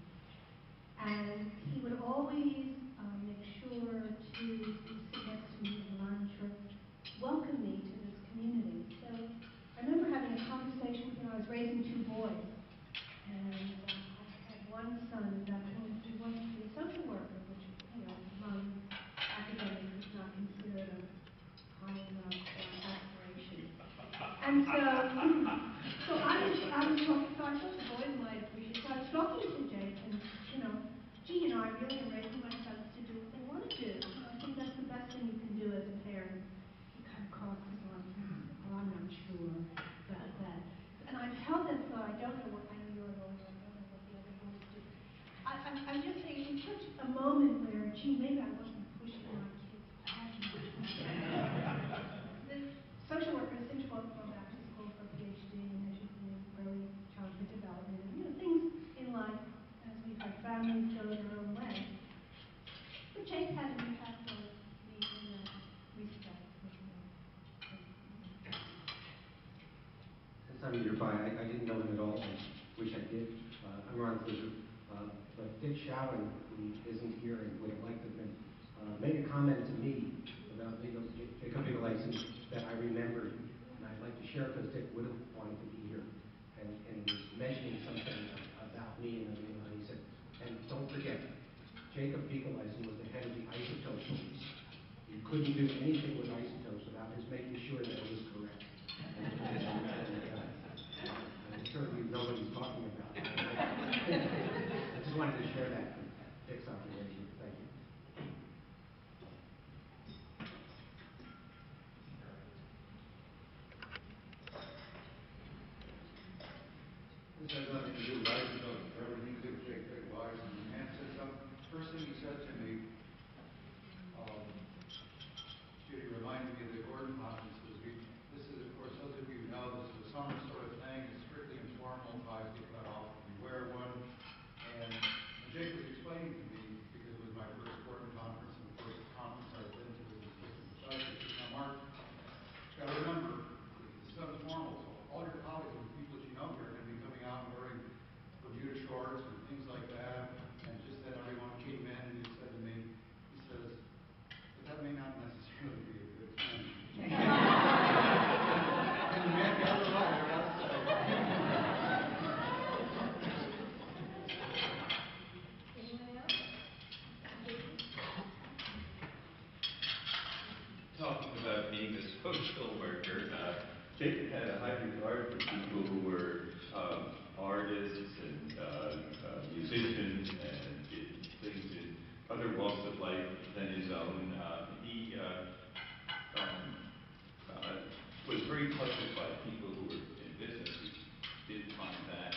[SPEAKER 3] And he would always make sure to sit next to me at lunch or welcome me to this community. So I remember having a conversation with him. I was raising 2 boys, and I had one son at that point who wanted to be a social worker, which, among academics is not considered a high enough aspiration. And so I thought the boys might appreciate. So I was talking to Jake, and gee, I really am raising my sons to do what they want to do. I think that's the best thing you can do as a parent. He kind of crossed his arms and said, "Oh, I'm not sure about that." And I've held that thought. I don't know what I know you're a lawyer. I don't know what the other boys do. I'm just saying, it was such a moment where, gee, maybe I wasn't pushing my kids hard enough. The social workers seem to both go back to school for a PhD in early childhood development, and things in life, as we've heard, families go their own way. But Jake had an impact on me in that respect.
[SPEAKER 11] Since I'm nearby, I didn't know him at all. I wish I did. I'm Ron Fisher. But Dick Showen, who isn't here and would have liked to have been, made a comment to me about Jacob Bigelheisen that I remembered, and I'd like to share because Dick would have wanted to be here. And he was mentioning something about me, and he said, and don't forget, Jacob Bigelheisen was the head of the isotope police. You couldn't do anything with isotopes without just making sure that it was correct. I'm sure you know what he's talking about. I just wanted to share that with Dick's observation. Thank you.
[SPEAKER 8] This has nothing to do with isotopes, but everything to do with Jake Bigelheisen. The man said something. First thing he said to me, he reminded me of the Gordon conference. This is, of course, those of you who know, this is a summer sort of thing. It's strictly informal. Ties get cut off. You wear one. And Jake was explaining to me, because it was my first Gordon conference and the first conference I've been to as an assistant professor. He said, "Now, Mark, you've got to remember, it's not formal, so all your colleagues and people that you know here are going to be coming out and wearing Bermuda shorts and things like that." And just then everyone came in and he said to me, he says, "But that may not necessarily be a good thing." And the man got it right, I must say.
[SPEAKER 3] Anyone else?
[SPEAKER 1] Talking about being a social worker, Jacob had a high regard for people who were artists and musicians and did things in other walks of life than his own. He was very puzzled by people who were in business. He didn't find that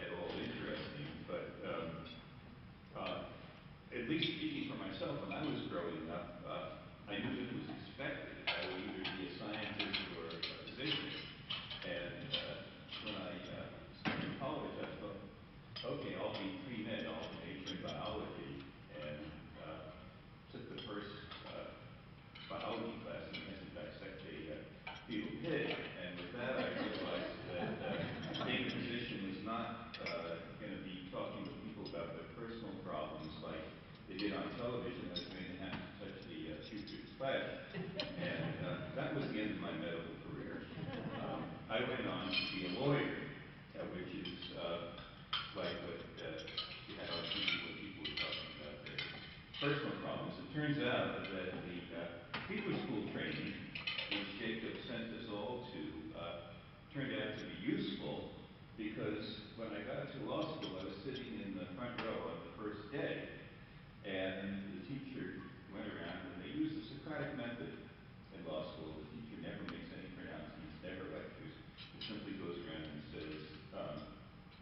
[SPEAKER 1] at all interesting, but at least speaking for myself, when I was growing up, I knew that it was expected. I would either be a scientist or a physician. And when I started college, I thought, okay, I'll be pre-med, I'll major in biology. And took the first biology class and had to dissect a fetal pig. And with that, I realized that being a physician was not going to be talking to people about their personal problems like they did on television. I was going to have to touch the putrid flesh. And that was the end of my medical career. I went on to be a lawyer, which is like what you had on TV when people were talking about their personal problems. It turns out that the people school training, which Jacob sent us all to, turned out to be useful because when I got to law school, I was sitting in the front row on the first day, and the teacher went around and they used the Socratic method in law school. The teacher never makes any pronouncements, never lectures. It simply goes around and says,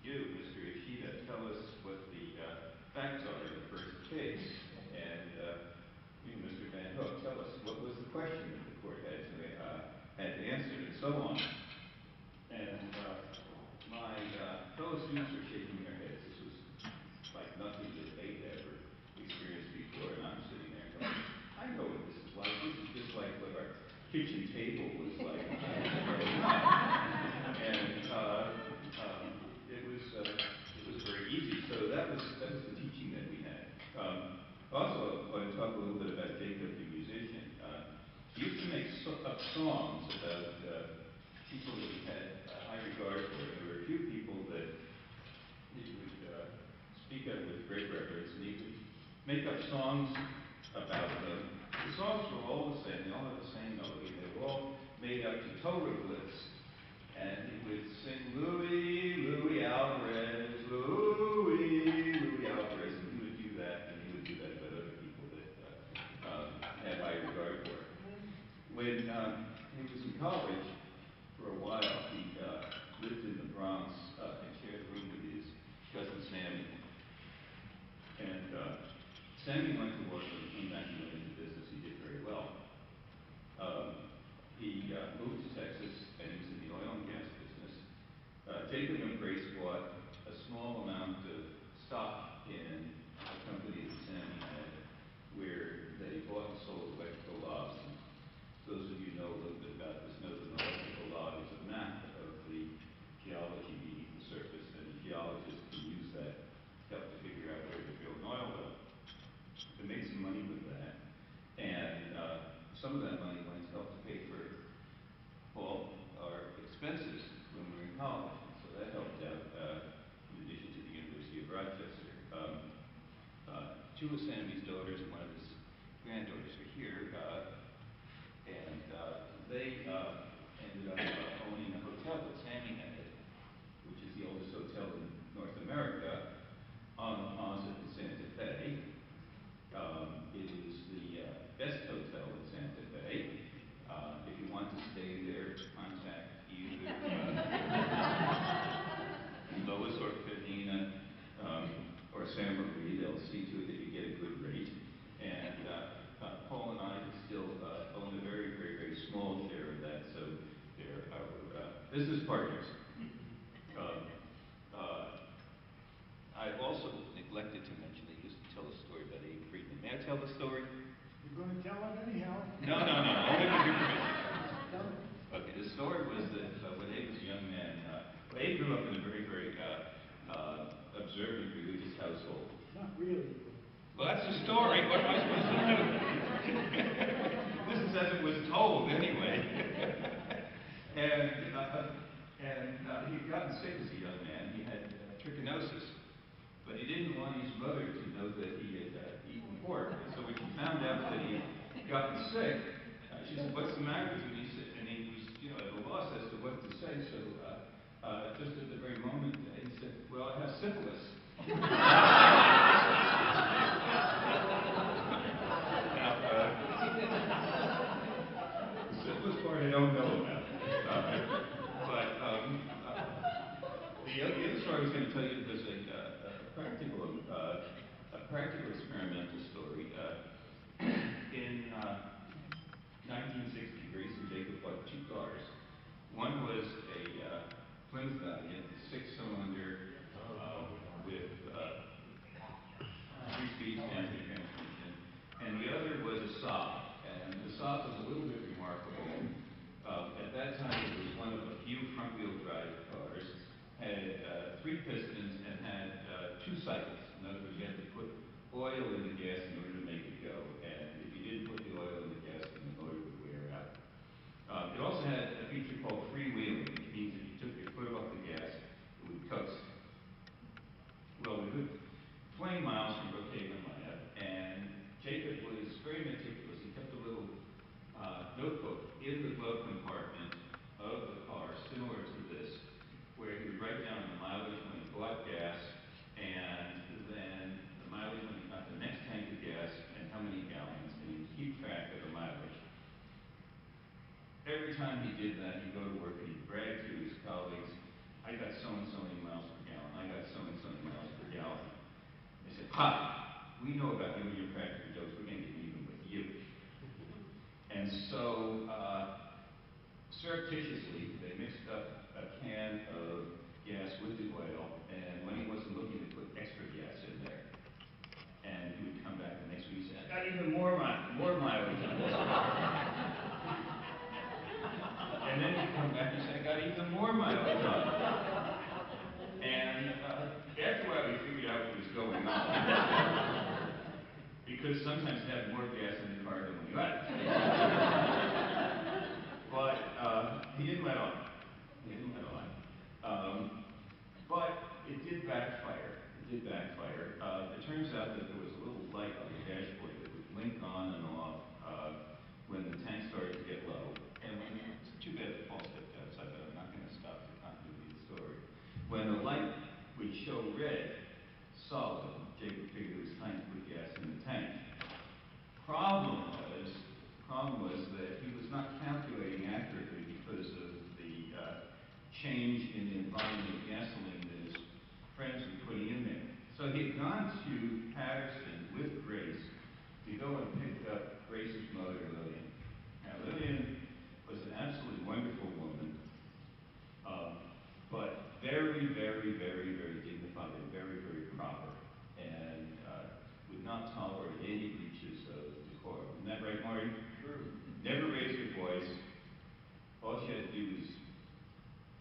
[SPEAKER 1] you, Mr. Ishida, tell us what the facts are in the first case. And you, Mr. Van Hook, tell us what was the question kitchen table was like, and it was very easy. So that was the teaching that we had. Also, I want to talk a little bit about Jacob, the musician. He used to make up songs about people that he had high regard for. There were a few people that he would speak of with great reverence, and he would make up songs about them. The songs were all the same. They all had the same melody. They were all made up to Torah-glyphs. And he would sing Louis, Louis Alvarez, Louis, Louis Alvarez, and he would do that, and he would do that about other people that had high regard for him. When he was in college, for a while, he lived in the Bronx and shared a room with his cousin Sammy. And Sammy went to work and came back and went into business. He did very well. He moved to Texas, and he was in the oil and gas business. Jacob and Grace bought a small amount of stock in a company that Sammy had, where they bought and sold electrical logs. And those of you who know a little bit about this know that an electrical log is a map of the geology beneath the surface, and the geologists can use that to help to figure out where to drill an oil well. They made some money with that, and some of that money went to help to pay for all our expenses when we were in college. So that helped out in addition to the University of Rochester. Two of Sammy's daughters and one of his granddaughters are here, and they ended up owning a hotel that Sammy had, which is the oldest hotel in North America, on the plaza in Santa Fe. It is the best hotel in Santa Fe. If you want to stay there, contact either Lois or Fenina or Sam Marie. They'll see to it that you get a good rate. And Paul and I still own a very, very, very small share of that, so they're our business partners. I also neglected to mention they used to tell a story about Abe Friedman. May I tell the story?
[SPEAKER 2] You're going to tell it anyhow.
[SPEAKER 1] No. Only with your permission. Okay, the story was that when Abe was a young man, Abe grew up in a very, very observant religious household.
[SPEAKER 2] Not really.
[SPEAKER 1] Well, that's the story. What am I supposed to do? This is as it was told, anyway. And he'd gotten sick as a young man. He had trichinosis. But he didn't want his mother to know that he had eaten pork. And so when she found out that he had gotten sick, she said, "What's the matter with you?" And he was, at a loss as to what to say. So just at the very moment, he said, "Well, I have syphilis." Now, the syphilis part I don't know about. But the other story I was going to tell you was a practical experimental story. In 1960, Grace and Jacob bought two cars. One was a Plymouth Valiant, 6-cylinder with 3-speed standard transmission, and the other was a Saab. And the Saab was a little bit remarkable. At that time, it was one of a few front-wheel drive cars, had 3 pistons, and had 2 cycles. In other words, you had to put oil in the gas in order to make it go. And if you didn't put the oil in the gas, then the motor would wear out. It also had a feature called freewheeling, which means if you took your foot off the gas, it would coast. Well, we took 20 miles from Brookhaven Lab, and Jacob was very meticulous. He kept a little notebook in the glove compartment of the car, similar to this, where he would write down the mileage when he bought gas, and then the mileage when he got the next tank of gas, and how many gallons, and he would keep track of the mileage. Every time he did that, he'd go to work and he'd brag to his colleagues, "I got so-and-so many miles per gallon, I got so-and-so many miles per gallon." They said, "Ha, we know about you and your practical jokes, we're going to get even with you." And so, surreptitiously, they mixed up a can of gas with the oil, and when he wasn't looking, they put extra gas in there. And he would come back the next week and say, "I got even more mileage on this car." because sometimes you have more gas in the car than when you left. But he didn't let on. He didn't let on. But it did backfire. It did backfire. It turns out that there was a little light on the dashboard that would blink on and off when the tank started to get low. And it's too bad the Paul stepped outside, but I'm not going to stop the continuity of the story. When the light would show red, solid, Jacob figured it was time to put gas in the tank. Problem was that he was not calculating accurately because of the change in the volume of gasoline that his friends were putting in there. So he had gone to Patterson with Grace to go and pick up Grace's mother, Lillian. Now, Lillian was an absolutely wonderful woman, but very, very, very, very dignified and very, very proper, and would not tolerate any breaches of decorum. Isn't that right, Marty? Sure. Never raised her voice. All she had to do was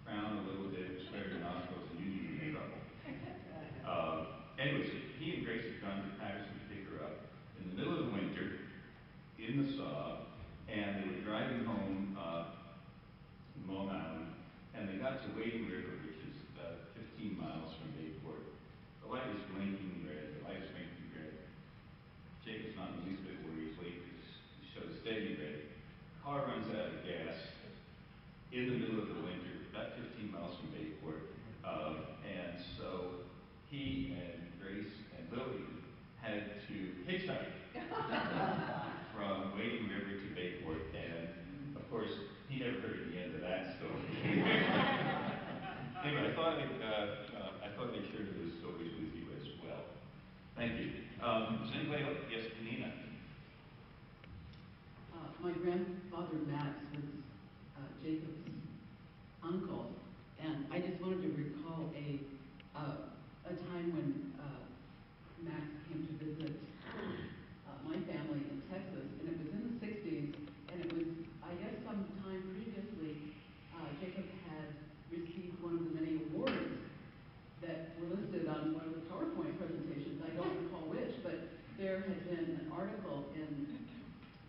[SPEAKER 1] frown a little bit, spread her nostrils, and you'd be in trouble. Anyways, he and Grace had gone to Patterson to pick her up in the middle of the winter, in the thaw, and they were driving home from Long Island, and they got to Wading River, which is 15 miles from Bayport. The light is blinking red. The light is blinking red. Jacob's not in the least bit worried. He's waiting to show steady red. Car runs out of gas in the middle of the winter, about 15 miles from Bayport. And so he and Grace and Lillian had to hitchhike from Wading River to Bayport. And of course, he never heard the end of that story. Anyway, I thought I'd share those stories with you as well. Thank you. Does anybody else? Yes, Nina.
[SPEAKER 12] My grandfather Max was Jacob's uncle, and I just wanted to recall a time when Max came to visit my family in Texas, and it was in the 60s, and it was, I guess, some time previously, Jacob had received one of the many awards that were listed on one of the PowerPoint presentations. I don't recall which, but there had been an article in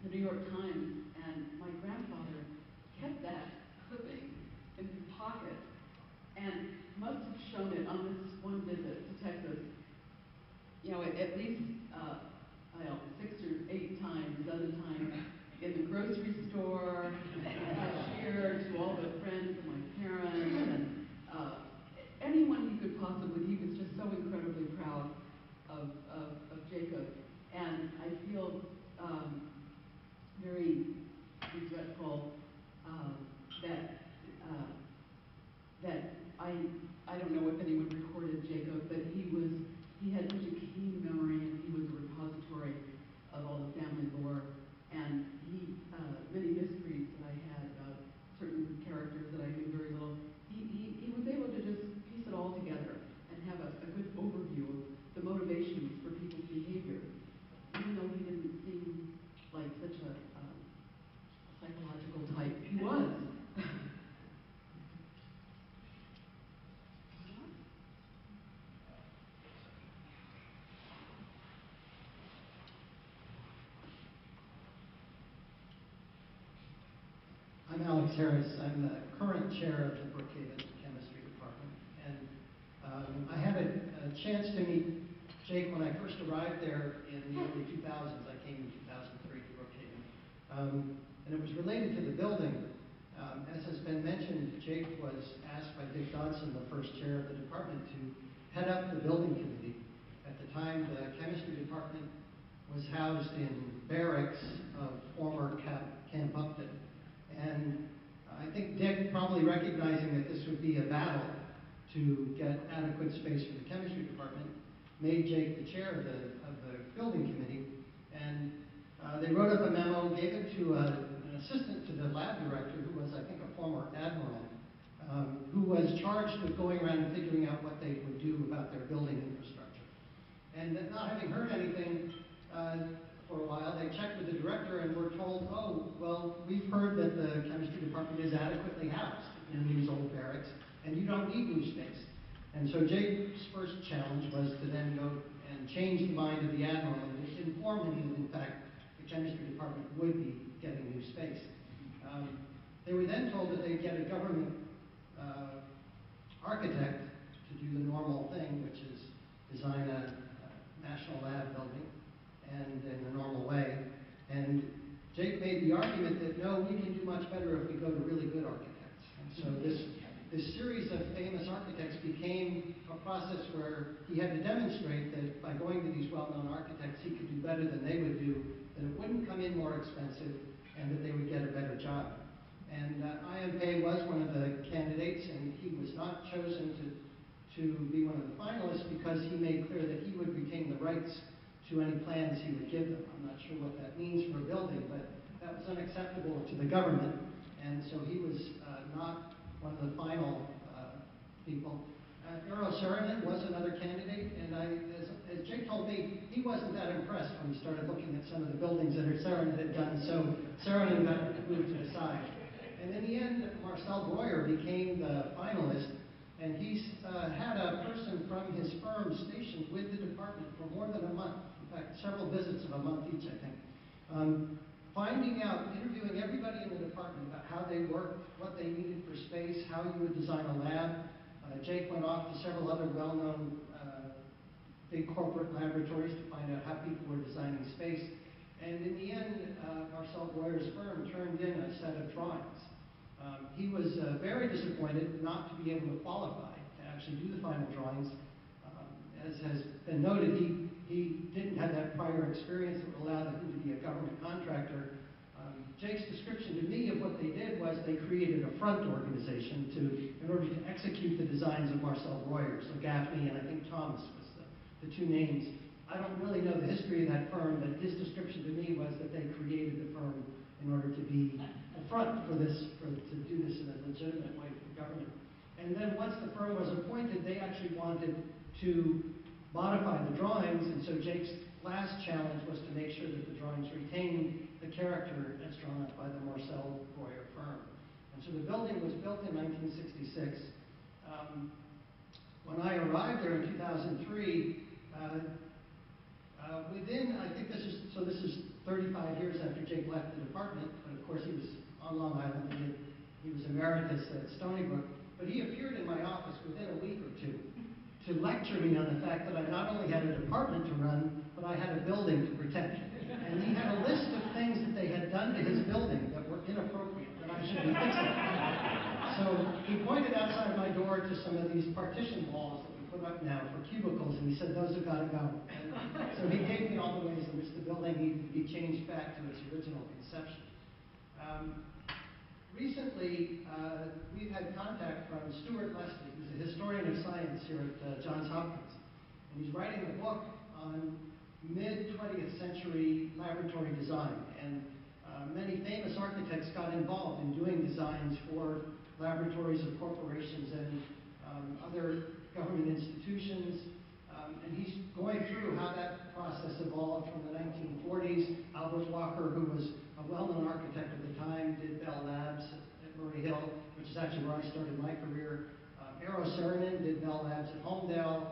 [SPEAKER 12] the New York Times, and my grandfather kept that clipping in his pocket and must have shown it on this one visit to Texas, you know, at least, I don't know, 6 or 8 times, a dozen times, in the grocery store, cashier, to all the friends of my parents, and anyone he could possibly. He was just so incredibly proud of Jacob, and I feel very regretful that I don't know if anyone recorded Jacob, but he had such a keen memory, and he was a repository of all the family lore, and many mysteries that I had about certain characters that I knew very little, he was able to just piece it all together and have a good overview of the motivations for people's behavior, even though he didn't seem like such a psychological type. He was.
[SPEAKER 13] I'm Alex Harris. I'm the current chair of the Brookhaven Chemistry Department. And I had a chance to meet Jake when I first arrived there in the early 2000s. I came in 2003 to Brookhaven. And it was related to the building. As has been mentioned, Jake was asked by Dick Dodson, the first chair of the department, to head up the building committee. At the time, the chemistry department was housed in barracks of former Camp Upton. And I think Dick, probably recognizing that this would be a battle to get adequate space for the chemistry department, made Jake the chair of the building committee. And they wrote up a memo, gave it to an assistant to the lab director, who was, I think, a former admiral, who was charged with going around and figuring out what they would do about their building infrastructure. And not having heard anything for a while, they checked with the director and were told, oh, well, we've heard that the chemistry department is adequately housed in these old barracks, and you don't need new space. And so Jake's first challenge was to then go and change the mind of the admiral and inform inform me that in fact the chemistry department would be getting new space. They were then told that they'd get a government architect to do the normal thing, which is design a national lab building and in the normal way. And Jake made the argument that no, we can do much better if we go to really good architects. And so this series of famous architects became a process where he had to demonstrate that by going to these well-known architects, he could do better than they would do, that it wouldn't come in more expensive, and that they would get a better job. And IMK was one of the candidates, and he was not chosen to be one of the finalists because he made clear that he would retain the rights to any plans he would give them. I'm not sure what that means for a building, but that was unacceptable to the government, and so he was not one of the final people. Eero Saarinen was another candidate, and as Jake told me, he wasn't that impressed when he started looking at some of the buildings that Saarinen had done, so Saarinen got moved to the side. And in the end, Marcel Breuer became the finalist, and he's had a person from his firm stationed with the department for more than a month, in fact, several visits of a month each, I think. Finding out, interviewing everybody in the department about how they worked, what they needed for space, how you would design a lab. Jake went off to several other well-known big corporate laboratories to find out how people were designing space. And in the end, Marcel Breuer's firm turned in a set of drawings. He was very disappointed not to be able to qualify to actually do the final drawings. As has been noted, he didn't have that prior experience that would allow him to be a government contractor. Jake's description to me of what they did was they created a front organization in order to execute the designs of Marcel Breuer. So Gaffney and I think Thomas was the two names. I don't really know the history of that firm, but his description to me was that they created the firm in order to be the front to do this in a legitimate way for government. And then once the firm was appointed, they actually wanted to modify the drawings, and so Jake's last challenge was to make sure that the drawings retained the character as drawn up by the Marcel Breuer firm. And so the building was built in 1966. When I arrived there in 2003, I think this is 35 years after Jake left the department, but of course he was on Long Island, he was emeritus at Stony Brook, but he appeared in my office within a week or two to lecture me on the fact that I not only had a department to run, but I had a building to protect. And he had a list of things that they had done to his building that were inappropriate, that I should be fixing. So he pointed outside my door to some of these partition walls that we put up now for cubicles, and he said, those have got to go. And so he gave me all the ways in which the building needed to be changed back to its original conception. Recently, we've had contact from Stuart Leslie, who's a historian of science here at Johns Hopkins. And he's writing a book on mid-20th century laboratory design. And many famous architects got involved in doing designs for laboratories of corporations and other government institutions. And he's going through how that process evolved from the 1940s. Albert Walker, who was a well-known architect at the time, did Bell Labs at Murray Hill, which is actually where I started my career. Eero Saarinen did Bell Labs at Holmdel.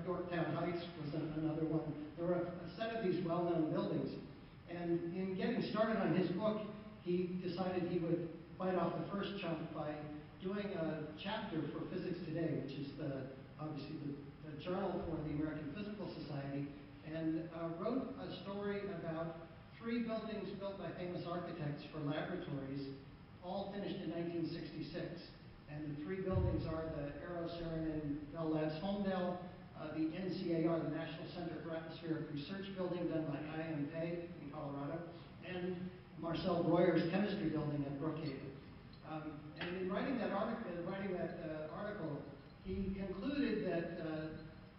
[SPEAKER 13] Yorktown Heights was another one. There were a set of these well-known buildings. And in getting started on his book, he decided he would bite off the first chunk by doing a chapter for Physics Today, which is obviously the journal for the American Physical Society, and wrote a story about 3 buildings built by famous architects for laboratories, all finished in 1966. And the 3 buildings are the Eero Saarinen Bell Labs Holmdel, the NCAR, the National Center for Atmospheric Research building done by IMK in Colorado, and Marcel Breuer's chemistry building at Brookhaven. And in writing that article, he concluded that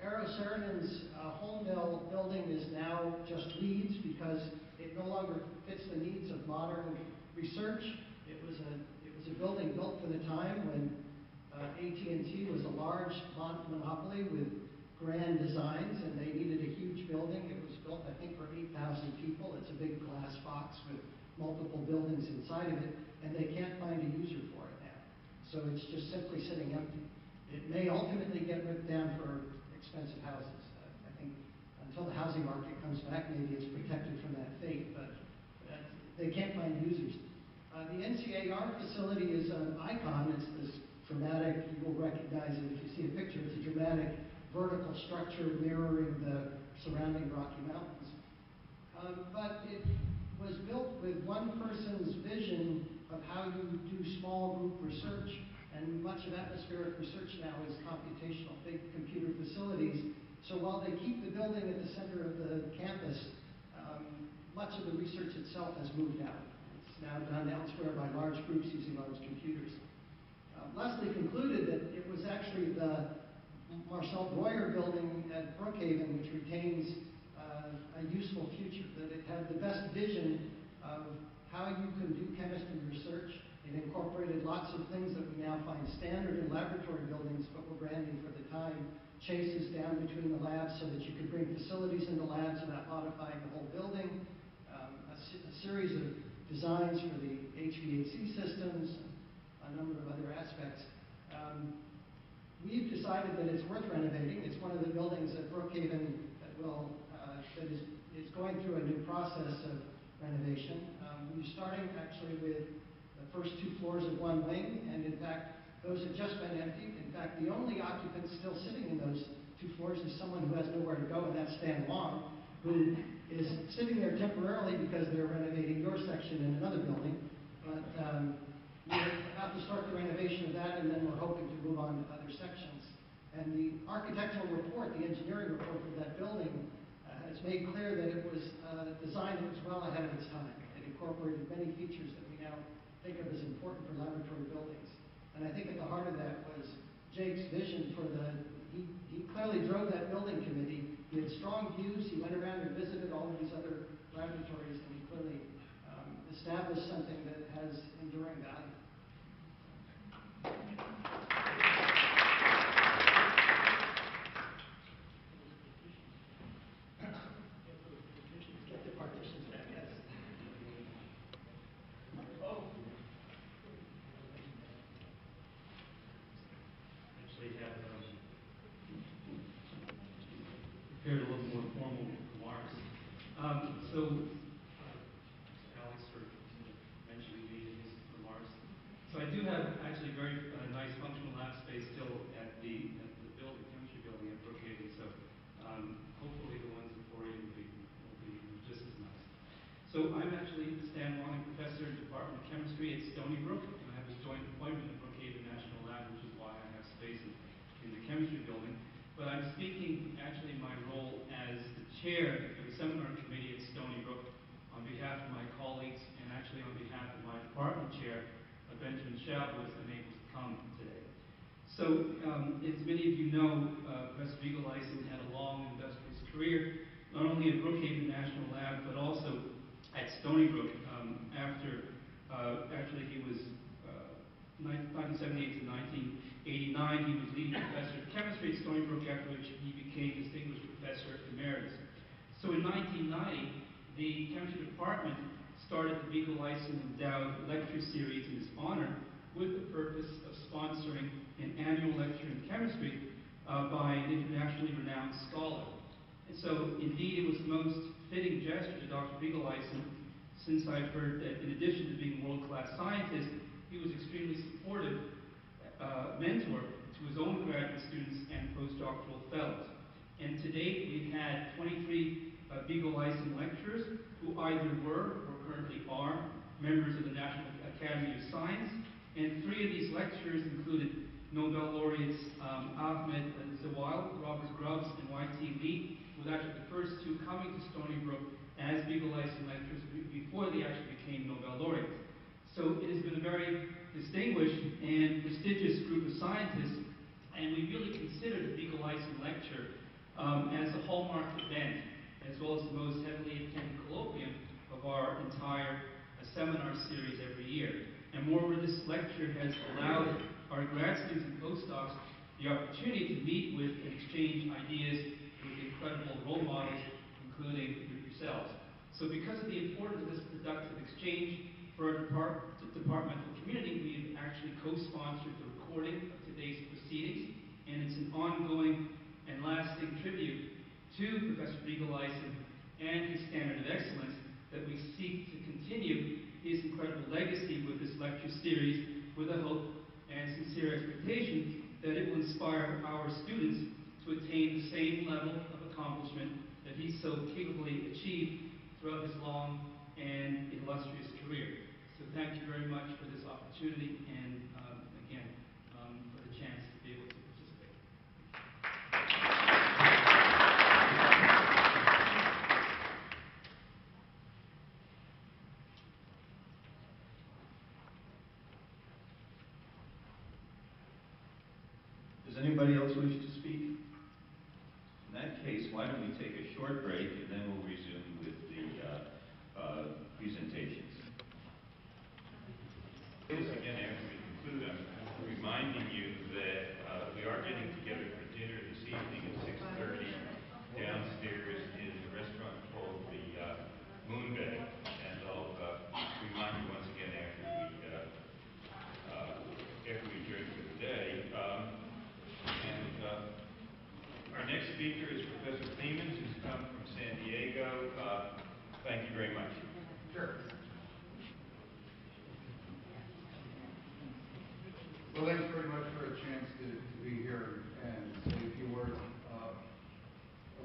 [SPEAKER 13] Eero Saarinen's Holmdel building is now just weeds because it no longer fits the needs of modern research. It was a building built for the time when AT&T was a large monopoly with grand designs, and they needed a huge building. It was built, I think, for 8,000 people. It's a big glass box with multiple buildings inside of it, and they can't find a user for it now. So it's just simply sitting empty. It may ultimately get ripped down for expensive houses. I think until the housing market comes back, maybe it's protected from that fate, but they can't find users. The NCAR facility is an icon. It's this dramatic, you will recognize it if you see a picture, it's a dramatic vertical structure mirroring the surrounding Rocky Mountains. But it was built with one person's vision of how you do small group research, and much of atmospheric research now is computational, big computer facilities. So while they keep the building at the center of the campus, much of the research itself has moved out. It's now done elsewhere by large groups using large computers. Leslie concluded that it was actually the Marcel Breuer building at Brookhaven which retains a useful future, that it had the best vision of how you can do chemistry research. It incorporated lots of things that we now find standard in laboratory buildings, but were brand new for the time. Chases down between the labs so that you could bring facilities into labs without modifying the whole building. A series of designs for the HVAC systems, a number of other aspects. We've decided that it's worth renovating. It's one of the buildings at Brookhaven that is going through a new process of renovation. We're starting actually with the first 2 floors of one wing, and in fact, those have just been emptied. In fact, the only occupant still sitting in those 2 floors is someone who has nowhere to go, and that's Stan Long, who is sitting there temporarily because they're renovating your section in another building. But we're about to start the renovation of that, and then we're hoping to move on to other sections. And the architectural report, the engineering report for that building, has made clear that it was designed that was well ahead of its time. It incorporated many features that we now think of as important for laboratory buildings. And I think at the heart of that was Jake's vision for he clearly drove that building committee. He had strong views. He went around and visited all of these other laboratories, and he clearly established something that has enduring value. Get the partitions back, yes. Oh.
[SPEAKER 14] Actually have prepared a little more formal remarks. Alex for mentioning me in his remarks. So I do have actually very nice functional lab space still at the building, chemistry building at Brookhaven. So hopefully the ones at 480 will be just as nice. So I'm actually Stan Long, professor in the Department of Chemistry at Stony Brook, and I have a joint appointment at Brookhaven National Lab, which is why I have space in the chemistry building. But I'm speaking actually in my role as the chair of the seminar committee at Stony Brook on behalf of my colleagues and actually on behalf of my department chair, Benjamin Schaub, who was unable to come today. So, as many of you know, Professor BigelheisenSBU had a long industrious career, not only at Brookhaven National Lab, but also at Stony Brook. Actually he was 1978 to 1989, he was leading professor of chemistry at Stony Brook, after which he became distinguished professor emeritus. So in 1990, the chemistry department started the BigelheisenSBU Endowed Lecture Series in his honor with the purpose of sponsoring an annual lecture in chemistry by an internationally renowned scholar. And so, indeed, it was the most fitting gesture to Dr. BigelheisenSBU, since I've heard that in addition to being a world-class scientist, he was extremely supportive mentor to his own graduate students and postdoctoral fellows. And to date, we've had 23 BigelheisenSBU lecturers who either were or currently are members of the National Academy of Science. And 3 of these lecturers included Nobel laureates Ahmed Zewail, Robert Grubbs, and Y.T. Lee, who were actually the first 2 coming to Stony Brook as BigelheisenSBU lecturers before they actually became Nobel laureates. So it has been a very distinguished and prestigious group of scientists, and we really consider the BigelheisenSBU lecture as a hallmark event, as well as the most heavily attended colloquium of our entire seminar series every year. And moreover, this lecture has allowed our grad students and postdocs the opportunity to meet with and exchange ideas with incredible role models, including yourselves. So because of the importance of this productive exchange for our departmental community, we've actually co-sponsored the recording of today's proceedings, and it's an ongoing and lasting tribute to to Professor Bigelheisen and his standard of excellence that we seek to continue his incredible legacy with this lecture series with a hope and sincere expectation that it will inspire our students to attain the same level of accomplishment that he so capably achieved throughout his long and illustrious career. So thank you very much for this opportunity and again, for the chance to be able to participate.
[SPEAKER 1] Does anybody else wish to speak? In that case, why don't we take a short break and then we'll resume with the presentations. Again, after we conclude, I'm reminding you that we are getting together for dinner this evening at 6:30 downstairs in the restaurant called the Moon Bay, and I'll remind you once again after we adjourn for the day. Our next speaker is Professor Clemens, who's come from San Diego. Thank you very much.
[SPEAKER 15] Sure. Well, thanks very much for a chance to be here and say a few words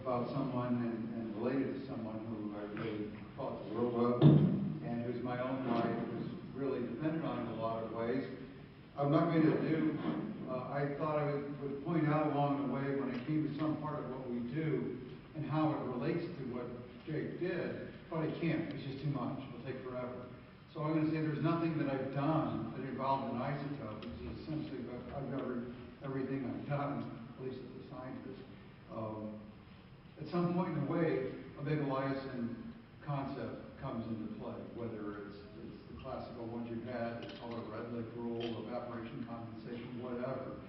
[SPEAKER 15] about someone and related to someone who I really thought the world of, and who's my own life, who's really dependent on in a lot of ways. I'm not going to do, I thought I would point out along the way when I came to some part of what we do and how it relates to what Jake did, but I can't. It's just too much. It'll take forever. So I'm going to say there's nothing that I've done that involved an isotope. It's essentially, I've got everything I've done, at least as a scientist. At some point in the way, a Bigelheisen concept comes into play, whether it's the classical ones you've had, it's called a Redlich rule, evaporation condensation, whatever.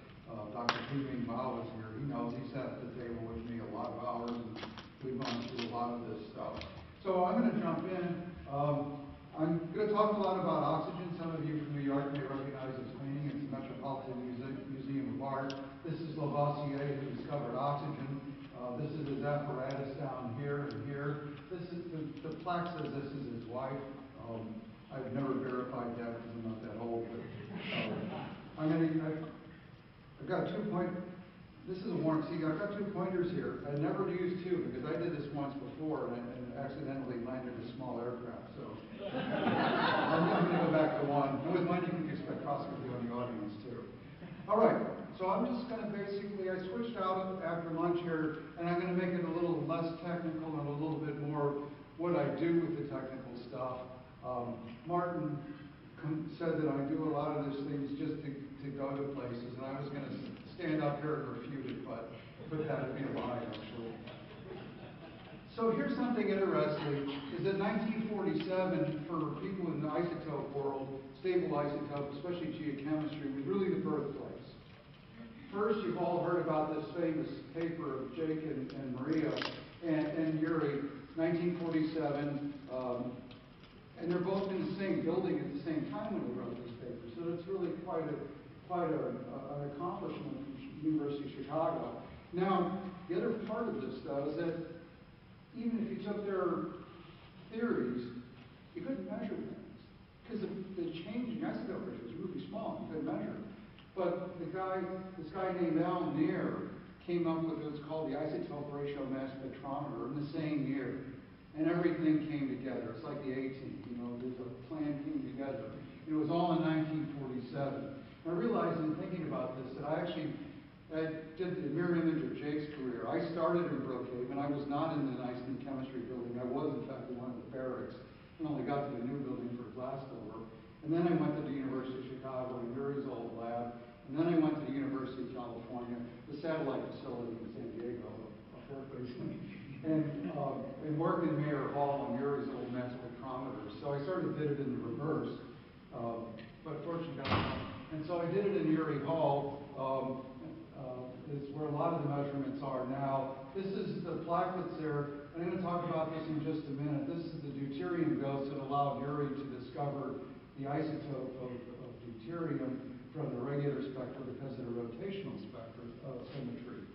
[SPEAKER 15] Dr. Hu-Ming Bao is here. He knows. He sat at the table with me a lot of hours, and we've gone through a lot of this stuff. So I'm going to jump in. I'm going to talk a lot about oxygen. Some of you from New York may recognize this painting. It's the Metropolitan Museum of Art. This is Lavoisier, who discovered oxygen. This is his apparatus down here and here. This is the plaque says this is his wife. I've never verified that because I'm not that old. But I've got 2 pointers. This is a warrant. See, I've got 2 pointers here. I never used 2 because I did this once before and accidentally landed a small aircraft. So I'm going to go back to 1. And with mine, you can do spectroscopy on the audience too. All right. So I'm just going to basically, I switched out after lunch here, and I'm going to make it a little less technical and a little bit more what I do with the technical stuff. Martin said that I do a lot of these things just to go to places, and I was going to stand up here and refute it, but that would be a lie, actually. So here's something interesting, is that 1947, for people in the isotope world, stable isotope, especially geochemistry, was really the birthplace. First, you've all heard about this famous paper of Jake and Maria and Yuri, 1947, and they're both in the same building at the same time when they wrote this paper. So it's really quite an accomplishment from the University of Chicago. Now, the other part of this, though, is that even if you took their theories, you couldn't measure things because the changing isotope ratio is really small. You couldn't measure it. But this guy named Al Neer came up with what's called the isotope ratio mass spectrometer in the same year. And everything came together. It's like the A-team, there's a plan came together. And it was all in 1947. And I realized in thinking about this that I did the mirror image of Jake's career. I started in Brookhaven. I was not in the nice new chemistry building. I was, in fact, in one of the barracks. And only got to the new building for a glass door. And then I went to the University of Chicago in Yuri's old lab. And then I went to the University of California, the satellite facility in San Diego, a Berkeley, and worked in Mayer Hall on Yuri's old mass spectrometer. So I sort of did it in the reverse, but fortunately got it. And so I did it in Yuri Hall. Is where a lot of the measurements are now. This is the plaque that's there. I'm going to talk about this in just a minute. This is the deuterium ghost that allowed Yuri to discover the isotope of deuterium from the regular spectrum because of the rotational spectrum of symmetry.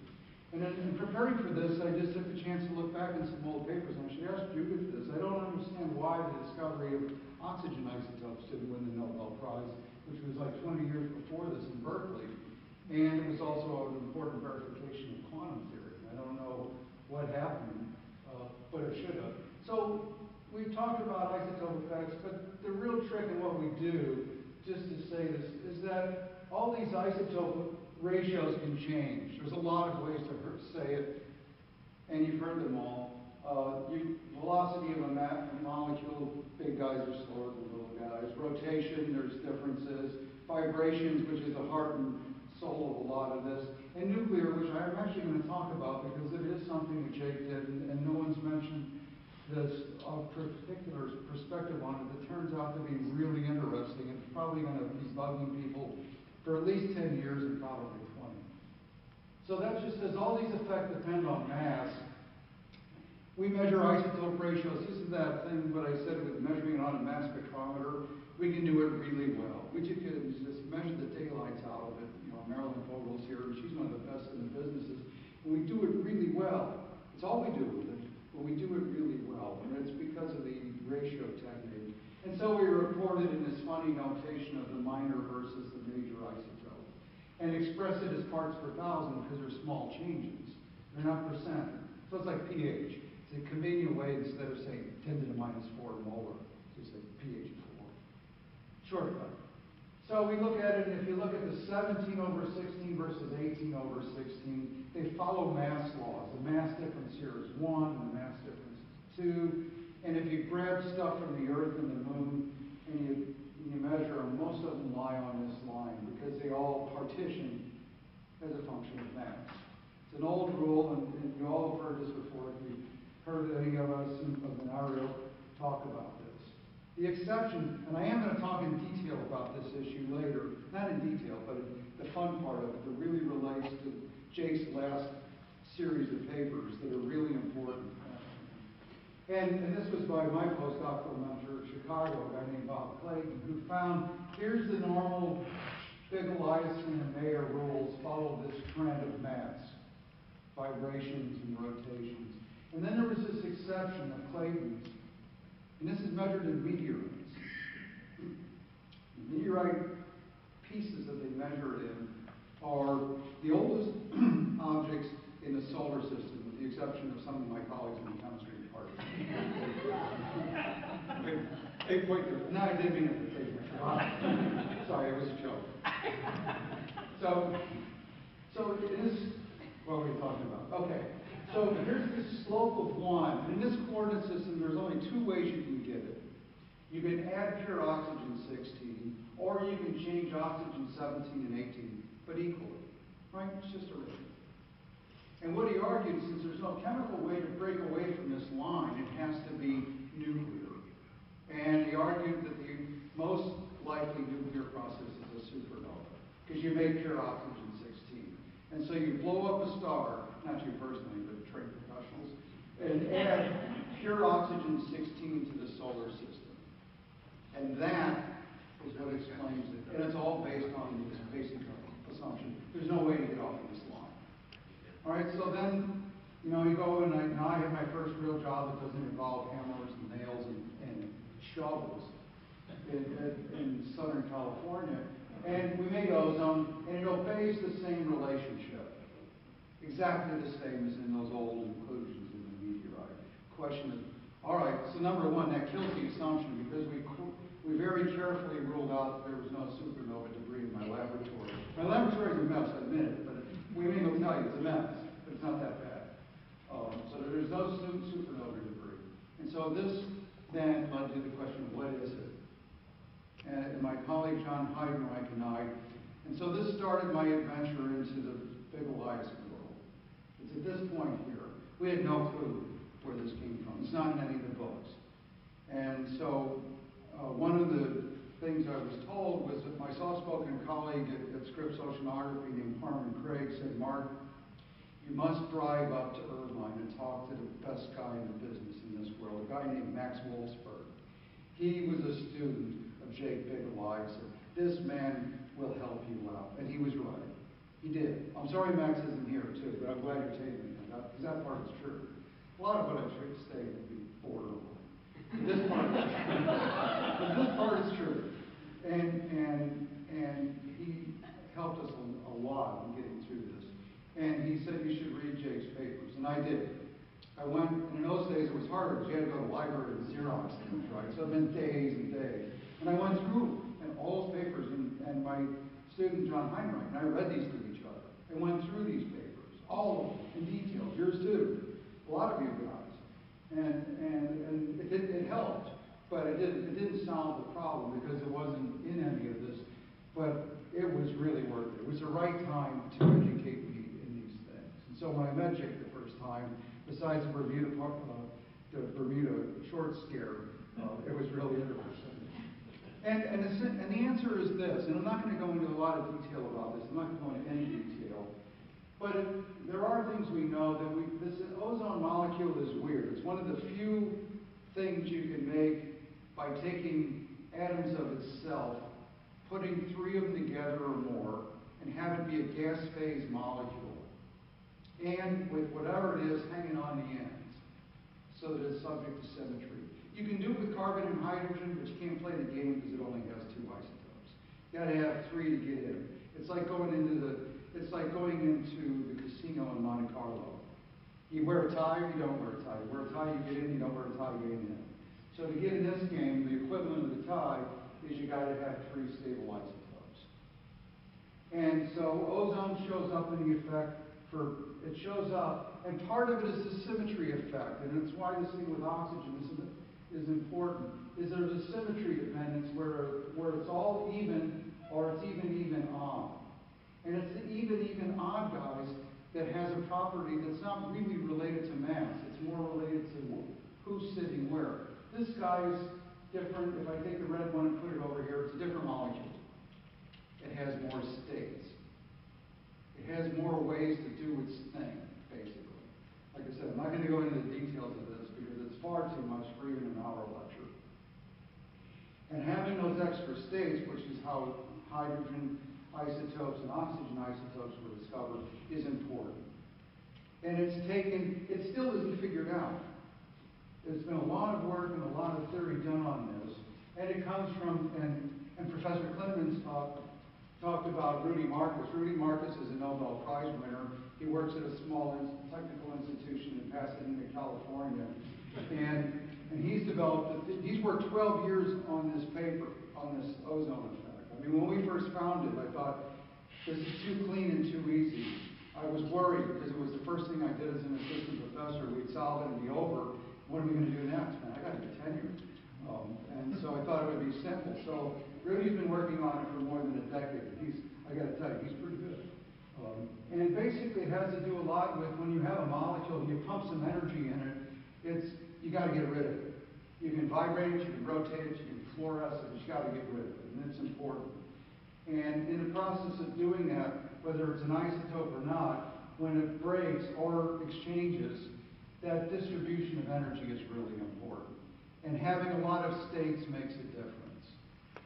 [SPEAKER 15] And then in preparing for this, I just took the chance to why the discovery of oxygen isotopes didn't win the Nobel Prize, which was like 20 years before this in Berkeley. And it was also an important verification of quantum theory. I don't know what happened, but it should have. So we've talked about isotope effects, but the real trick in what we do, just to say this, is that all these isotope ratios can change. There's a lot of ways to say it, and you've heard them all. Velocity of a molecule, big guys are slower than little guys. Rotation, there's differences. Vibrations, which is the heart and soul of a lot of this. And nuclear, which I'm actually going to talk about because it is something that Jake did, and no one's mentioned this particular perspective on it that turns out to be really interesting. It's probably going to be bugging people for at least 10 years and probably 20. So that just says all these effects depend on mass. We measure isotope ratios. This is that thing what I said with measuring it on a mass spectrometer. We can do it really well. We can just measure the daylights out of it. You know, Marilyn Vogel's here, and she's one of the best in the businesses. And we do it really well. It's all we do with it, but we do it really well. And it's because of the ratio technique. And so we report it in this funny notation of the minor versus the major isotope. And express it as parts per thousand because they're small changes. They're not percent. So it's like pH. It's a convenient way, instead of saying 10 to the minus 4 molar, just say pH 4. Shortcut. So we look at it, and if you look at the 17 over 16 versus 18 over 16, they follow mass laws. The mass difference here is 1, and the mass difference is 2. And if you grab stuff from the Earth and the Moon, and you measure them, most of them lie on this line, because they all partition as a function of mass. It's an old rule, and you all have heard this before. If you've heard any of us of the NARIO talk about this. The exception, and I am going to talk in detail about this issue later, not in detail, but the fun part of it that really relates to Jake's last series of papers that are really important. And this was by my postdoctoral mentor at Chicago, a guy named Bob Clayton, who found here's the normal Bigelheisen and Mayer rules follow this trend of mass, vibrations and rotations. And then there was this exception of Clayton's, and this is measured in meteorites. The meteorite pieces that they measure it in are the oldest objects in the solar system, with the exception of some of my colleagues in the chemistry department. No, I didn't mean it to take my Sorry, it was a joke. So it is what were we talking about? Okay. So here's the slope of 1. In this coordinate system, there's only 2 ways you can get it. You can add pure oxygen 16, or you can change oxygen 17 and 18, but equally. Right? It's just arithmetic. And what he argued, since there's no chemical way to break away from this line, it has to be nuclear. And he argued that the most likely nuclear process is a supernova, because you make pure oxygen 16. And so you blow up a star, not you personally, but trained professionals, and add pure oxygen 16 to the solar system. And that is what explains it. And it's all based on this basic assumption. There's no way to get off of this line. All right, so then, you go and I have my first real job that doesn't involve hammers and nails and shovels in Southern California. And we made ozone, and it obeys the same relationship. Exactly the same as in those old inclusions in the meteorite. Question is, all right, so number 1, that kills the assumption, because we very carefully ruled out that there was no supernova debris in my laboratory. My laboratory is a mess, I admit it, but we may go tell you it's a mess, but it's not that bad. So there's no supernova debris. And so this then led to the question of what is it? And my colleague John Heidenreich and I, and so this started my adventure into the Bigelheisen world. It's at this point here. We had no clue where this came from. It's not in any of the books. And so one of the things I was told was that my soft-spoken colleague at Scripps Oceanography named Harmon Craig said, Mark, you must drive up to Irvine and talk to the best guy in the business in this world, a guy named Max Wolfsberg. He was a student of Jake Bigelheisen. This man will help you out. And he was right. He did. I'm sorry Max isn't here, too, but I'm glad you're taking it, because that part is true. A lot of what I should say would be borderline. This part I went, and in those days it was harder because you had to go to the library and Xerox things, right? So it meant days and days. And I went through and all those papers, and my student, John Heinrich, and I read these to each other. I went through these papers, all of them, in detail, yours too, a lot of you guys. And it helped, but it didn't solve the problem because it wasn't in any of this. But it was really worth it. It was the right time to educate me in these things. And so when I met Jake the first time, besides the Bermuda short scare, it was really interesting. And the answer is this, and I'm not going to go into a lot of detail about this. I'm not going to go into any detail. But there are things we know that this ozone molecule is weird. It's one of the few things you can make by taking atoms of itself, putting 3 of them together or more, and have it be a gas phase molecule. And with whatever it is hanging on the ends, so that it's subject to symmetry. You can do it with carbon and hydrogen, but you can't play the game because it only has 2 isotopes. You got to have 3 to get in. It's like going into the casino in Monte Carlo. You wear a tie or you don't wear a tie. You wear a tie, you get in. You don't wear a tie, you get in. So to get in this game, the equivalent of the tie is you got to have 3 stable isotopes. And so ozone shows up in the effect it shows up, and part of it is the symmetry effect, and it's why this thing with oxygen is important, is there's a symmetry dependence where it's all even, or it's even odd. And it's the even odd, guys, that has a property that's not really related to mass. It's more related to who's sitting where. This guy is different. If I take the red one and put it over here, it's a different molecule. It has more states. It has more ways to do its thing, basically. Like I said, I'm not going to go into the details of this because it's far too much for even an hour lecture. And having those extra states, which is how hydrogen isotopes and oxygen isotopes were discovered, is important. And it still isn't figured out. There's been a lot of work and a lot of theory done on this. And it comes from, and Professor Klinman's talked about Rudy Marcus. Rudy Marcus is a Nobel Prize winner. He works at a small technical institution in Pasadena, California. And he's worked 12 years on this paper, on this ozone effect. I mean, when we first found it, I thought, this is too clean and too easy. I was worried because it was the first thing I did as an assistant professor. We'd solve it and be over. What are we going to do next? Man, I got to get tenure. And so I thought it would be simple. So Rudy's been working on it for more than a decade. I got to tell you, he's pretty good. And basically it has to do a lot with when you have a molecule and you pump some energy in it, you got to get rid of it. You can vibrate it, you can rotate it, you can fluoresce it, but you got to get rid of it, and it's important. And in the process of doing that, whether it's an isotope or not, when it breaks or exchanges, that distribution of energy is really important. And having a lot of states makes a difference.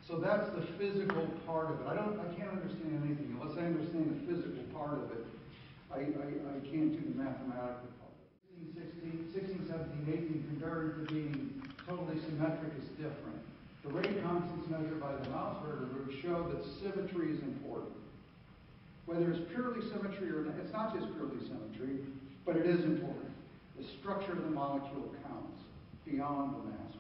[SPEAKER 15] So that's the physical part of it. I can't understand anything unless I understand the physical part of it. I can't do the mathematical part. 16, 17, 18 compared to being totally symmetric is different. The rate constants measured by the Hausberger group show that symmetry is important. Whether it's purely symmetry or not, it's not just purely symmetry, but it is important. The structure of the molecule counts beyond the mass.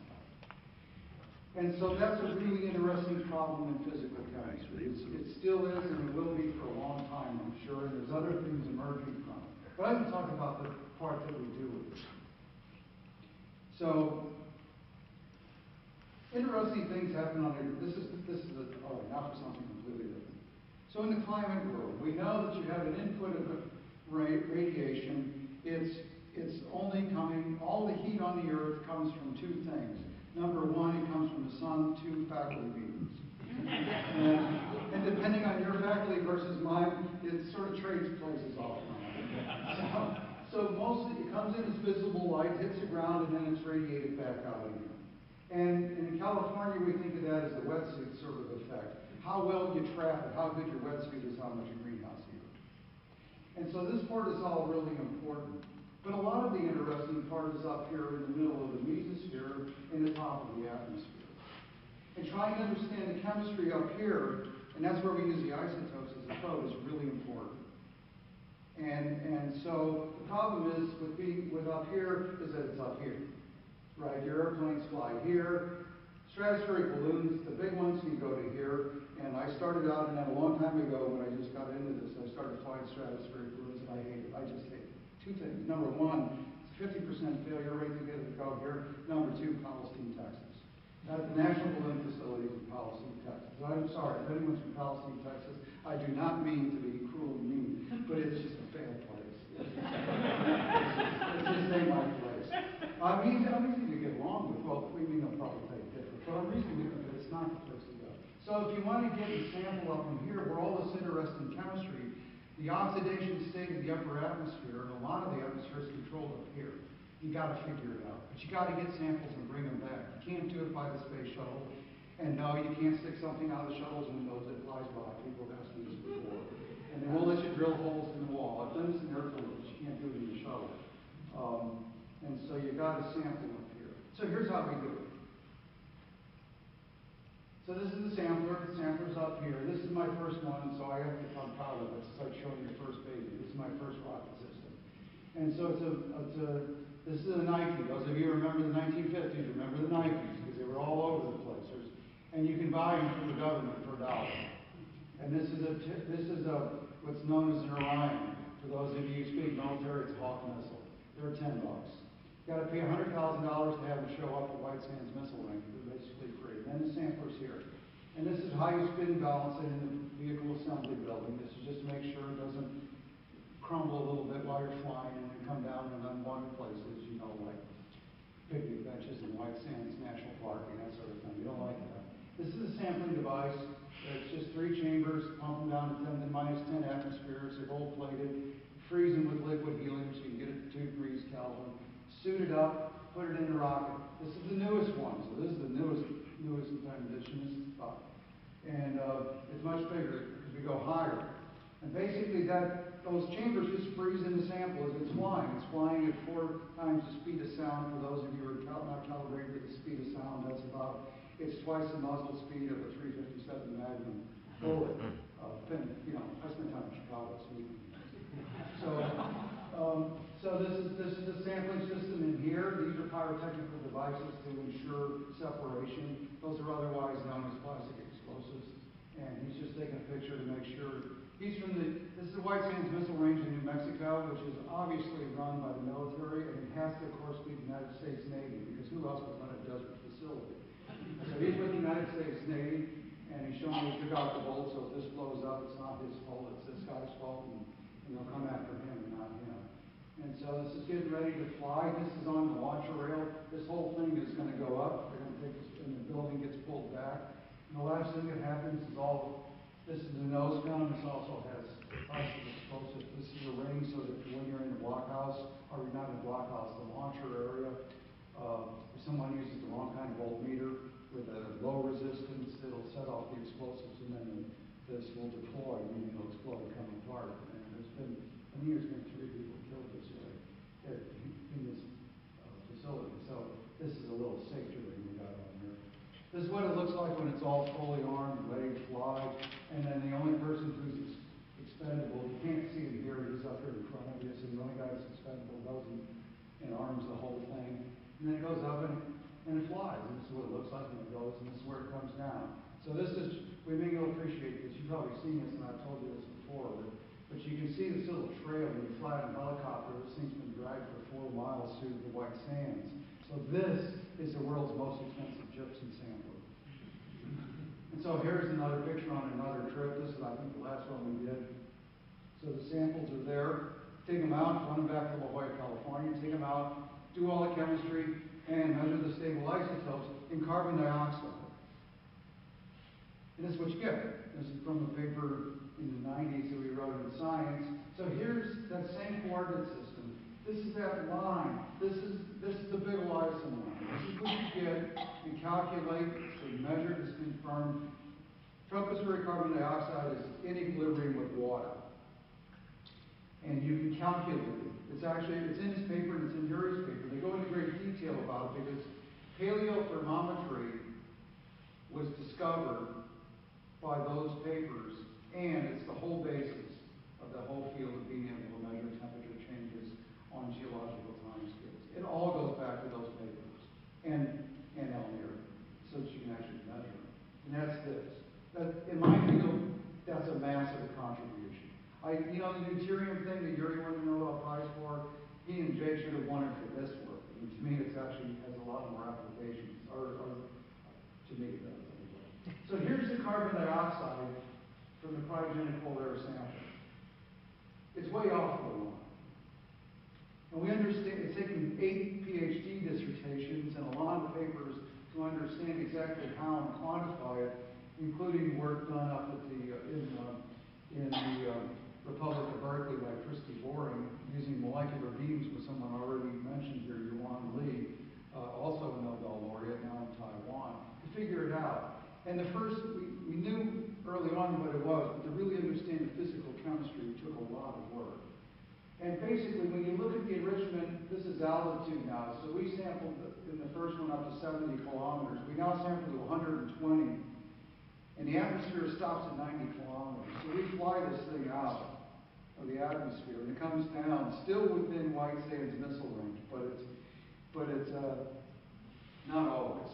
[SPEAKER 15] And so that's a really interesting problem in physical chemistry. It still is, and it will be for a long time, I'm sure, and there's other things emerging from it. But I can talk about the part that we do with it. So, interesting things happen on here. All right, now for something completely different. So in the climate world, we know that you have an input of radiation. It's only coming, all the heat on the Earth comes from 2 things. Number 1, it comes from the sun, 2 faculty meetings. And depending on your faculty versus mine, it sort of trades places off. So mostly it comes in as visible light, hits the ground, and then it's radiated back out again. And in California, we think of that as the wetsuit sort of effect. How well you trap it, how good your wetsuit is, how much your greenhouse heat. And so this part is all really important. But a lot of the interesting part is up here in the middle of the mesosphere in the top of the atmosphere. And trying to understand the chemistry up here, and that's where we use the isotopes as a code, is really important. And so the problem is with up here, up here, right? Your airplanes fly here. Stratospheric balloons, the big ones, you go to here. And I started out in that a long time ago when I just got into this. I started flying stratospheric balloons, and I hate it. I just hate it. Two things. Number one, it's a 50% failure rate to get it to go here. Number two, Palestine, Texas. At the National Balloon Facility in Palestine, Texas. I'm sorry, if anyone's from Palestine, Texas, I do not mean to be cruel and mean, but it's just a bad place. It's just ain't my place. I'm easy to get along with. Well, we mean they'll probably take different, but I'm reasonably, but it's not the place to go. So if you want to get a sample up from here, where all this interesting chemistry, the oxidation state of the upper atmosphere, and a lot of the atmosphere is controlled up here. You got to figure it out. But you got to get samples and bring them back. You can't do it by the space shuttle. And no, you can't stick something out of the shuttle's windows that flies by. People have asked me this before. And they won't let you drill holes in the wall. I've done this in airplanes, but you can't do it in the shuttle. And so you got to sample up here. So here's how we do it. So this is the sampler. The sampler's up here. This is my first one, so I have to come proud of it. It's like showing your first baby. This is my first rocket system. And so this is a Nike. Those of you who remember the 1950s, remember the Nikes, because they were all over the place. And you can buy them from the government for $1. And this is what's known as an Orion. For those of you who speak military, it's a Hawk missile. They're $10. You got to pay $100,000 to have them show up at White Sands Missile Range. They're basically free. And then the sampler's here. And this is how you spin balance it in the vehicle assembly building. This is just to make sure it doesn't crumble a little bit while you're flying and then come down in unwanted places, you know, like picnic benches in White Sands National Park and that sort of thing. You don't like that. This is a sampling device. It's just 3 chambers, pump them down to -10 atmospheres. They're gold plated. Freeze them with liquid helium so you can get it to 2 degrees Kelvin. Suit it up, put it in the rocket. This is the newest one. So this is the newest time edition. And it's much bigger because we go higher. And basically those chambers just freeze in the sample as it's flying. It's flying at 4 times the speed of sound. For those of you who are not calibrated with the speed of sound, it's twice the muzzle speed of a .357 Magnum bullet. I spent time in Chicago, so this is the sampling system in here. These are pyrotechnical devices to ensure separation. Those are otherwise known as plastic explosives. And he's just taking a picture to make sure. This is the White Sands Missile Range in New Mexico, which is obviously run by the military, and it has to, of course, be the United States Navy, because who else would run a desert facility? So he's with the United States Navy, and he's showing me he took out the bolt, so if this blows up, it's not his fault, it's this guy's fault, and they'll come after him and not him. And so this is getting ready to fly. This is on the launcher rail. This whole thing is going to go up. They're going to take this, and the building gets pulled back. And the last thing that happens is this is the nose gun. This also has plastic explosives. This is a ring so that when you're in the blockhouse, or you're not in the blockhouse, the launcher area, if someone uses the wrong kind of voltmeter with a low resistance, it'll set off the explosives, and then this will deploy, meaning it'll explode and come apart. And there's been 3 people killed this way in this facility. So this is a little safety ring we got on here. This is what it looks like when it's all fully armed and ready to fly. And then the only person who's expendable, you can't see him here, he's up here in front of you, so the only guy that's expendable goes and arms the whole thing. And then it goes up and it flies. And this is what it looks like when it goes, and this is where it comes down. So we may appreciate this. You've probably seen this, and I've told you this before, but you can see this little trail when you fly in a helicopter. This thing's been dragged for 4 miles through the White Sands. So this is the world's most expensive gypsum sampler. And so here's another picture on another trip. This is, I think, the last one we did. So the samples are there. Take them out, run them back to La Jolla, California. Take them out, do all the chemistry, and measure the stable isotopes in carbon dioxide. And this is what you get. This is from a paper in the 90s that we wrote in Science. So here's that same coordinate system. This is that line. This is the Bigelheisen line. This is what you get and calculate. So you measure this, confirmed. Tropospheric carbon dioxide is in equilibrium with water. And you can calculate it. It's in his paper and it's in Yuri's paper. They go into great detail about it because paleothermometry was discovered by those papers, and it's the whole basis of the whole field of being able to measure temperature changes on geological timescales. It all goes back to To me, it does anyway. So here's the carbon dioxide from the cryogenic cold air sample. It's way off the line. And we understand, it's taken 8 PhD dissertations and a lot of papers to understand exactly how and quantify it, including work done up at in the Republic of Berkeley by Christy Boring, using molecular beams with someone already mentioned here, Yuan Li, also a Nobel laureate, now in Taiwan, to figure it out. And the first, we knew early on what it was, but to really understand the physical chemistry took a lot of work. And basically, when you look at the enrichment, this is altitude now. So we sampled in the first one up to 70 kilometers. We now sample to 120. And the atmosphere stops at 90 kilometers. So we fly this thing out of the atmosphere, and it comes down, still within White Sands missile range, but it's not always.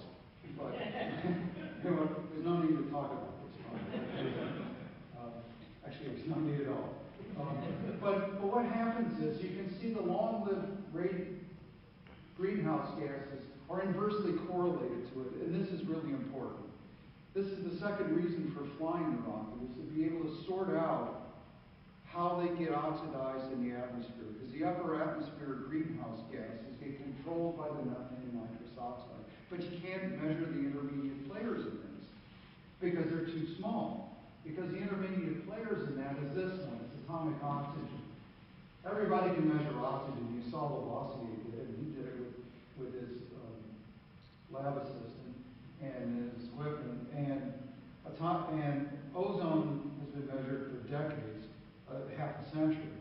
[SPEAKER 15] But you know what? There's no need to talk about this. Actually, there's no need at all. But what happens is you can see the long-lived greenhouse gases are inversely correlated to it, and this is really important. This is the second reason for flying the rocket, is to be able to sort out how they get oxidized in the atmosphere, because the upper atmosphere greenhouse gases get controlled by the methane and nitrous oxide. But you can't measure the intermediate players in this, because they're too small. Because the intermediate players in that is this one, it's atomic oxygen. Everybody can measure oxygen. You saw Lavoisier did it, and he did it with his lab assistant and his equipment. And ozone has been measured for decades, half a century.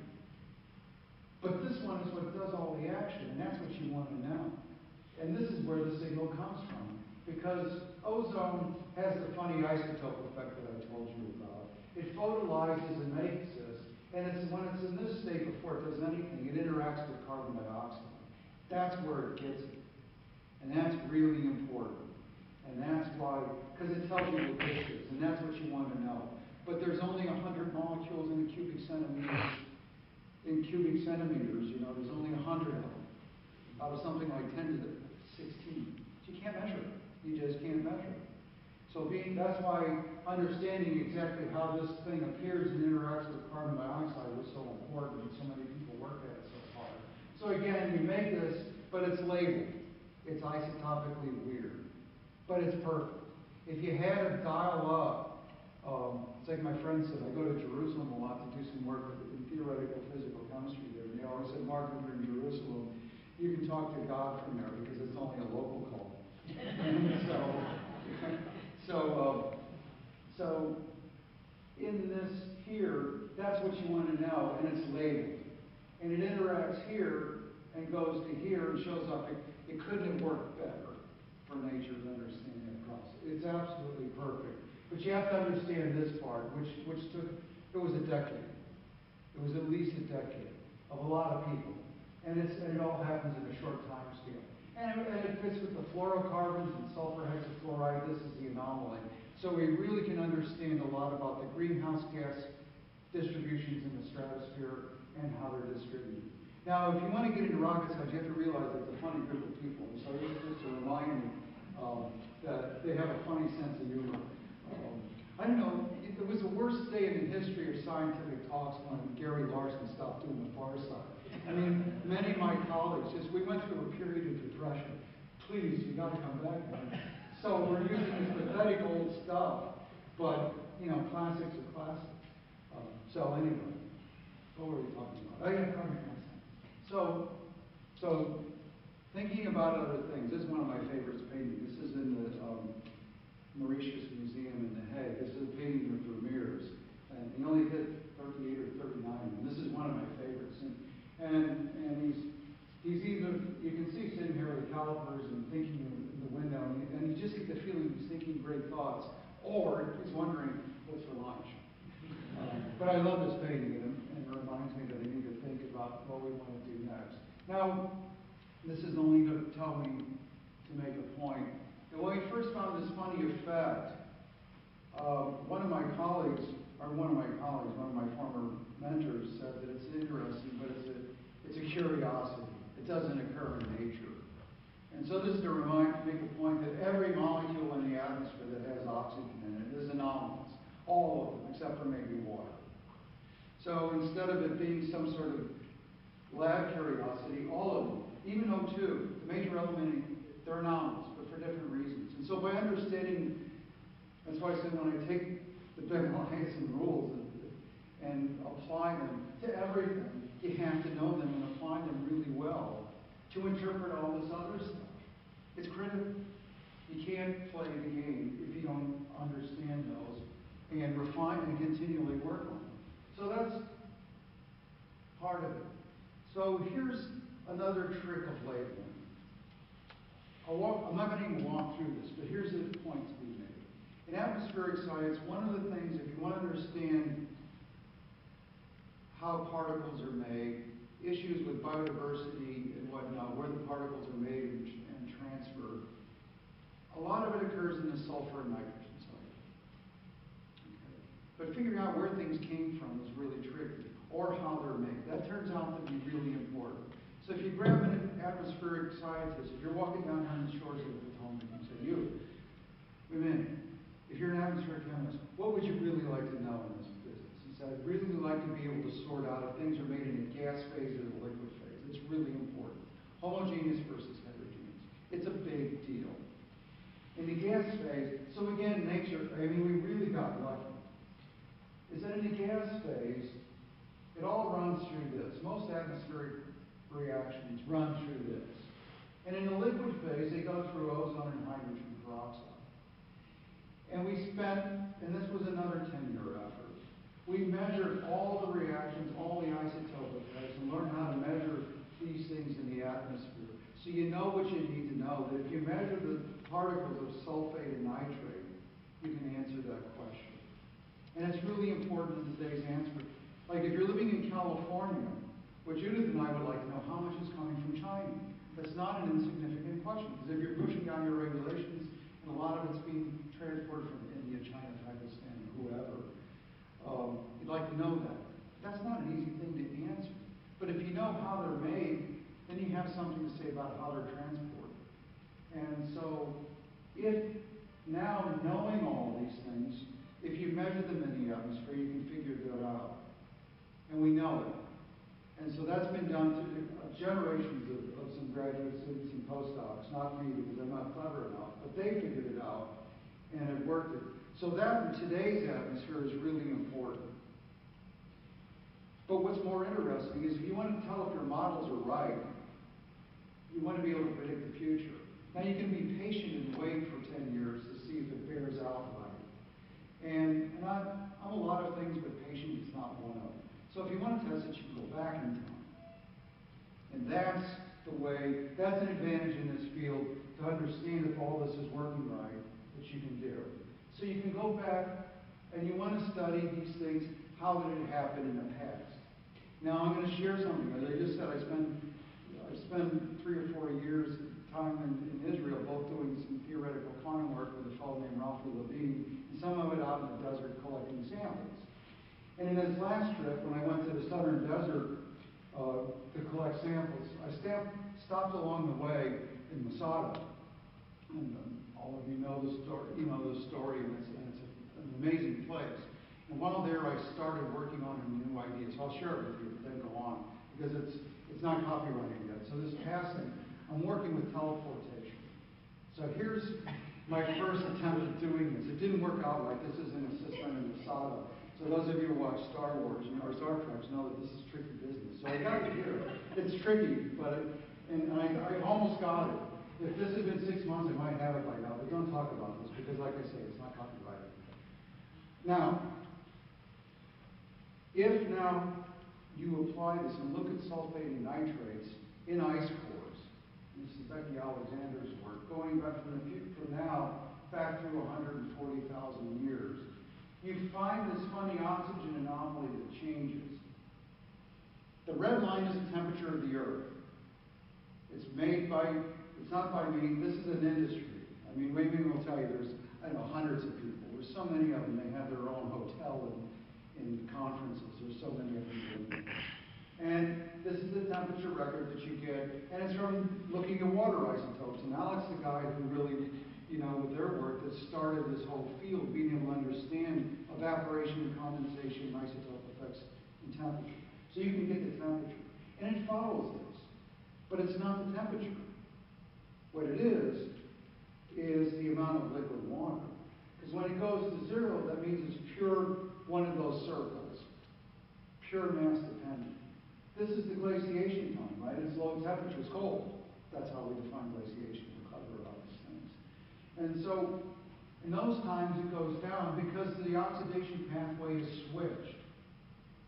[SPEAKER 15] But this one is what does all the action, and that's what you want to know. And this is where the signal comes from, because ozone has the funny isotope effect that I told you about. It photolyzes and makes this, and when it's in this state before it does anything, it interacts with carbon dioxide. That's where it gets it. And that's really important. And that's why, because it tells you what this is, and that's what you want to know. But there's only 100 molecules in a cubic centimeter. In cubic centimeters, you know, there's only 100 of them, out of something like 10 to the 16. You can't measure it. You just can't measure it. So that's why understanding exactly how this thing appears and interacts with carbon dioxide was so important, and so many people work at it so hard. So again, we make this, but it's labeled. It's isotopically weird, but it's perfect. If you had to dial up, it's like my friend said, I go to Jerusalem a lot to do some work in theoretical physical chemistry there, and they always said, Mark, when you're in Jerusalem, you can talk to God from there because it's only a local call. So in this here, that's what you want to know, and it's labeled. And it interacts here and goes to here and shows up. It couldn't have worked better for nature to understand that process. It's absolutely perfect. But you have to understand this part, which took, it was a decade. It was at least a decade of a lot of people. And it all happens in a short time scale. And it fits with the fluorocarbons and sulfur hexafluoride. This is the anomaly. So we really can understand a lot about the greenhouse gas distributions in the stratosphere and how they're distributed. Now, if you want to get into rocket science, you have to realize it's a funny group of people. And so this is just to remind you that they have a funny sense of humor. I don't know, it was the worst day in the history of scientific talks when Gary Larson stopped doing the far side. I mean, many of my colleagues, we went through a period of depression. Please, you got to come back, man. So we're using this pathetic old stuff, but, you know, classics are classics. So anyway, what were we talking about? Oh, yeah, carbon dioxide. So thinking about other things, this is one of my favorites paintings. This is in the Mauritius Museum in The Hague. This is a painting of Vermeer's, and he only did 38 or 39, and this is one of my favorites. And he's either, you can see sitting here with the calipers and thinking in the window, and you just get the feeling he's thinking great thoughts, or he's wondering what's for lunch. But I love this painting, and it reminds me that I need to think about what we want to do next. Now, this is only to tell me to make a point. And when we first found this funny effect, one of my former mentors said that it's interesting, but it's a curiosity. It doesn't occur in nature. And so this is to make a point that every molecule in the atmosphere oxygen in it is anomalous. All of them, except for maybe water. So instead of it being some sort of lab curiosity, all of them, even O2, the major element, they're anomalous, but for different reasons. And so by understanding, that's why I said when I take the BigelheisenSBU rules and apply them to everything, you have to know them and apply them really well to interpret all this other stuff. It's critical. You can't play the game if you don't understand those and refine and continually work on them. So that's part of it. So here's another trick of labeling. I'm not going to even walk through this, but here's the point to be made. In atmospheric science, one of the things, if you want to understand how particles are made, issues with biodiversity and whatnot, where the particles are made and transferred, a lot of it occurs in the sulfur and nitrogen cycle. Okay. But figuring out where things came from is really tricky, or how they're made. That turns out to be really important. So if you grab an atmospheric scientist, if you're walking down here on the shores of the Potomac and say, if you're an atmospheric chemist, what would you really like to know in this business? He said, I'd really like to be able to sort out if things are made in a gas phase or the liquid phase. It's really important. Homogeneous versus heterogeneous. It's a big deal. In the gas phase, so again, nature, we really got lucky. Is that in the gas phase, it all runs through this. Most atmospheric reactions run through this. And in the liquid phase, they go through ozone and hydrogen peroxide. And we spent, and this was another 10-year effort, we measured all the reactions, all the isotopic effects, and learned how to measure these things in the atmosphere. So you know what you need to know, that if you measure the particles of sulfate and nitrate, you can answer that question. And it's really important in today's answer. Like if you're living in California, what Judith and I would like to know, how much is coming from China? That's not an insignificant question, because if you're pushing down your regulations, and a lot of it's being transported from India, China, Pakistan, whoever, you'd like to know that. That's not an easy thing to answer. But if you know how they're made, then you have something to say about how they're transported. And so, if now knowing all these things, if you measure them in the atmosphere, you can figure that out. And we know it. And so that's been done through generations of some graduate students and postdocs, not me because I'm not clever enough, but they figured it out and it worked. So that in today's atmosphere is really important. But what's more interesting is if you want to tell if your models are right, you want to be able to predict the future. Now you can be patient and wait for 10 years to see if it bears out right. And I'm a lot of things, but patience is not one of them. So if you want to test it, you can go back in time. And that's the way, that's an advantage in this field, to understand if all this is working right, that you can do. So you can go back and you want to study these things, how did it happen in the past? Now I'm going to share something. As I just said, I spent 3 or 4 years time in Israel, both doing some theoretical quantum work with a fellow named Ralph Levine, and some of it out in the desert collecting samples. And in this last trip, when I went to the southern desert to collect samples, I stopped along the way in Masada. And all of you know the story, and it's an amazing place. And while there, I started working on a new idea. So I'll share it with you, but then go on, because it's not copyrighted yet. So this passing, I'm working with teleportation. So here's my first attempt at doing this. It didn't work out right. This is in a system in Masada. So those of you who watch Star Wars, or Star Trek, know that this is tricky business. So I got it here. It's tricky, but I almost got it. If this had been 6 months, I might have it by now. But don't talk about this because, like I say, it's not copyrighted. Now, if now you apply this and look at sulfate and nitrates in ice cores, this is Becky Alexander's work, going back from now back through 140,000 years. You find this funny oxygen anomaly that changes. The red line is the temperature of the Earth. It's not by me, this is an industry. Maybe we'll tell you there's, hundreds of people. There's so many of them, they have their own hotel in conferences. There's so many of them doing it. And this is the temperature record that you get, and it's from looking at water isotopes. And Alex, the guy who really, with their work that started this whole field, being able to understand evaporation, condensation, isotope effects, and temperature. So you can get the temperature. And it follows this. But it's not the temperature. What it is the amount of liquid water. Because when it goes to zero, that means it's pure one of those circles. Pure mass dependent. This is the glaciation time, right? It's low temperature, it's cold. That's how we define glaciation. We're clever about these things. And so, in those times it goes down because the oxidation pathway is switched.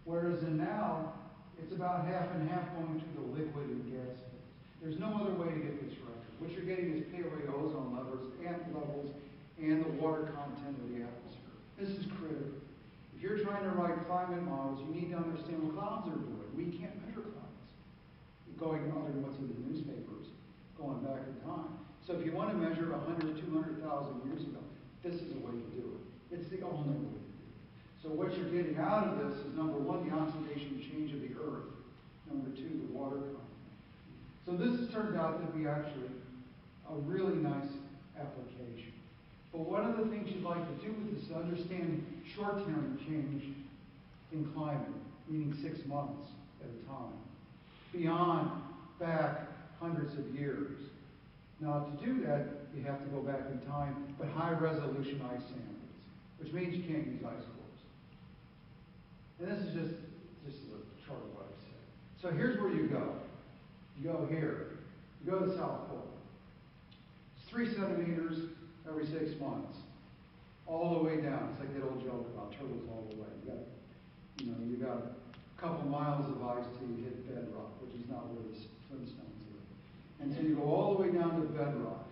[SPEAKER 15] Whereas in now, it's about half and half going to the liquid and gas phase. There's no other way to get this record. What you're getting is paleoozone levels and the water content of the atmosphere. This is critical. If you're trying to write climate models, you need to understand what clouds are doing. We can't measure clouds. Going other than what's in the newspapers, going back in time. So if you want to measure 100, 200,000 years ago, this is a way to do it. It's the only way to do it. So what you're getting out of this is, number one, the oxidation change of the Earth. Number two, the water content. So this has turned out to be actually a really nice application. But one of the things you'd like to do with this is understand short-term change in climate, meaning 6 months at a time, beyond back hundreds of years. Now, to do that, you have to go back in time, but high-resolution ice samples, which means you can't use ice cores. And this is just a chart of what I said. So here's where you go. You go here. You go to the South Pole. It's 3 centimeters every 6 months, all the way down. It's like that old joke about turtles all the way. You got a couple miles of ice till you hit bedrock, which is not where the Flintstones live. And so you go all the way down to bedrock.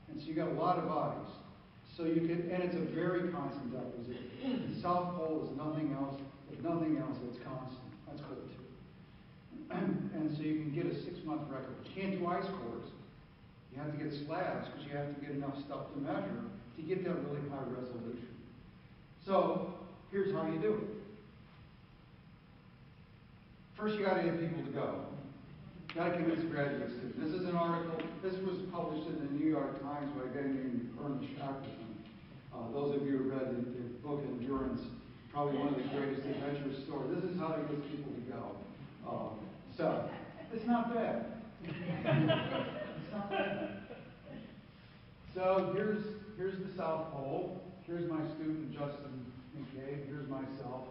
[SPEAKER 15] And so you got a lot of ice. So you can, and it's a very constant deposition. The South Pole is nothing else. If nothing else, it's constant. That's cool too. And so you can get a 6-month record. You can't do ice cores. You have to get slabs because you have to get enough stuff to measure to get that really high resolution. So here's how you do it. First, you got to get people to go. You got to convince graduate students. This is an article. This was published in the New York Times by a guy named Ernest Shackleton. Those of you who read the book Endurance, probably one of the greatest adventure stories. This is how he gets people to go. So it's not bad. It's not bad. So here's the South Pole. Here's my student Justin McCabe. Here's myself.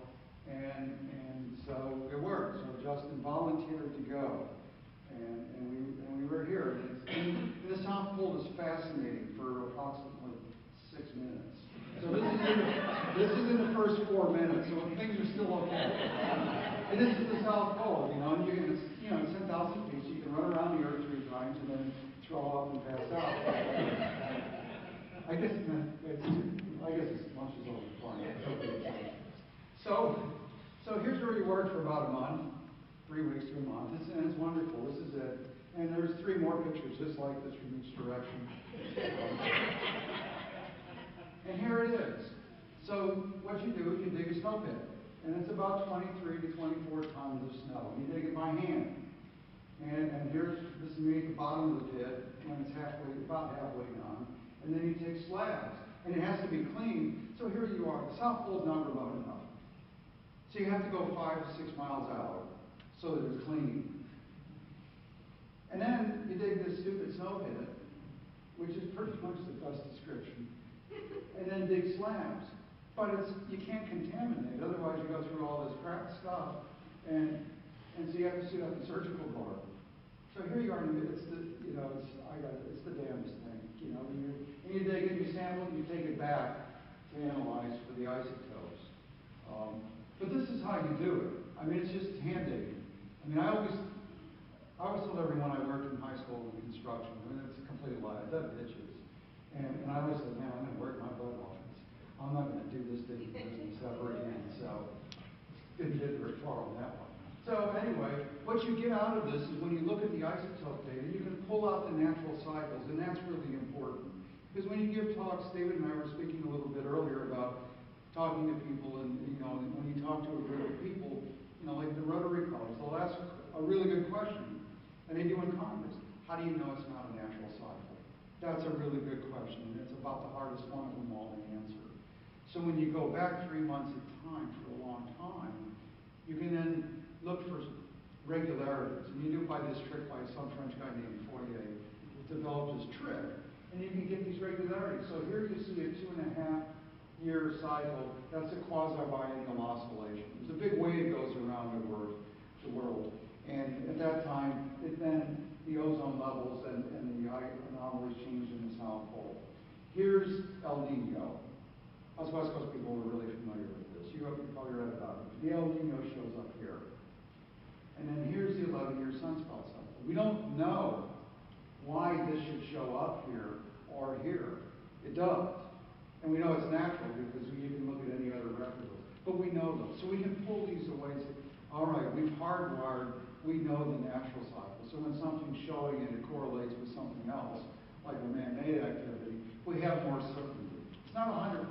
[SPEAKER 15] And so it worked. So Justin volunteered to go, and we were here. And the South Pole is fascinating for approximately 6 minutes. So this is in the first 4 minutes. So things are still okay. And this is the South Pole, and it's 10,000 feet. So you can run around the Earth 3 times and then throw up and pass out. I guess lunch is over fine. So here's where you work for about a month, 3 weeks to a month, and it's wonderful. This is it. And there's 3 more pictures just like this from each direction. And here it is. So what you do is you dig a snow pit, and it's about 23 to 24 tons of snow. And you dig it by hand. And this is me at the bottom of the pit when it's about halfway done. And then you take slabs, and it has to be clean. So here you are. The South Pole's not remote enough. So you have to go 5 to 6 miles out so that it's clean. And then you dig this stupid snow pit, which is pretty much the best description, and then dig slabs. But you can't contaminate, otherwise you go through all this crap stuff, and so you have to suit up in surgical garb. So here you are, it's the damnedest thing, and you dig it, you sample it, and you take it back to analyze for the isotopes. But this is how you do it. I mean, it's just hand digging. I mean, I always told everyone I worked in high school in construction. I mean, it's a complete lie. I dug ditches. And I always said, man, I'm going to work my butt off. I'm not going to do this digging business ever again. So, didn't hit very far on that one. So anyway, what you get out of this is when you look at the isotope data, you can pull out the natural cycles, and that's really important. Because when you give talks, David and I were speaking a little bit earlier about talking to people, and when you talk to a group of people, like the Rotary Clubs, they'll ask a really good question, and they do in Congress. How do you know it's not a natural cycle? That's a really good question, and it's about the hardest one of them all to answer. So when you go back 3 months at a time for a long time, you can then look for regularities. And you do it by this trick by some French guy named Fourier, who developed this trick, and you can get these regularities. So here you see a 2.5-year cycle. That's a quasi-biennial oscillation. There's a big wave goes around the world. And at that time, the ozone levels and the anomalies changed in the South Pole. Here's El Nino. Us West Coast people are really familiar with this. You probably read about it. The El Nino shows up here. And then here's the 11-year sunspot cycle. We don't know why this should show up here or here. It does. And we know it's natural because you can look at any other record. But we know those. So we can pull these away and say, all right, we've hardwired, we know the natural cycle. So when something's showing and it correlates with something else, like a man-made activity, we have more certainty. It's not 100%,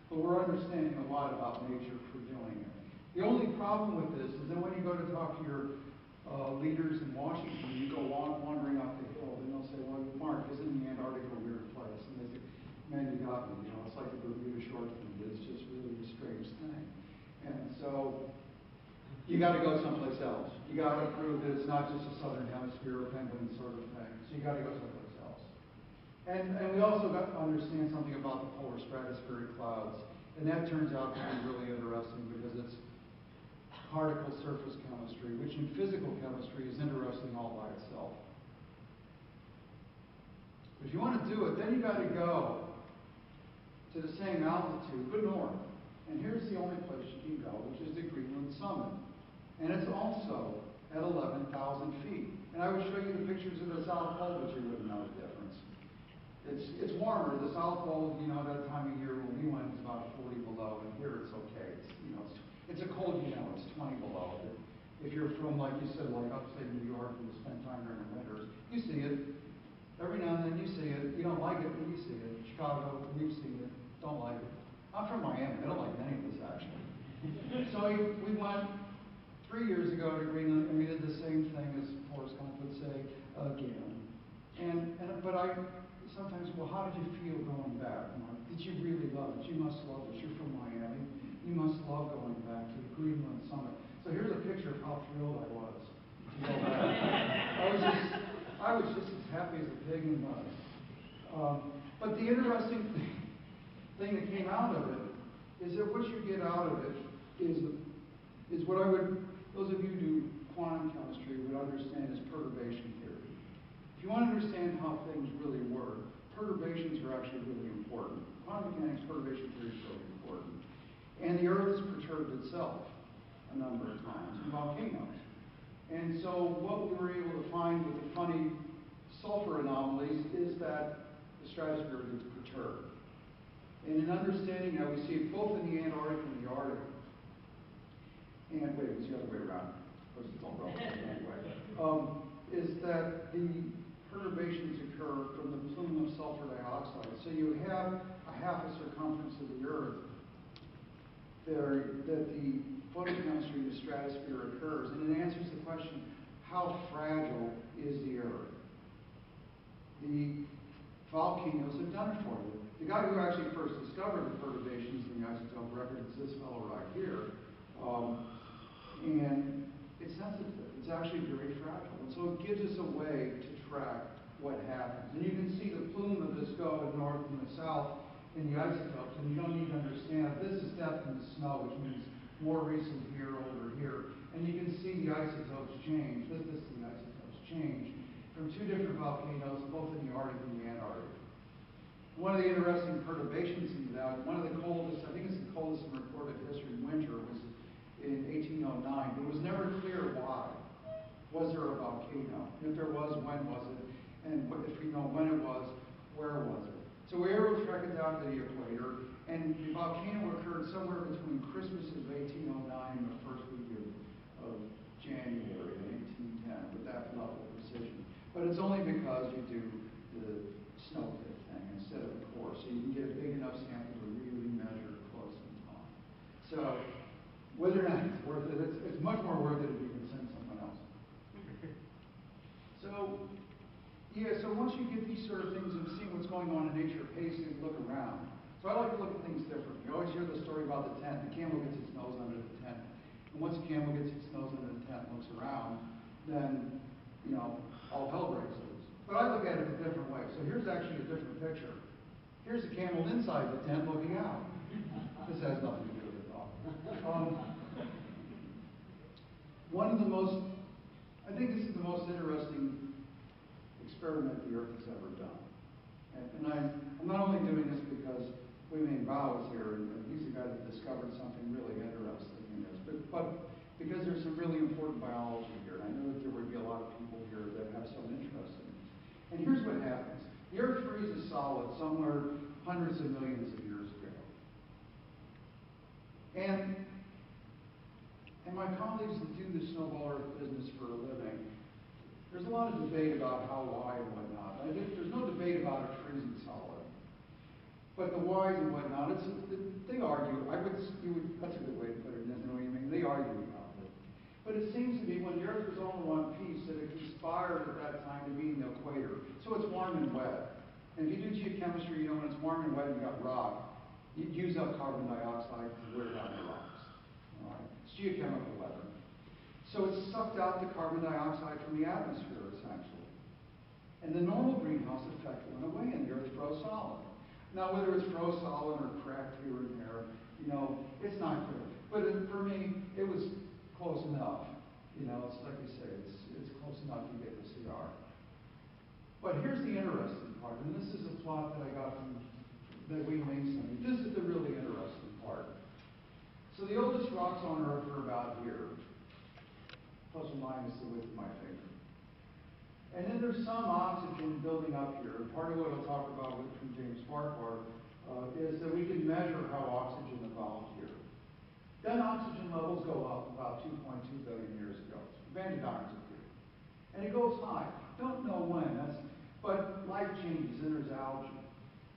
[SPEAKER 15] but we're understanding a lot about nature for doing it. The only problem with this is that when you go to talk to your leaders in Washington, you go wandering up the hill, and they'll say, well, Mark, isn't the Antarctica a weird place? And they say, man, you got me. It's like a Bermuda short thing. It's just really a strange thing. And so you got to go someplace else. You got to prove that it's not just a southern hemisphere or penguin sort of thing. So you got to go someplace else. And we also got to understand something about the polar stratospheric clouds. And that turns out to be really interesting because it's particle surface chemistry, which in physical chemistry is interesting all by itself. If you want to do it, then you got to go to the same altitude, but north. And here's the only place you can go, which is the Greenland summit. And it's also at 11,000 feet. And I would show you the pictures of the South Pole, but you wouldn't know the difference. It's warmer. The South Pole, that time of year when we went, was about 40 below, and here it's okay. It's a cold, it's 20 below. If you're from, like you said, like upstate New York, and you spend time during the winters, you see it. Every now and then you see it. You don't like it, but you see it. Chicago, we've seen it. Don't like it. I'm from Miami. I don't like any of this, actually. So we went 3 years ago to Greenland, and we did the same thing as Forrest Gump would say again. But I sometimes, well, how did you feel going back? Did you really love it? You must love it. You're from Miami. You must love going back to the Greenland summit. So here's a picture of how thrilled I was to go back. I was just as happy as a pig in mud. But the interesting thing that came out of it is that what you get out of it is what those of you who do quantum chemistry would understand as perturbation theory. If you want to understand how things really work, perturbations are actually really important. Quantum mechanics perturbation theory is really important. And the Earth has perturbed itself a number of times in volcanoes. And so what we were able to find with the funny sulfur anomalies is that the stratosphere gets perturbed. And in understanding that, we see it both in the Antarctic and the Arctic. And wait, it was the other way around. Of course, it's all relative anyway. Is that the perturbations occur from the plume of sulfur dioxide. So you have a half a circumference of the Earth there that the photochemistry in the stratosphere occurs, and it answers the question, how fragile is the Earth? The volcanoes have done it for you. The guy who actually first discovered the perturbations in the isotope record is this fellow right here. And it's sensitive. It's actually very fragile. And so it gives us a way to track what happens. And you can see the plume of this go in north and the south in the isotopes. And you don't need to understand, this is depth in the snow, which means more recent here, older here. And you can see the isotopes change. This is the isotopes change from two different volcanoes, both in the Arctic and the Antarctic. One of the interesting perturbations in that, one of the coldest, I think it's the coldest in recorded history, winter, was in 1809. But it was never clear why. Was there a volcano? If there was, when was it? And if we know when it was, where was it? So we were able to track it down to the equator, and the volcano occurred somewhere between Christmas of 1809 and the first week of January of 1810 with that level of precision. But it's only because you do the snow pit thing instead of a core, so you can get a big enough sample to really measure close in time. So whether or not it's worth it, it's much more worth it if you can send someone else. So Yeah, so once you get these sort of things and seeing what's going on in nature, pacing, look around. So I like to look at things differently. You always hear the story about the tent. The camel gets its nose under the tent. And once the camel gets its nose under the tent and looks around, then, you know, all hell breaks loose. But I look at it a different way. So here's actually a different picture. Here's the camel inside the tent looking out. This has nothing to do with it at all. I think this is the most interesting experiment the Earth has ever done. And I'm not only doing this because Wei-Ming Bao is here, and he's the guy that discovered something really interesting in this, but because there's some really important biology here, and I know that there would be a lot of people here that have some interest in this. And here's what happens. The Earth freezes solid somewhere hundreds of millions of years ago. And my colleagues that do the snowball Earth business for a living, there's a lot of debate about how, why, and whatnot. There's no debate about it freezing solid. But the whys and whatnot, they argue. That's a good way to put it, isn't it? I mean, they argue about it. But it seems to be when the Earth was all in one piece that it conspired at that time to be in the equator. So it's warm and wet. And if you do geochemistry, you know when it's warm and wet and you got rock, you use up carbon dioxide to wear down the rocks. All right? It's geochemical weather. So it sucked out the carbon dioxide from the atmosphere, essentially. And the normal greenhouse effect went away and the Earth froze solid. Now, whether it's froze solid or cracked here and there, you know, it's not good. But for me, it was close enough. You know, it's like you say, it's close enough to get the CR. But here's the interesting part, and this is a plot that I got from that Wei-Ming sent me. This is the really interesting part. So the oldest rocks on Earth are about here, plus or minus the width of my finger. And then there's some oxygen building up here. Part of what I'll talk about from James Farquhar is that we can measure how oxygen evolved here. Then oxygen levels go up about 2.2 billion years ago. Vanderdines appear. And it goes high. Don't know when, but life changes and there's algae.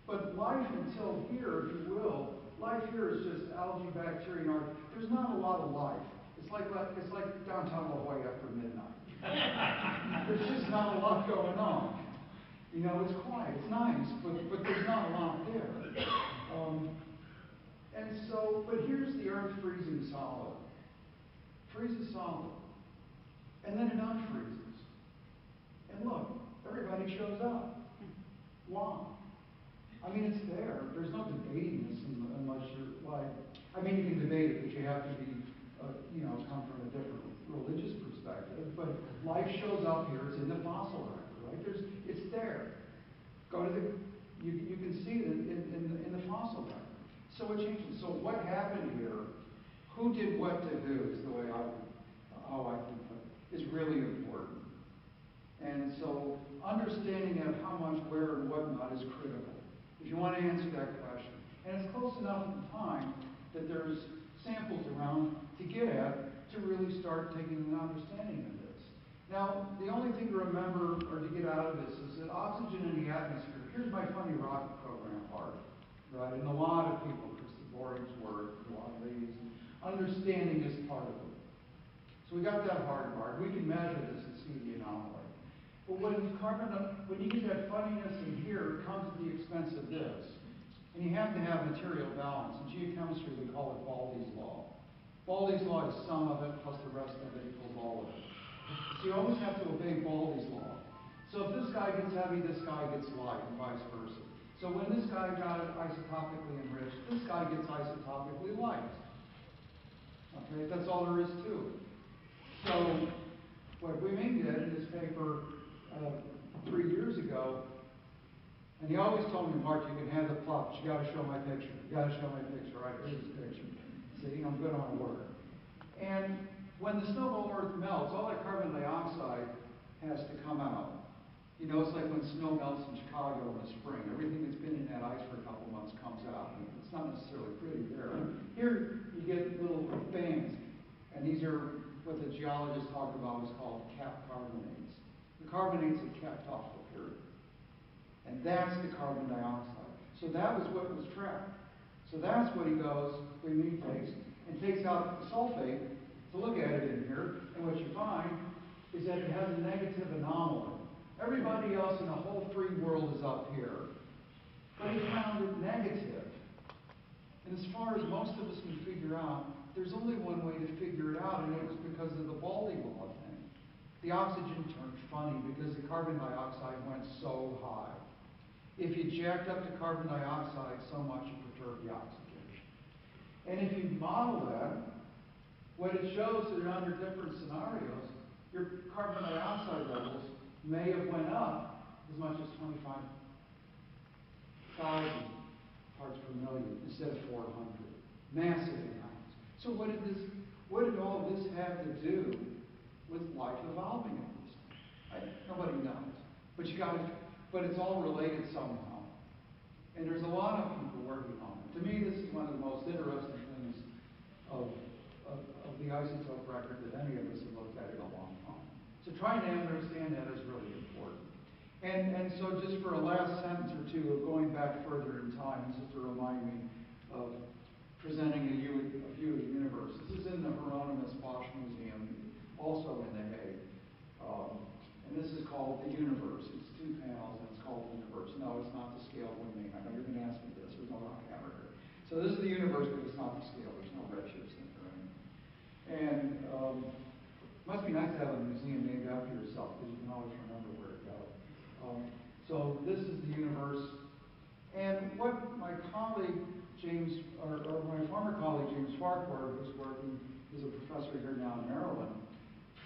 [SPEAKER 15] But life until here, if you will, life here is just algae, bacteria, and archaea. There's not a lot of life. It's like downtown La Jolla after midnight. There's just not a lot going on. You know, it's quiet, it's nice, but there's not a lot there. And so, but here's the Earth freezing solid. Freezes solid. And then it unfreezes. And look, everybody shows up. Why? I mean, it's there. There's no debating this unless you're like, I mean, you can debate it, but you have to be, come from a different religious perspective. But life shows up here. It's in the fossil record, right? It's there. Go to you can see it in the fossil record. So it changes. So what happened here? Who did what to who is the way how I can put it, is really important. And so understanding of how much, where, and whatnot is critical if you want to answer that question. And it's close enough in time that there's samples around to get at to really start taking an understanding of this. Now, the only thing to remember or to get out of this is that oxygen in the atmosphere, here's my funny rocket program part, right? And a lot of people, Krista Boring's work, a lot of these, understanding is part of it. So we got that hard part. We can measure this and see the anomaly. But when you get that funniness in here, it comes at the expense of this. And you have to have material balance. In geochemistry, we call it Baldy's law. Baldy's law is sum of it plus the rest of it equals all of it. So you always have to obey Baldy's law. So if this guy gets heavy, this guy gets light, and vice versa. So when this guy got isotopically enriched, this guy gets isotopically light. Okay, that's all there is to it. So what Wei-Ming did in his paper 3 years ago, and he always told me, Mark, you can have the plot, but you got to show my picture. You got to show my picture. All right, here's his picture. See, I'm good on work. And when the snowball Earth melts, all that carbon dioxide has to come out. You know, it's like when snow melts in Chicago in the spring. Everything that's been in that ice for a couple months comes out. It's not necessarily pretty there. Here, you get little bands, and these are what the geologists talk about is called cap carbonates. The carbonates are kept off the period. And that's the carbon dioxide. So that was what was trapped. So that's what he goes, Wei-Ming takes, and takes out the sulfate to look at it in here. And what you find is that it has a negative anomaly. Everybody else in the whole free world is up here. But he found it negative. And as far as most of us can figure out, there's only one way to figure it out, and it was because of the Baldy law thing. The oxygen turned funny because the carbon dioxide went so high. If you jacked up the carbon dioxide so much, you perturbed the oxygen. And if you model that, what it shows is that under different scenarios, your carbon dioxide levels may have went up as much as 25,000 parts per million instead of 400. Massive amounts. So what did all this have to do with life evolving at this time? Nobody knows. But it's all related somehow. And there's a lot of people working on it. To me, this is one of the most interesting things of the isotope record that any of us have looked at in a long time. So trying to understand that is really important. And so just for a last sentence or two of going back further in time, this is to remind me of presenting a view of the universe. This is in the Hieronymus Bosch Museum, also in The Hague. And this is called The Universe. It's 2 panels, and it's called The Universe. No, it's not the scale we mean. I know you're going to ask me this. There's no rock hammer here. So this is the universe, but it's not the scale. There's no redshifts in it or anything. And it must be nice to have a museum named after yourself, because you can always remember where to go. So this is the universe. And what my colleague, or my former colleague, James Farquhar, who's working, is a professor here now in Maryland,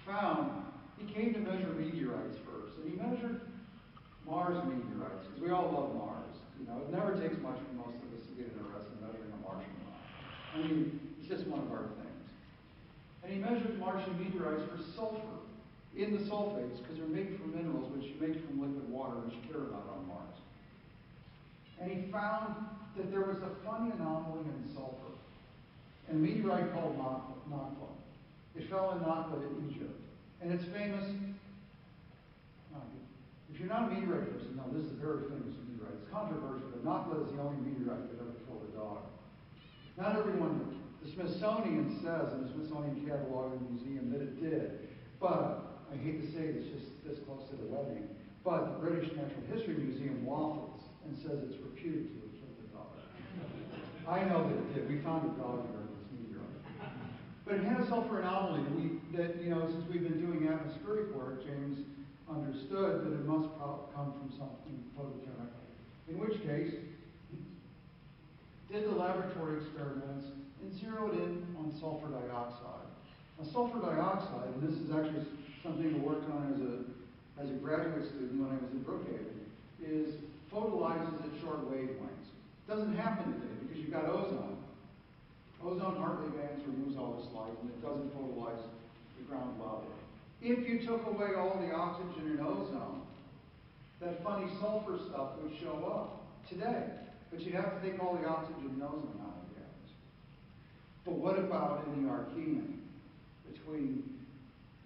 [SPEAKER 15] found, he came to measure meteorites first. And he measured Mars meteorites, because we all love Mars. You know, it never takes much for most of us to get interested in measuring a Martian rock. I mean, it's just one of our things. And he measured Martian meteorites for sulfur in the sulfates, because they're made from minerals, which you make from liquid water, which you care about on Mars. And he found that there was a funny anomaly in sulfur. And a meteorite called Nakba. It fell in Nakba in Egypt. And it's famous. If you're not a meteorite person, no, this is a very famous meteorite. It's controversial, but Nakba is the only meteorite that ever killed a dog. Not everyone, the Smithsonian says in the Smithsonian Catalog of the Museum that it did. But, I hate to say this just this close to the wedding, but the British Natural History Museum waffles and says it's reputed to have killed the dog. I know that it did. We found a dog here in this meteorite. But it had a sulfur anomaly since we've been doing atmospheric work, James understood that it must come from something photochemical. In which case, did the laboratory experiments and zeroed in on sulfur dioxide. Now, sulfur dioxide, and this is actually something I worked on as a graduate student when I was in Brookhaven, is photolizes at short wavelengths. Doesn't happen today because you've got ozone. Ozone hardly bands removes all this light, and it doesn't photolize the ground level. If you took away all the oxygen and ozone, that funny sulfur stuff would show up today. But you'd have to take all the oxygen and ozone out of the atmosphere. But what about in the Archean, between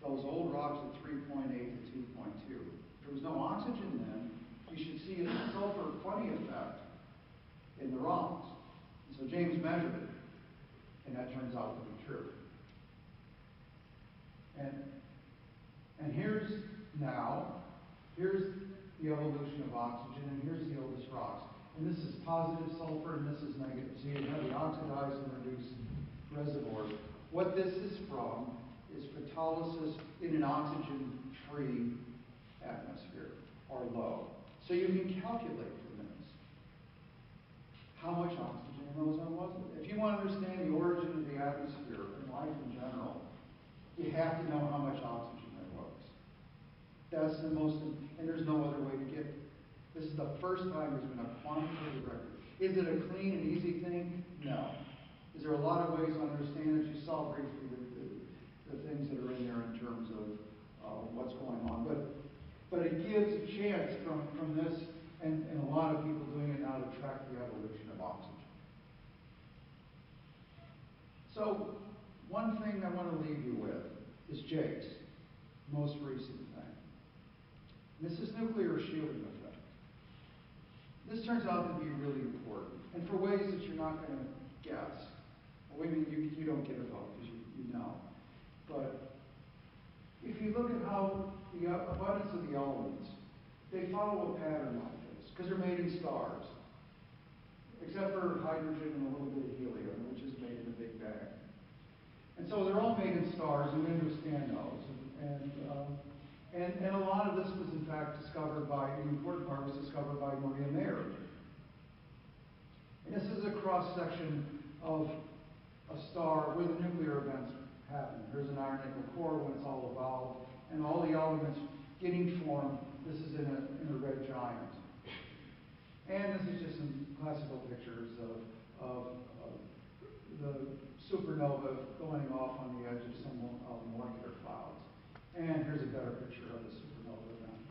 [SPEAKER 15] those old rocks at 3.8 to 2.2? There was no oxygen then. You should see a sulfur funny effect in the rocks. And so James measured it, and that turns out to be true. And here's the evolution of oxygen, and here's the oldest rocks. And this is positive sulfur, and this is negative. So you have the oxidized and reduced reservoirs. What this is from is photolysis in an oxygen-free atmosphere, or low. So you can calculate from this how much oxygen and ozone was it. If you want to understand the origin of the atmosphere and life in general, you have to know how much oxygen there was. That's the most, and there's no other way to get it. This is the first time there's been a quantitative record. Is it a clean and easy thing? No. Is there a lot of ways to understand it? You saw briefly the things that are in there in terms of what's going on. But it gives a chance from this, and a lot of people doing it now to track the evolution of oxygen. So, one thing I want to leave you with is Jake's most recent thing. And this is nuclear shielding effect. This turns out to be really important, and for ways that you're not going to guess. Well, I mean, you don't get a vote because you know. But if you look at how the abundance of the elements they follow a pattern like this, because they're made in stars. Except for hydrogen and a little bit of helium, which is made in a Big Bang. And so they're all made in stars, and we understand those. And a lot of this was, in fact, discovered by, the important part was discovered by Maria Mayer. And this is a cross-section of a star where the nuclear events happen. Here's an iron nickel core when it's all evolved, and all the elements getting formed. This is in a red giant. And this is just some classical pictures of the supernova going off on the edge of some molecular clouds. And here's a better picture of the supernova event.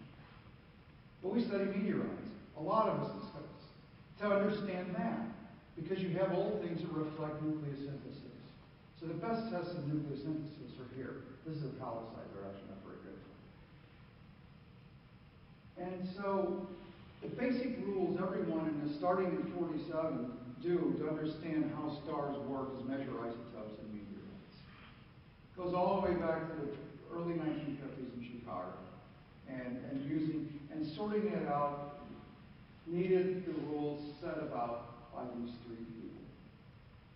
[SPEAKER 15] But we study meteorites. A lot of us discuss to understand that, because you have old things that reflect nucleosynthesis. So the best tests of nucleosynthesis are here. This is a palisade. They're actually not very good. And so the basic rules everyone starting in 47 do to understand how stars work is measure isotopes in meteorites. It goes all the way back to the early 1950s in Chicago, and sorting it out needed the rules set about by these three people.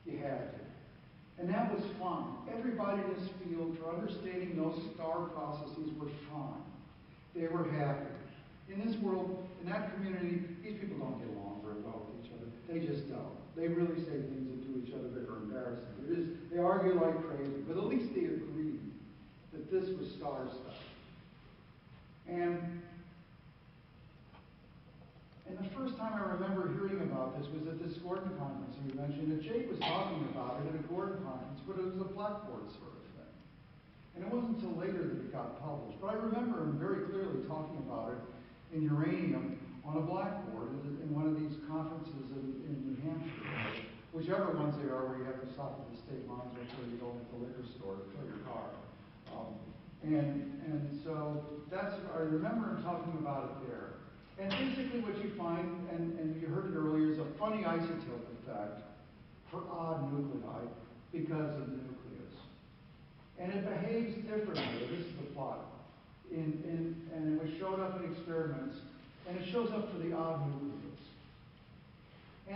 [SPEAKER 15] You had to. And that was fine. Everybody in this field, for understanding those star processes, were fine. They were happy. In this world, in that community, these people don't get along very well with each other. They just don't. They really say things to each other that are embarrassing. They argue like crazy, but at least they agreed that this was star stuff. And the first time I remember hearing about this was at this Gordon conference you mentioned, and Jake was talking about it at a Gordon conference, but it was a blackboard sort of thing. And it wasn't until later that it got published. But I remember him very clearly talking about it in uranium on a blackboard in one of these conferences in New Hampshire, whichever ones they are where you have to stop at the state lines before you go into the liquor store to fill your car. And so I remember him talking about it there. And basically what you find, and you heard it earlier, is a funny isotope effect for odd nuclei because of the nucleus. And it behaves differently. This is the plot. And it was showed up in experiments, and it shows up for the odd nucleus. I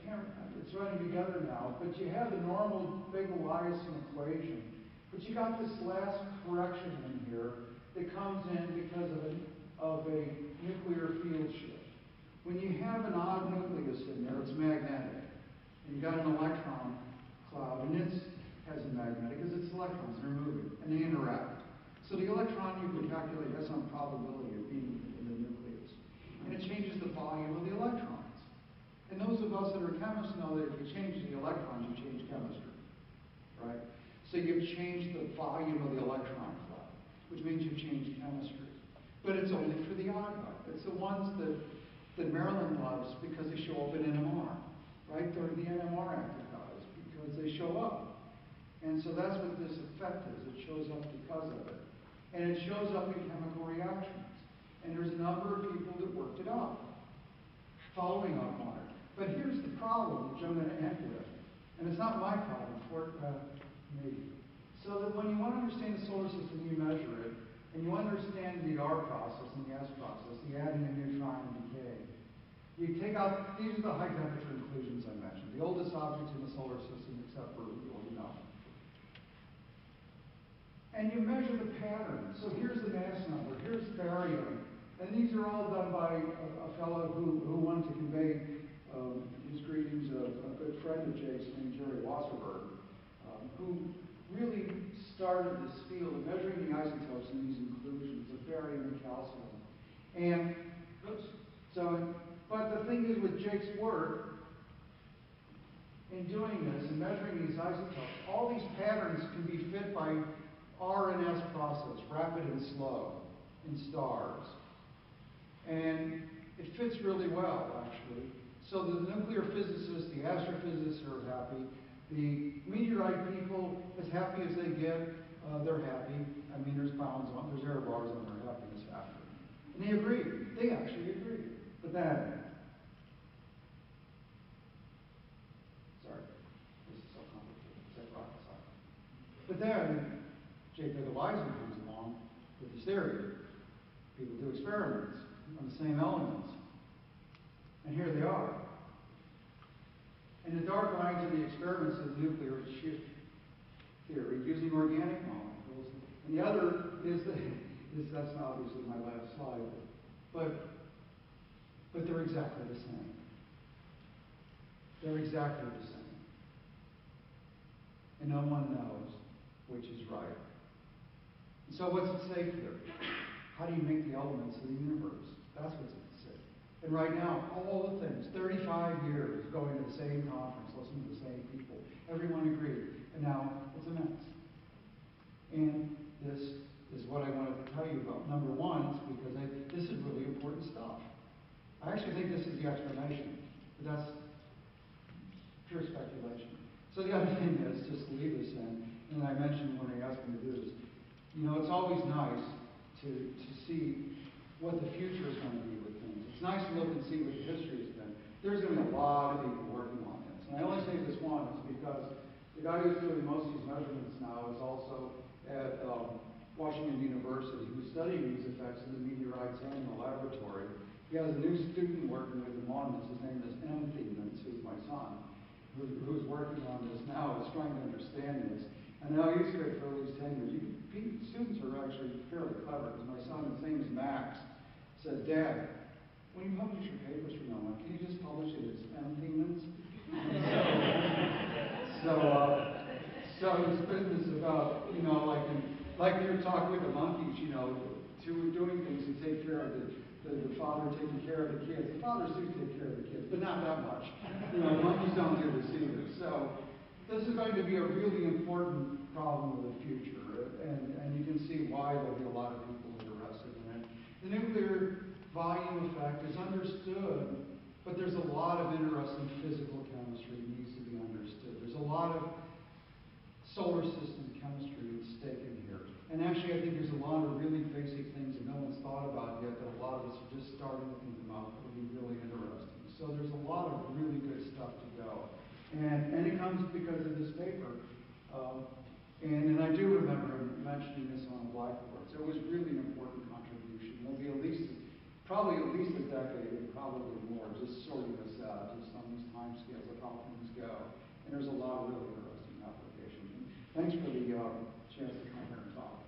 [SPEAKER 15] can't, it's running together now, but you have the normal Bigelheisen equation, but you got this last correction in here that comes in because of a nuclear field shift. When you have an odd nucleus in there, it's magnetic. And you got an electron cloud, and it has a magnetic because it's electrons, they're moving, and they interact. So the electron you can calculate has some probability of being in the nucleus. And it changes the volume of the electrons. And those of us that are chemists know that if you change the electrons, you change chemistry. Right? So you've changed the volume of the electron cloud, which means you've changed chemistry. But it's only for the odd one. It's the ones that Marilyn loves because they show up in NMR. Right? They're the NMR active guys because they show up. And so that's what this effect is. It shows up because of it. And it shows up in chemical reactions. And there's a number of people that worked it out, following up on it. But here's the problem, which I'm going to end with. And it's not my problem, maybe. So that when you want to understand the solar system, you measure it. And you understand the R process and the S process, the adding a neutron and decay. You take out, these are the high temperature inclusions I mentioned, the oldest objects in the solar system except for, and you measure the pattern. So here's the mass number, here's barium. And these are all done by a fellow who wanted to convey his greetings of a good friend of Jake's named Jerry Wasserberg, who really started this field of measuring the isotopes in these inclusions of barium and calcium. And, but the thing is with Jake's work, in doing this and measuring these isotopes, all these patterns can be fit by R and S process, rapid and slow, in stars. And it fits really well, actually. So the nuclear physicists, the astrophysicists are happy. The meteorite people, as happy as they get, they're happy. I mean, there's error bars on their happiness factor. And they agree. They actually agree. But then, sorry, this is so complicated. It's like rocket science. But then, J. Bigelheisen comes along with the There's theory. People do experiments on the same elements. And here they are. And the dark lines of the experiments is nuclear shift theory using organic molecules. And the other is that's obviously my last slide, but they're exactly the same. They're exactly the same. And no one knows which is right. And so what's at stake here? How do you make the elements of the universe? That's what's at stake. And right now, all the things, 35 years going to the same conference, listening to the same people, everyone agreed. And now it's a mess. And this is what I wanted to tell you about. Number one, is because this is really important stuff. I actually think this is the explanation, but that's pure speculation. So the other thing is, just to leave this in, and I mentioned when they asked me to do this, it's always nice to see what the future is going to be with things. It's nice to look and see what the history has been. There's going to be a lot of people working on this. And I only say this once because the guy who's doing most of these measurements now is also at Washington University, who's studying these effects in the meteorites and in the laboratory. He has a new student working with him on this. His name is Thiemens, who's my son, who's working on this now, is trying to understand this. And now he's good for at least 10 years. Students are actually fairly clever, because my son, his name is Max, says, Dad, when you publish your papers from now on, can you just publish it as Thiemens? So this business about, like your talk with the monkeys, to doing things to take care of the father taking care of the kids. The fathers do take care of the kids, but not that much. Monkeys don't do this either. So this is going to be a really important problem of the future, and you can see why there'll be a lot of people interested in it. The nuclear volume effect is understood, but there's a lot of interesting physical chemistry that needs to be understood. There's a lot of solar system chemistry at stake in here. And actually, I think there's a lot of really basic things that no one's thought about yet that a lot of us are just starting to think about that will be really interesting. So there's a lot of really good stuff to go. And it comes because of this paper. And I do remember him mentioning this on the blackboard. So it was really an important contribution. It'll be probably at least a decade, and probably more, just sorting this out, just on these time scales of how things go. And there's a lot of really interesting applications. And thanks for the chance to come here and talk.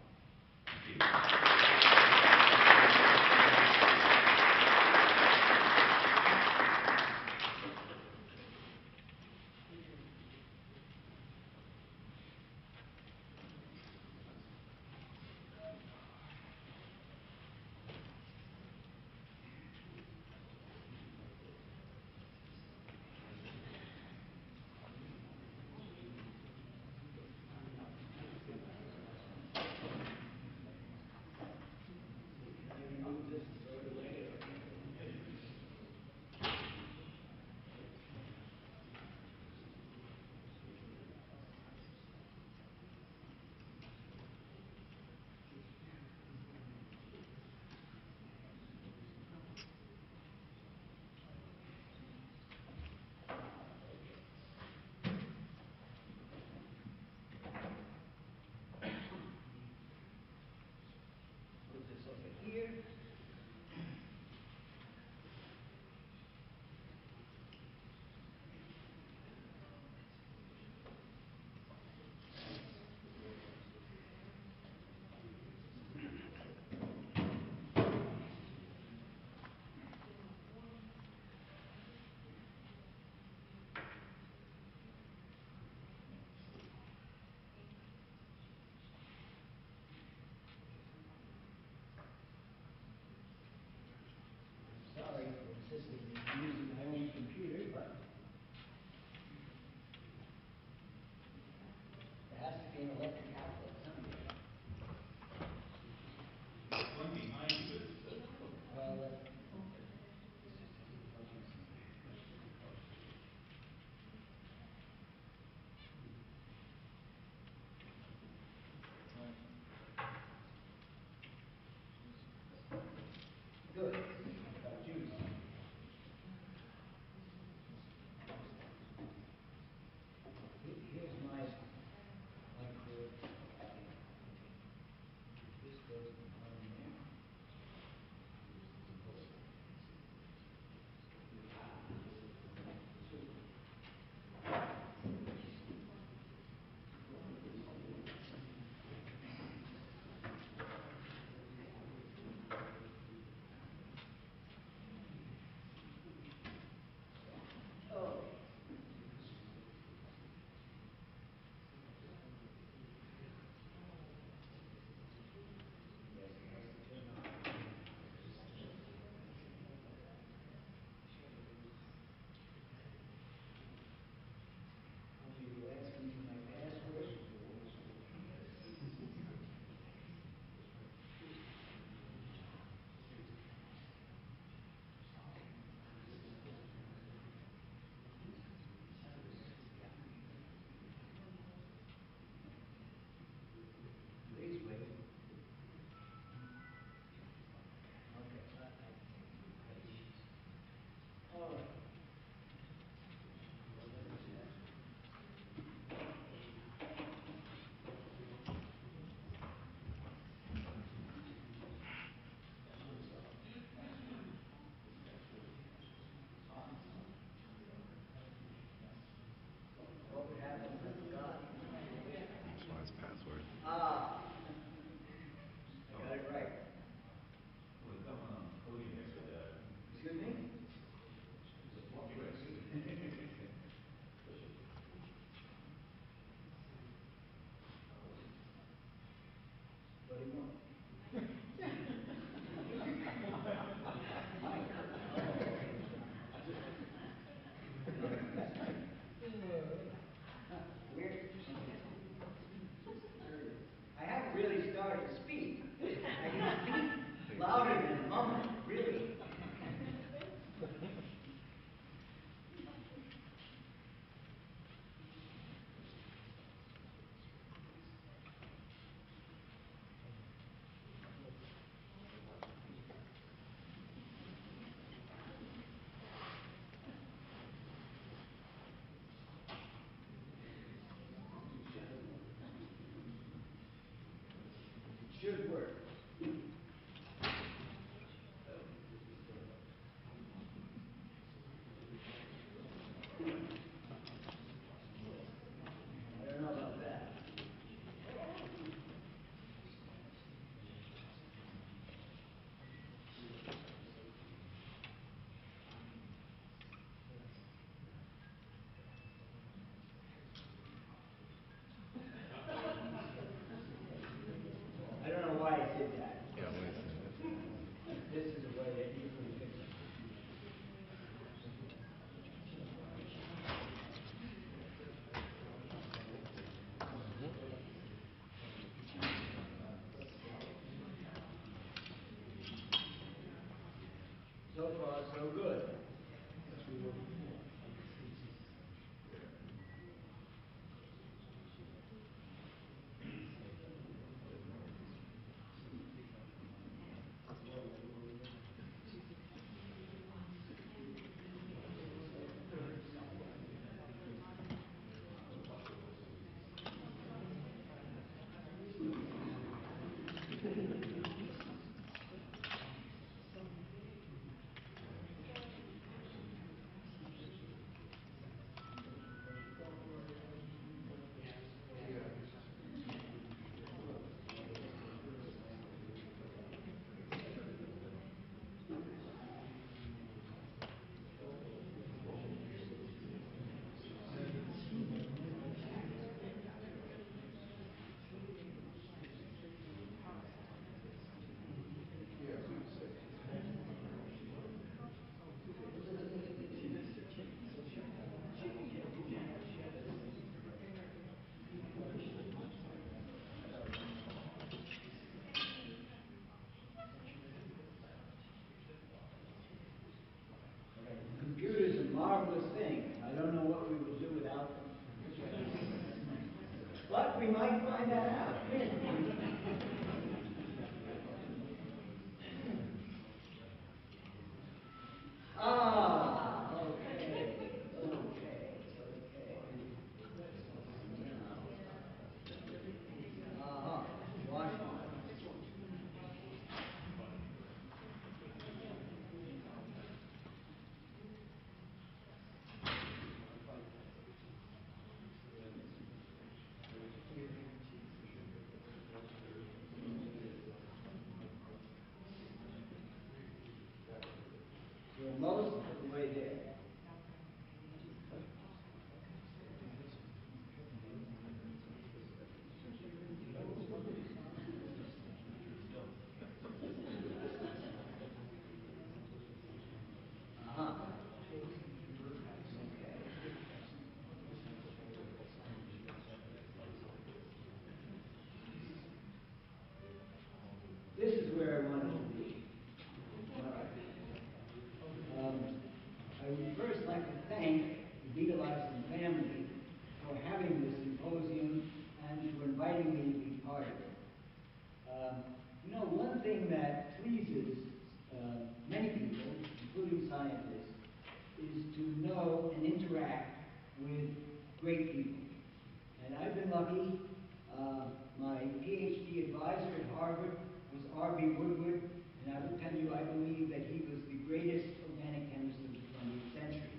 [SPEAKER 16] should work. I don't know about that. I don't know why I did that. This is a way that you can fix it. So far, so good. Computer's a marvelous thing. I don't know what we would do without them. But we might find that out. Ah, okay. Wash on. We're most of the way there. This is where I wanted to be. I would first like to thank the BigelheisenSBU family for having this symposium and for inviting me to be part of it. One thing that pleases many people, including scientists, is to know and interact with great people. And I've been lucky. My PhD advisor at Harvard was R.B. Woodward, and I will tell you, I believe that he was the greatest organic chemist of the 20th century.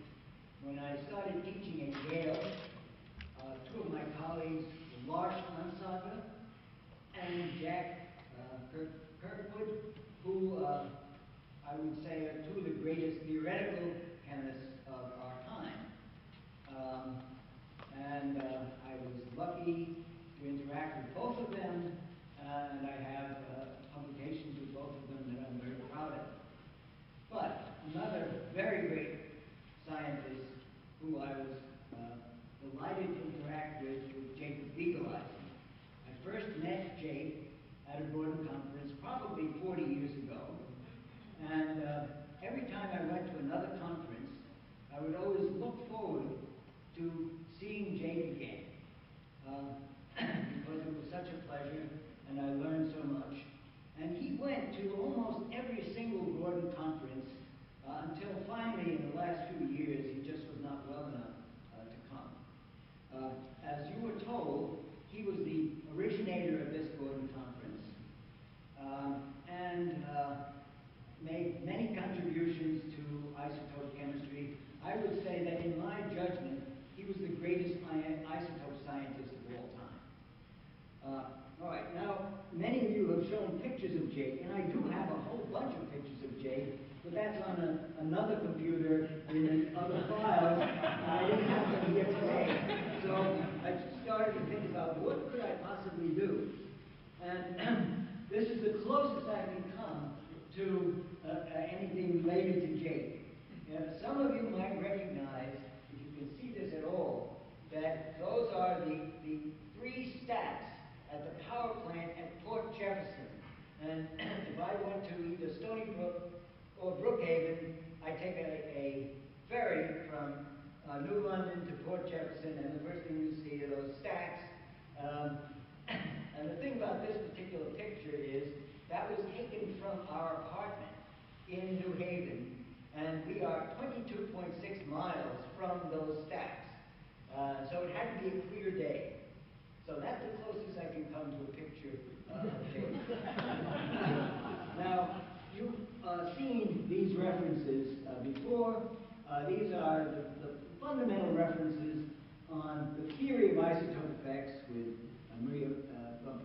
[SPEAKER 16] When I started teaching at Yale, two of my colleagues were Lars Ansager and Jack Kirkwood, who I would say are two of the greatest theoretical chemists of our time. I was lucky to interact with both of them, and I have publications with both of them that I'm very proud of. But another very great scientist who I was delighted to interact with was Jacob Bigelheisen. I first met Jake at a Gordon conference probably 40 years ago, and every time I went to another conference, I would always look forward to seeing Jake again, because it was such a pleasure, and I learned so much. And he went to almost every single Gordon conference until finally, in the last few years, he just was not well enough to come. As you were told, he was the originator of this Gordon conference, isotope chemistry, I would say that in my judgment, he was the greatest isotope scientist of all time. All right, now, many of you have shown pictures of Jake, and I do have a whole bunch of pictures of Jake, but that's on another computer in other files, and I didn't have them here today. So I started to think about what could I possibly do? And this is the closest I can come to anything related to Jake. Some of you might recognize, if you can see this at all, that those are the three stacks at the power plant at Port Jefferson. And if I went to either Stony Brook or Brookhaven, I take a ferry from New London to Port Jefferson, and the first thing you see are those stacks. And the thing about this particular picture is that was taken from our apartment in New Haven, and we are 22.6 miles from those stacks. So it had to be a clear day. So that's the closest I can come to a picture of Jake. Now, you've seen these references before. These are the fundamental references on the theory of isotope effects with Maria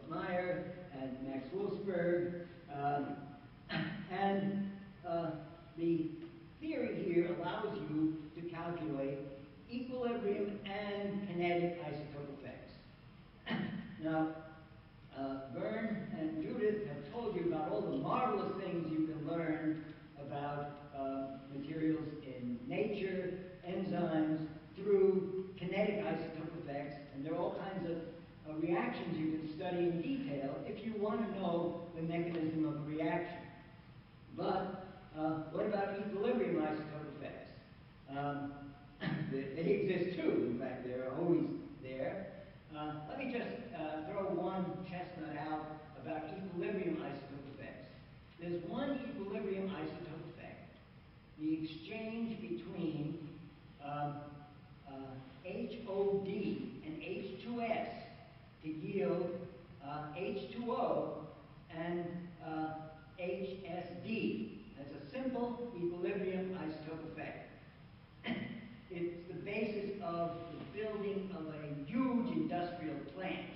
[SPEAKER 16] Meyer and Max Wolfsberg. And the theory here allows you to calculate equilibrium and kinetic isotope effects. Now, Vern and Judith have told you about all the marvelous things you can learn about materials in nature, enzymes, through kinetic isotope effects, and there are all kinds of reactions you can study in detail if you want to know the mechanism of a reaction. But what about equilibrium isotope effects? They exist too. In fact, they're always there. Let me just throw one chestnut out about equilibrium isotope effects. There's one equilibrium isotope effect, the exchange between HOD and H2S to yield H2O and HSD. That's a simple equilibrium isotope effect. It's the basis of the building of a huge industrial plant,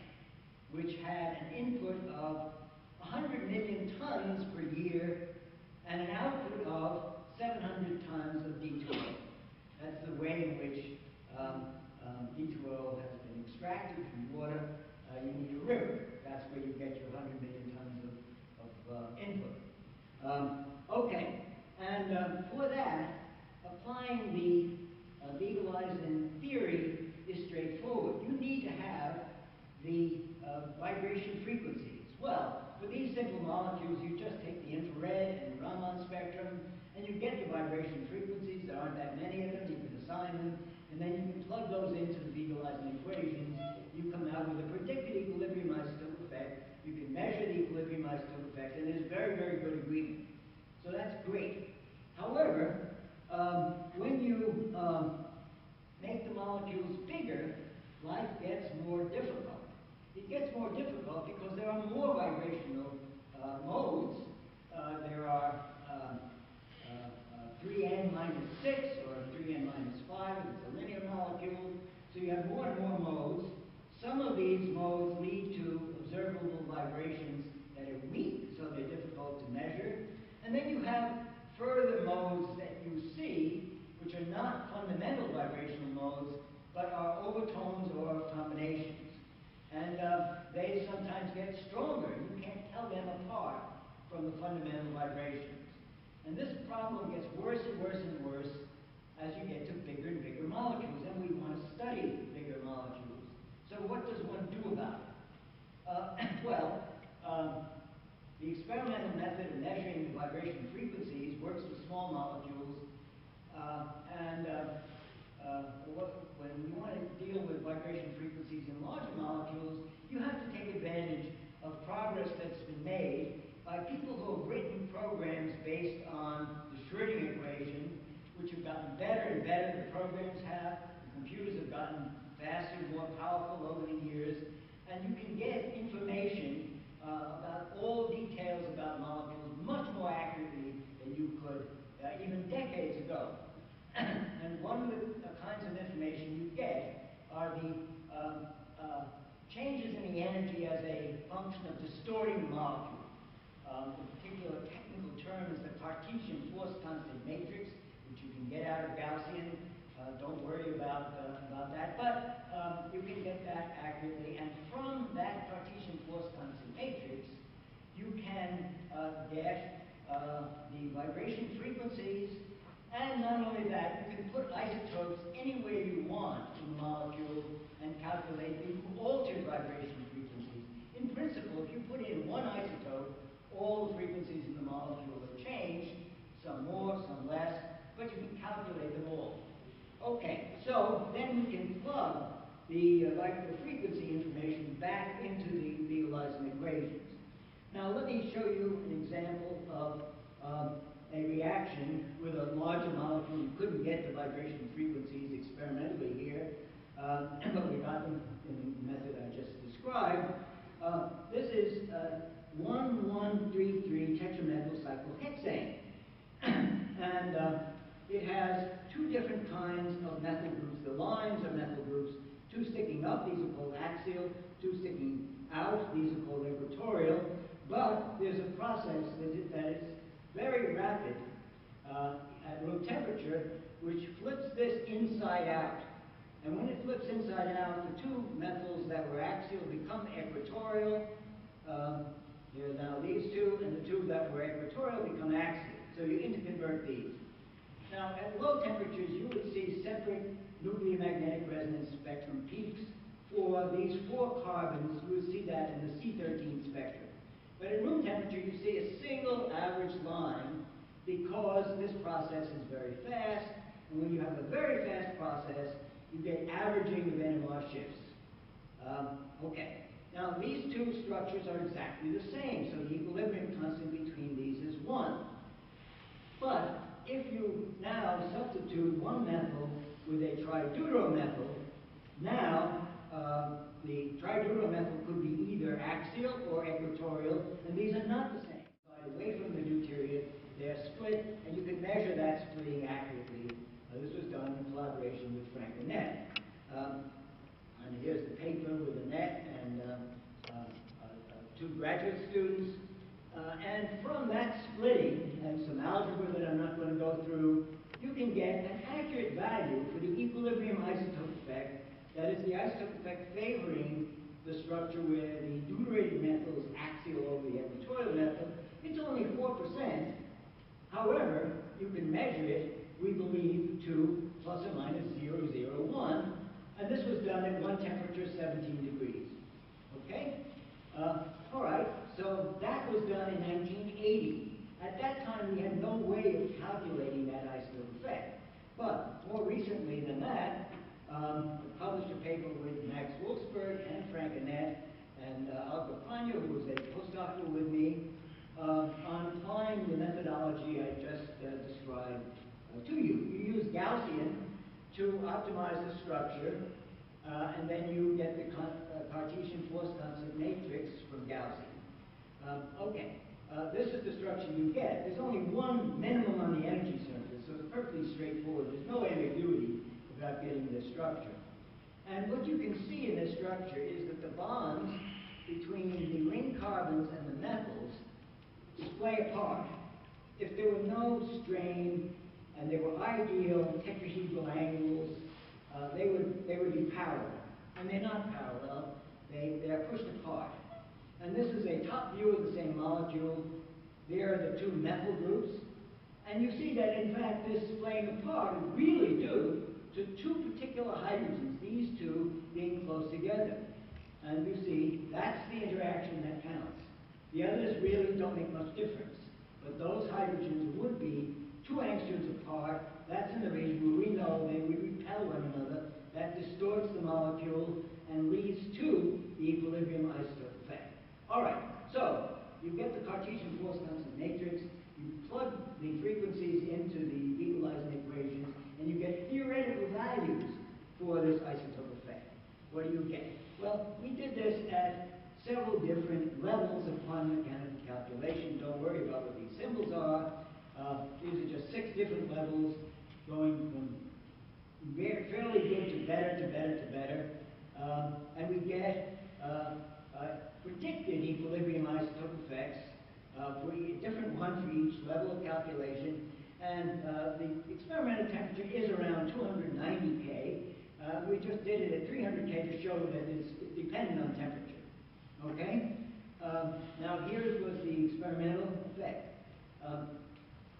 [SPEAKER 16] which had an input of 100 million tons per year and an output of 700 tons of D2O. That's the way in which D2O has been extracted from water. You need a river. That's where you get your 100 million tons of input. Okay, and for that, applying the Bigelheisen theory is straightforward. You need to have the vibration frequencies. Well, for these simple molecules, you just take the infrared and the Raman spectrum, and you get the vibration frequencies. There aren't that many of them. You can assign them, and then you can plug those into the Bigelheisen equations. You come out with a predicted equilibrium isotope effect. You can measure the equilibrium isotope effect, and there's very, very good agreement. So that's great. However, when you make the molecules bigger, life gets more difficult. It gets more difficult because there are more vibrational modes. There are 3n minus 6 or 3n minus 5 if it's a linear molecule. So you have more and more modes. Some of these modes lead to observable vibrations that are weak, so they're difficult to measure. And then you have further modes that you see, which are not fundamental vibrational modes, but are overtones or combinations. And they sometimes get stronger. You can't tell them apart from the fundamental vibrations. And this problem gets worse and worse and worse as you get to bigger and bigger molecules, and we want to study bigger molecules. So what does one do about it? Well, the experimental method of measuring the vibration frequencies works with small molecules, when you want to deal with vibration frequencies in larger molecules, you have to take advantage of progress that's been made by people who have written programs based on the Schrödinger equation, which have gotten better and better. The programs have. The computers have gotten faster, more powerful over the years, and you can get information about all details about molecules much more accurately than you could even decades ago. And one of the kinds of information you get are the changes in the energy as a function of distorting the molecule. The particular technical term is the Cartesian force constant matrix, which you can get out of Gaussian. Don't worry about that, but you can get that accurately. And from that Cartesian force constant matrix, you can get the vibration frequencies, and not only that, you can put isotopes anywhere you want in the molecule and calculate the altered vibration frequencies. In principle, if you put in one isotope, all the frequencies in the molecule are changed, some more, some less, but you can calculate them all. Okay, so then we can plug the frequency information back into the Beagle-Eisen equations. Now let me show you an example of a reaction with a larger molecule. We couldn't get the vibration frequencies experimentally here, but we got them in the method I just described. This is 1133 tetramethyl cyclohexane. And it has two different kinds of methyl groups. The lines are methyl groups, two sticking up, these are called axial, two sticking out, these are called equatorial. But there's a process that is very rapid at room temperature, which flips this inside out. And when it flips inside out, the two methyls that were axial become equatorial. There are now these two, and the two that were equatorial become axial. So you interconvert these. Now, at low temperatures, you would see separate nuclear magnetic resonance spectrum peaks for these 4 carbons. You would see that in the C13 spectrum. But at room temperature, you see a single average line because this process is very fast. And when you have a very fast process, you get averaging of NMR shifts. Okay. Now, these two structures are exactly the same, so the equilibrium constant between these is 1. But if you now substitute one methyl with a trideuromethyl, now the trideuromethyl could be either axial or equatorial, and these are not the same. Away from the deuterium, they're split, and you can measure that splitting accurately. This was done in collaboration with Frank and Nett. And here's the paper with Annette and 2 graduate students. And from that splitting, and some algebra that I'm not going to go through, you can get an accurate value for the equilibrium isotope effect. That is the isotope effect favoring the structure where the deuterated methyl is axial over the equatorial methyl. It's only 4%. However, you can measure it, we believe, to plus or minus 0.001. And this was done at one temperature, 17 degrees. Okay? All right, so that was done in 1980. At that time, we had no way of calculating that isotope effect. But more recently than that, I published a paper with Max Wolfsberg and Frank Annette and Alba Pagno, who was a postdoctor with me, on applying the methodology I just described to you. You use Gaussian to optimize the structure, and then you get the Cartesian force constant matrix from Gaussian. Okay, this is the structure you get. There's only one minimum on the energy surface, so it's perfectly straightforward. There's no ambiguity about getting this structure. And what you can see in this structure is that the bonds between the ring carbons and the methyls splay apart. If there were no strain and they were ideal tetrahedral angles, they would be parallel. And they're not parallel, they are pushed apart. And this is a top view of the same molecule. There are the 2 methyl groups. And you see that, in fact, this splaying apart is really due to 2 particular hydrogens, these 2 being close together. And you see, that's the interaction that counts. The others really don't make much difference. But those hydrogens would be 2 angstroms apart. That's in the region where we know they would repel one another. That distorts the molecule and leads to the equilibrium isotope effect. All right, so you get the Cartesian force constant matrix, you plug the frequencies into the Beagle-Eisen equations, and you get theoretical values for this isotope effect. What do you get? Well, we did this at several different levels of quantum mechanical calculation. Don't worry about what these symbols are. These are just 6 different levels going from fairly good to better to better to better. And we get predicted equilibrium isotope effects for a different one for each level of calculation. And the experimental temperature is around 290 K. We just did it at 300 K to show that it's dependent on temperature. Okay? Now here was the experimental effect.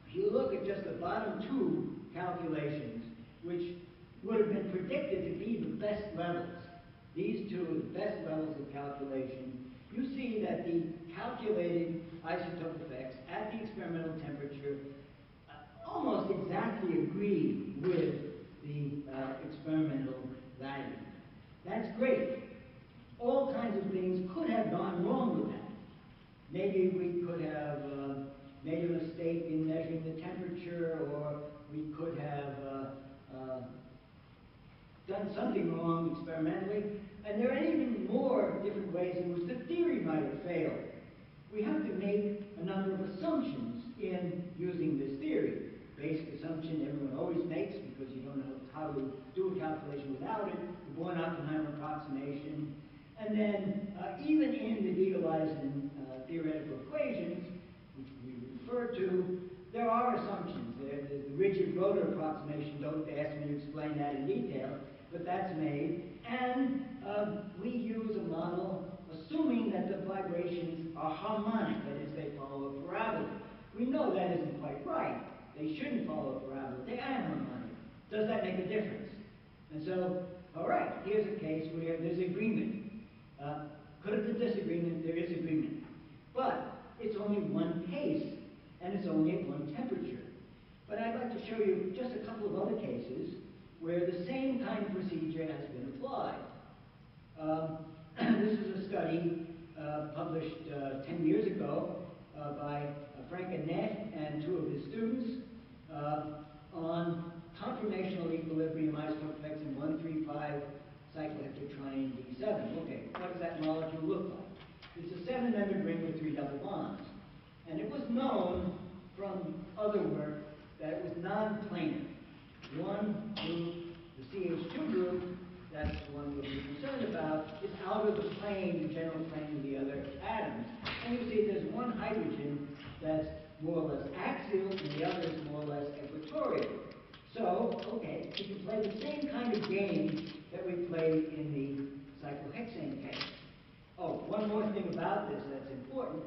[SPEAKER 16] If you look at just the bottom 2 calculations, which would have been predicted to be the best levels, these 2 are the best levels of calculation, you see that the calculated isotope effects at the experimental temperature almost exactly agree with the experimental value. That's great. All kinds of things could have gone wrong with that. Maybe we could have made a mistake in measuring the temperature, or we could have done something wrong experimentally. And there are even more different ways in which the theory might have failed. We have to make a number of assumptions in using this theory. Basic assumption everyone always makes because you don't know how to do a calculation without it, the Born-Oppenheimer approximation. And then even in the Bigelheisen theoretical equations, which we refer to, there are assumptions. There's the rigid rotor approximation. Don't ask me to explain that in detail, but that's made. And we use a model assuming that the vibrations are harmonic, that is, they follow a parabola. We know that isn't quite right. They shouldn't follow a parabola. They are harmonic. Does that make a difference? And so, all right, here's a case where there's agreement. Could have been disagreement, there is agreement. But it's only one case, and it's only at one temperature. But I'd like to show you just a couple of other cases where the same kind of procedure has been applied. This is a study published 10 years ago by Frank Annette and 2 of his students on conformational equilibrium isotope effects in 135 cyclohexatriene D7. Okay, what does that molecule look like? It's a 7-membered ring with 3 double bonds. And it was known from other work that it was non-planar. One group, the CH2 group, that's the one we're concerned about, is out of the plane, the general plane of the other atoms. And you see there's one hydrogen that's more or less axial, and the other is more or less equatorial. So, okay, you can play the same kind of game that we played in the cyclohexane case. Oh, one more thing about this that's important.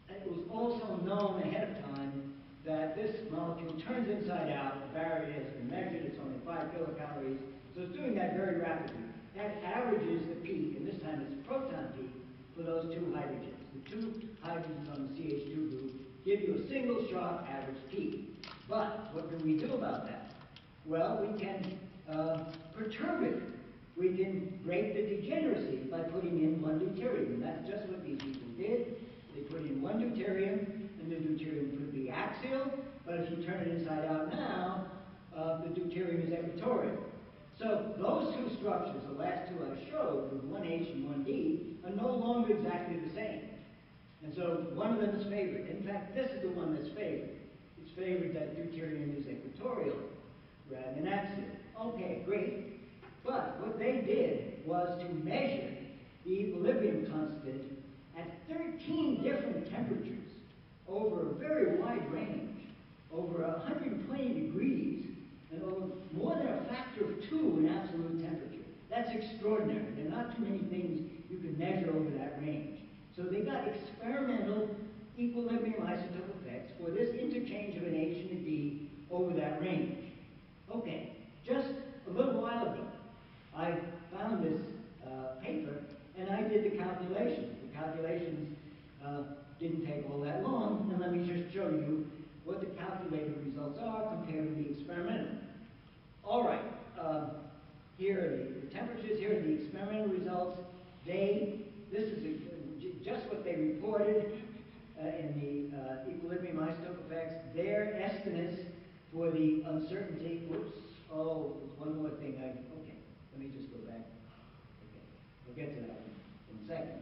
[SPEAKER 16] It was also known ahead of time that this molecule turns inside out. The barrier has been measured. It's only 5 kilocalories. So it's doing that very rapidly. That averages the peak, and this time it's a proton peak, for those 2 hydrogens. The 2 hydrogens on the CH2 group give you a single sharp average peak. But what can we do about that? Well, we can perturb it. We can break the degeneracy by putting in 1 deuterium. And that's just what these people did. They put in 1 deuterium, and the deuterium could be axial, but if you turn it inside out now, the deuterium is equatorial. So those 2 structures, the last 2 I showed, with 1H and 1D, are no longer exactly the same. And so one of them is favored. In fact, this is the one that's favored. It's favored that deuterium is equatorial rather than axial. Okay, great. But what they did was to measure the equilibrium constant at 13 different temperatures over a very wide range, over 120 degrees, and over more than a factor of 2 in absolute temperature. That's extraordinary. There are not too many things you can measure over that range. So they got experimental equilibrium isotope effects for this interchange of an H and a D over that range. Okay, just a little while ago, I found this paper, and I did the calculations. The calculations didn't take all that long, and let me just show you what the calculated results are compared with the experimental. All right, here are the temperatures, here are the experimental results. This is just what they reported in the equilibrium isotope effects. Their estimates for the uncertainty, whoops, oh, one more thing. Okay, let me just go back. Okay, we'll get to that in a second.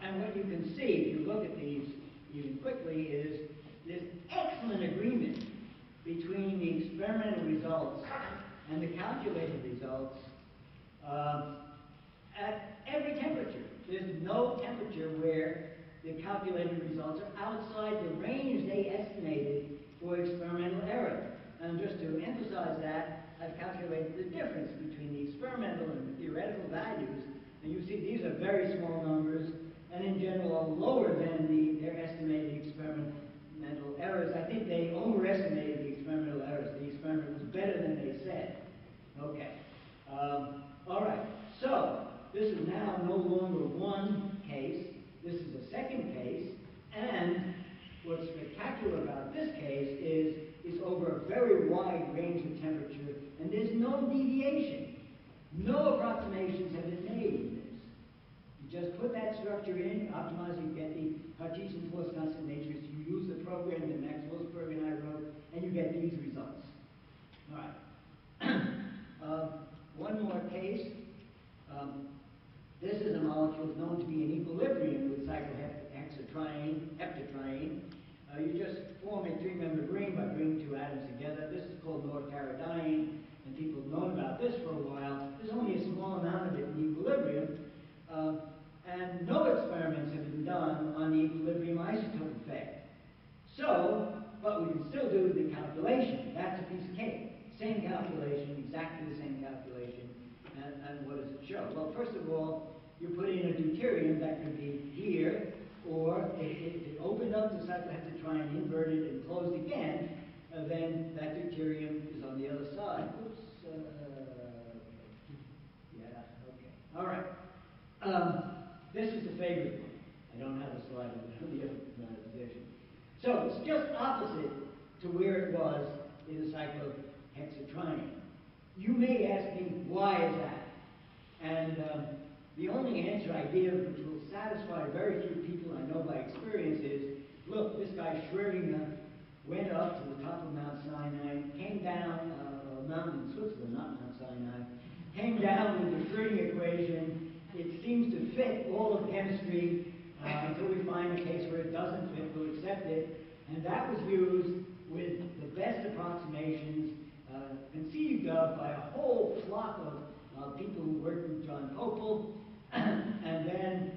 [SPEAKER 16] And what you can see, if you look at these even quickly, is this excellent agreement between the experimental results and the calculated results at every temperature. There's no temperature where the calculated results are outside the range they estimated for experimental error. And just to emphasize that, I've calculated the difference between the experimental and the theoretical values. And you see these are very small numbers, and in general are lower than their estimated experimental errors. I think they overestimated the experimental errors. The experiment was better than they said. Okay. All right. So this is now no longer one case. This is a second case. And what's spectacular about this case is it's over a very wide range of temperature, and there's no deviation. No approximations have been made in this. You just put that structure in, optimize, you get the Cartesian force constant matrix, you use the program that Max Wolfsberg and I wrote, and you get these results. All right. One more case. This is a molecule known to be in equilibrium with cyclohexatriene, heptatriene. You just form a three-member ring by bringing two atoms together. This is called nortaridiene, and people have known about this for a while. There's only a small amount of it in equilibrium, and no experiments have been done on the equilibrium isotope effect. So, but we can still do the calculation. That's a piece of cake. Same calculation, exactly the same calculation. And what does it show? Well, first of all, you put in a deuterium that could be here, or if it opened up the cyclohexatriene, inverted, and closed again, then that deuterium is on the other side. Oops. Yeah, okay. All right. This is the favorite one. I don't have a slide on the other position. So it's just opposite to where it was in the cyclohexatriene. You may ask me, why is that? And the only answer I give, which will satisfy very few people I know by experience, is, look, this guy Schrödinger went up to the top of Mount Sinai, came down, a mountain in Switzerland, not Mount Sinai, came down with the Schrödinger equation. It seems to fit all of chemistry until we find a case where it doesn't fit, we'll accept it. And that was used with the best approximations conceived of by a whole flock of people who worked with John Popel, and then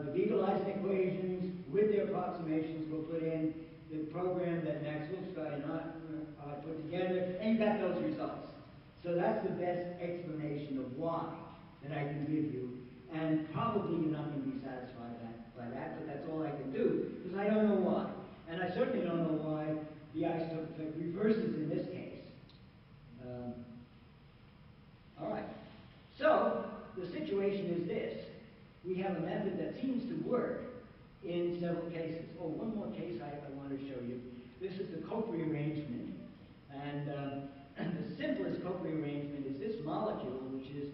[SPEAKER 16] the Beagle-Eisen equations with their approximations were put in the program that Max Wolfsberg and I put together, and you got those results. So that's the best explanation of why that I can give you, and probably you're not going to be satisfied by that, but that's all I can do, because I don't know why. And I certainly don't know why the isotope effect reverses in this case. All right. So the situation is this. We have a method that seems to work in several cases. Oh, one more case I want to show you. This is the Cope rearrangement. And the simplest Cope rearrangement is this molecule, which is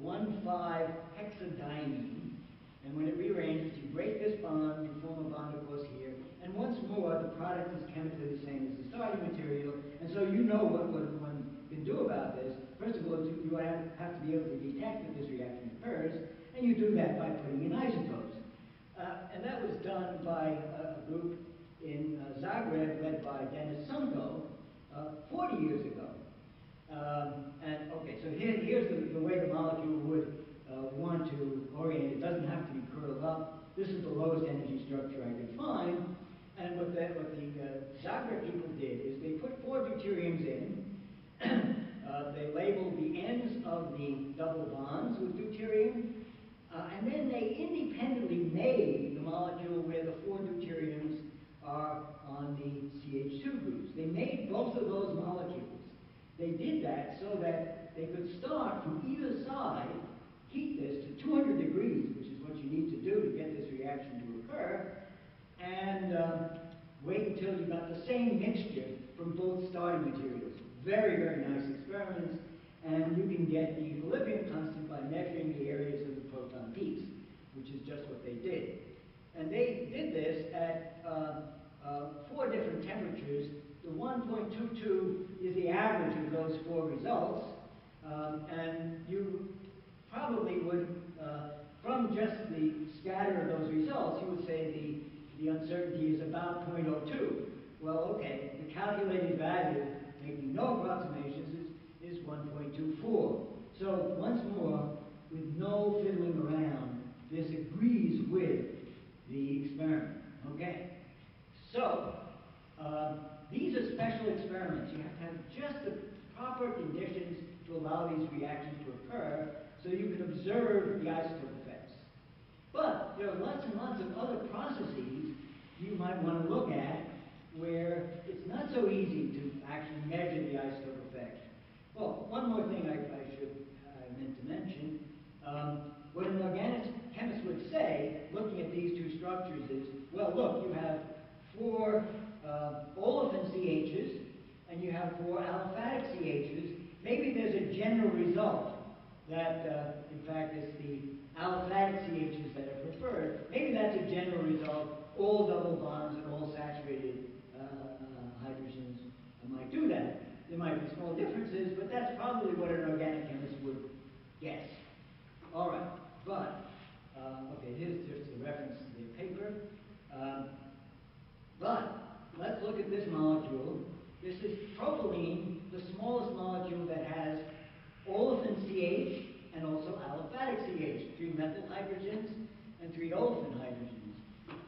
[SPEAKER 16] 1,5-hexadiene. And when it rearranges, you break this bond, you form a bond, of course, here. And once more, the product is chemically the same as the starting material. And so you know what one can do about this. First of all, you have to be able to detect that this reaction occurs. And you do that by putting in isotopes. And that was done by a group in Zagreb led by Denis Sumko 40 years ago. And okay, so here's the way the molecule would want to orient. It doesn't have to be curled up. This is the lowest energy structure I could find. And what the Zagreb people did is they put 4 deuteriums in. They labeled the ends of the double bonds with deuterium. And then they independently made the molecule where the 4 deuteriums are on the CH2 groups. They made both of those molecules. They did that so that they could start from either side, heat this to 200 degrees, which is what you need to do to get this reaction to occur, and wait until you got the same mixture from both starting materials. Very, very nice experiments, and you can get the equilibrium constant by measuring the areas of the proton peaks, which is just what they did. And they did this at 4 different temperatures. The 1.22 is the average of those 4 results, and you probably would, from just the scatter of those results, you would say the uncertainty is about 0.02. Well, okay, the calculated value, making no approximations, is 1.24. So once more, with no fiddling around, this agrees with the experiment. Okay? So, these are special experiments. You have to have just the proper conditions to allow these reactions to occur so you can observe the isotope effects. But there are lots and lots of other processes you might want to look at where it's not so easy to actually measure the isotope effect. Well, one more thing I meant to mention. What an organic chemist would say, looking at these two structures, is, well, look, you have 4 olefin CHs, and you have 4 aliphatic CHs. Maybe there's a general result that, in fact, it's the aliphatic CHs that are preferred. Maybe that's a general result. All double bonds and all saturated hydrogens might do that. There might be small differences, but that's probably what an organic chemist would guess. All right, but, okay, here's just a reference to the paper. But let's look at this molecule. This is propylene, the smallest molecule that has olefin CH and also aliphatic CH, 3 methyl hydrogens and 3 olefin hydrogens.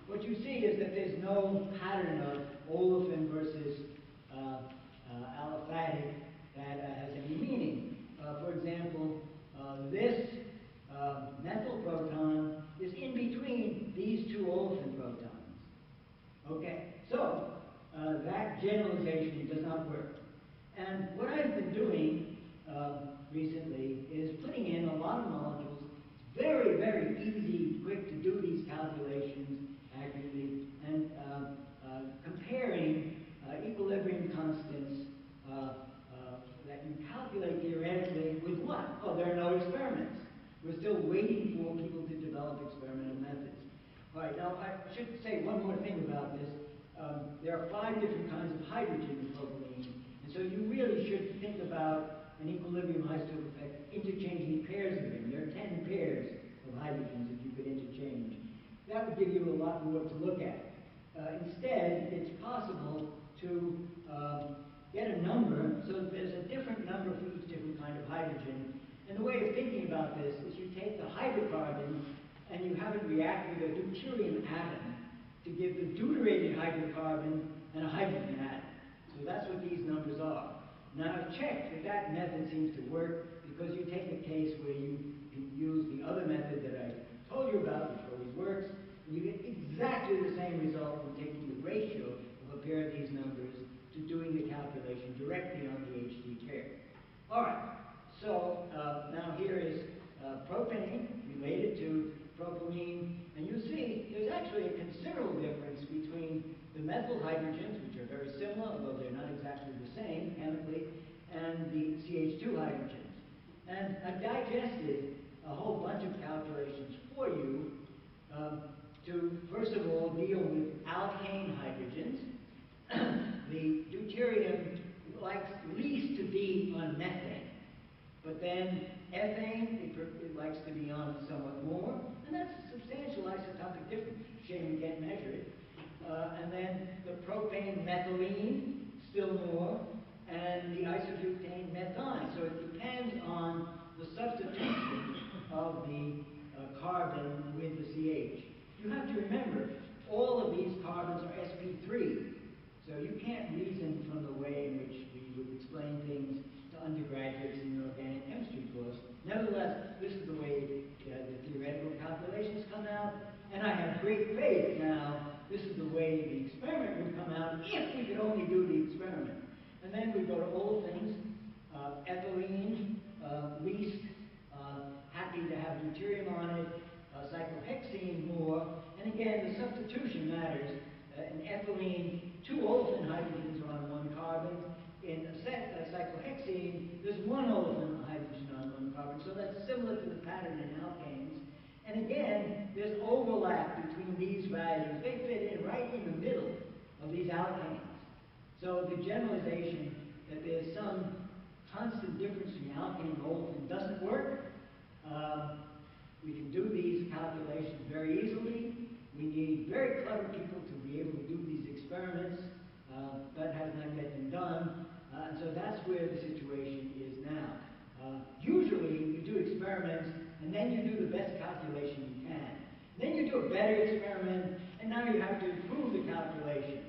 [SPEAKER 16] What you see is that there's no pattern of olefin versus aliphatic that has any meaning. For example, this methyl proton is in between these 2 olefin protons. Okay, so that generalization does not work. And what I've been doing recently is putting in a lot of molecules. It's very, very easy, quick to do these calculations accurately, and comparing equilibrium constants that you calculate theoretically with what? Oh, there are no experiments. We're still waiting for people to develop experimental methods. All right, now I should say one more thing about this. There are 5 different kinds of hydrogen in propylene, and so you really should think about an equilibrium isotope effect interchanging pairs of them. There are 10 pairs of hydrogens that you could interchange. That would give you a lot more to look at. Instead, it's possible to get a number, so there's a different number for each different kind of hydrogen. And the way of thinking about this is you take the hydrocarbon and you have it react with a deuterium atom to give the deuterated hydrocarbon and a hydrogen atom. So that's what these numbers are. Now I've checked that that method seems to work because you take a case where you can use the other method that I told you about, which always works, and you get exactly the same result from taking the ratio of a pair of these numbers to doing the calculation directly on the HD pair. All right, so now here is propane related to propylene, and you see there's actually a considerable difference between the methyl hydrogens, which are very similar, although they're not exactly the same chemically, and the CH2 hydrogens. And I've digested a whole bunch of calculations for you to, first of all, deal with alkane hydrogens. The deuterium likes least to be on methane, but then ethane, it likes to be on somewhat more, and that's a substantial isotopic difference. Shame we can't measure it. And then the propane methylene, still more, and the isobutane methine. So it depends on the substitution of the carbon with the CH. You have to remember, all of these carbons are sp3. So you can't reason from the way in which we would explain things to undergraduates in an organic chemistry course. Nevertheless, this is the way the theoretical calculations come out, and I have great faith now this is the way the experiment would come out if we could only do the experiment. And then we go to olefins, ethylene, least, happy to have deuterium on it, cyclohexene more, and again, the substitution matters. In ethylene, 2 olefin hydrogens are on 1 carbon. In cyclohexene, there's 1 olefin hydrogen on 1 carbon, so that's similar to the pattern in alkanes. And again, there's overlap between these values. They fit in right in the middle of these alkanes. So the generalization that there's some constant difference between alkane and olefin doesn't work. We can do these calculations very easily. We need very clever people to be able to do these experiments. that has not yet been done, and so that's where the situation is now. Usually, you do experiments, and then you do the best calculation you can. Then you do a better experiment, and now you have to improve the calculation.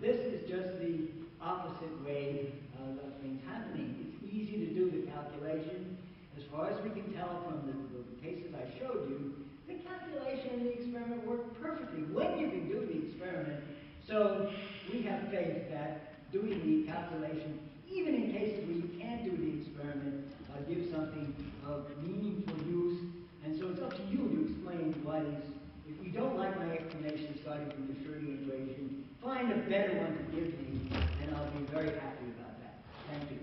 [SPEAKER 16] This is just the opposite way of things happening. It's easy to do the calculation. As far as we can tell from the cases I showed you, the calculation and the experiment work perfectly when you can do the experiment. So we have faith that doing the calculation, even in cases where you can't do the experiment, gives something of meaningful use. And so it's up to you to explain what is. If you don't like my explanation starting from the Schrödinger equation, find a better one to give me, and I'll be very happy about that. Thank you.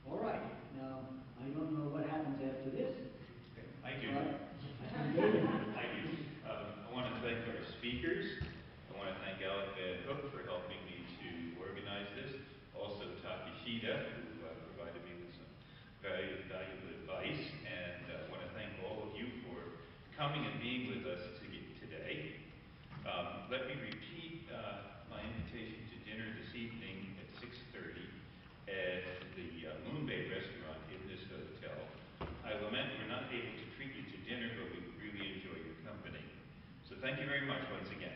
[SPEAKER 16] All right. Now, I don't know what happens after this.
[SPEAKER 1] Thank you.
[SPEAKER 16] Thank you.
[SPEAKER 1] I want to thank our speakers. I want to thank Alec Van Hook for helping me to organize this. Also Takeshita, who provided me with some very valuable advice. And I want to thank all of you for coming and being with us today. Let me repeat my invitation to dinner this evening at 6:30 at the Moon Bay restaurant in this hotel. I lament we're not able to treat you to dinner, but we really enjoy your company. So thank you very much once again.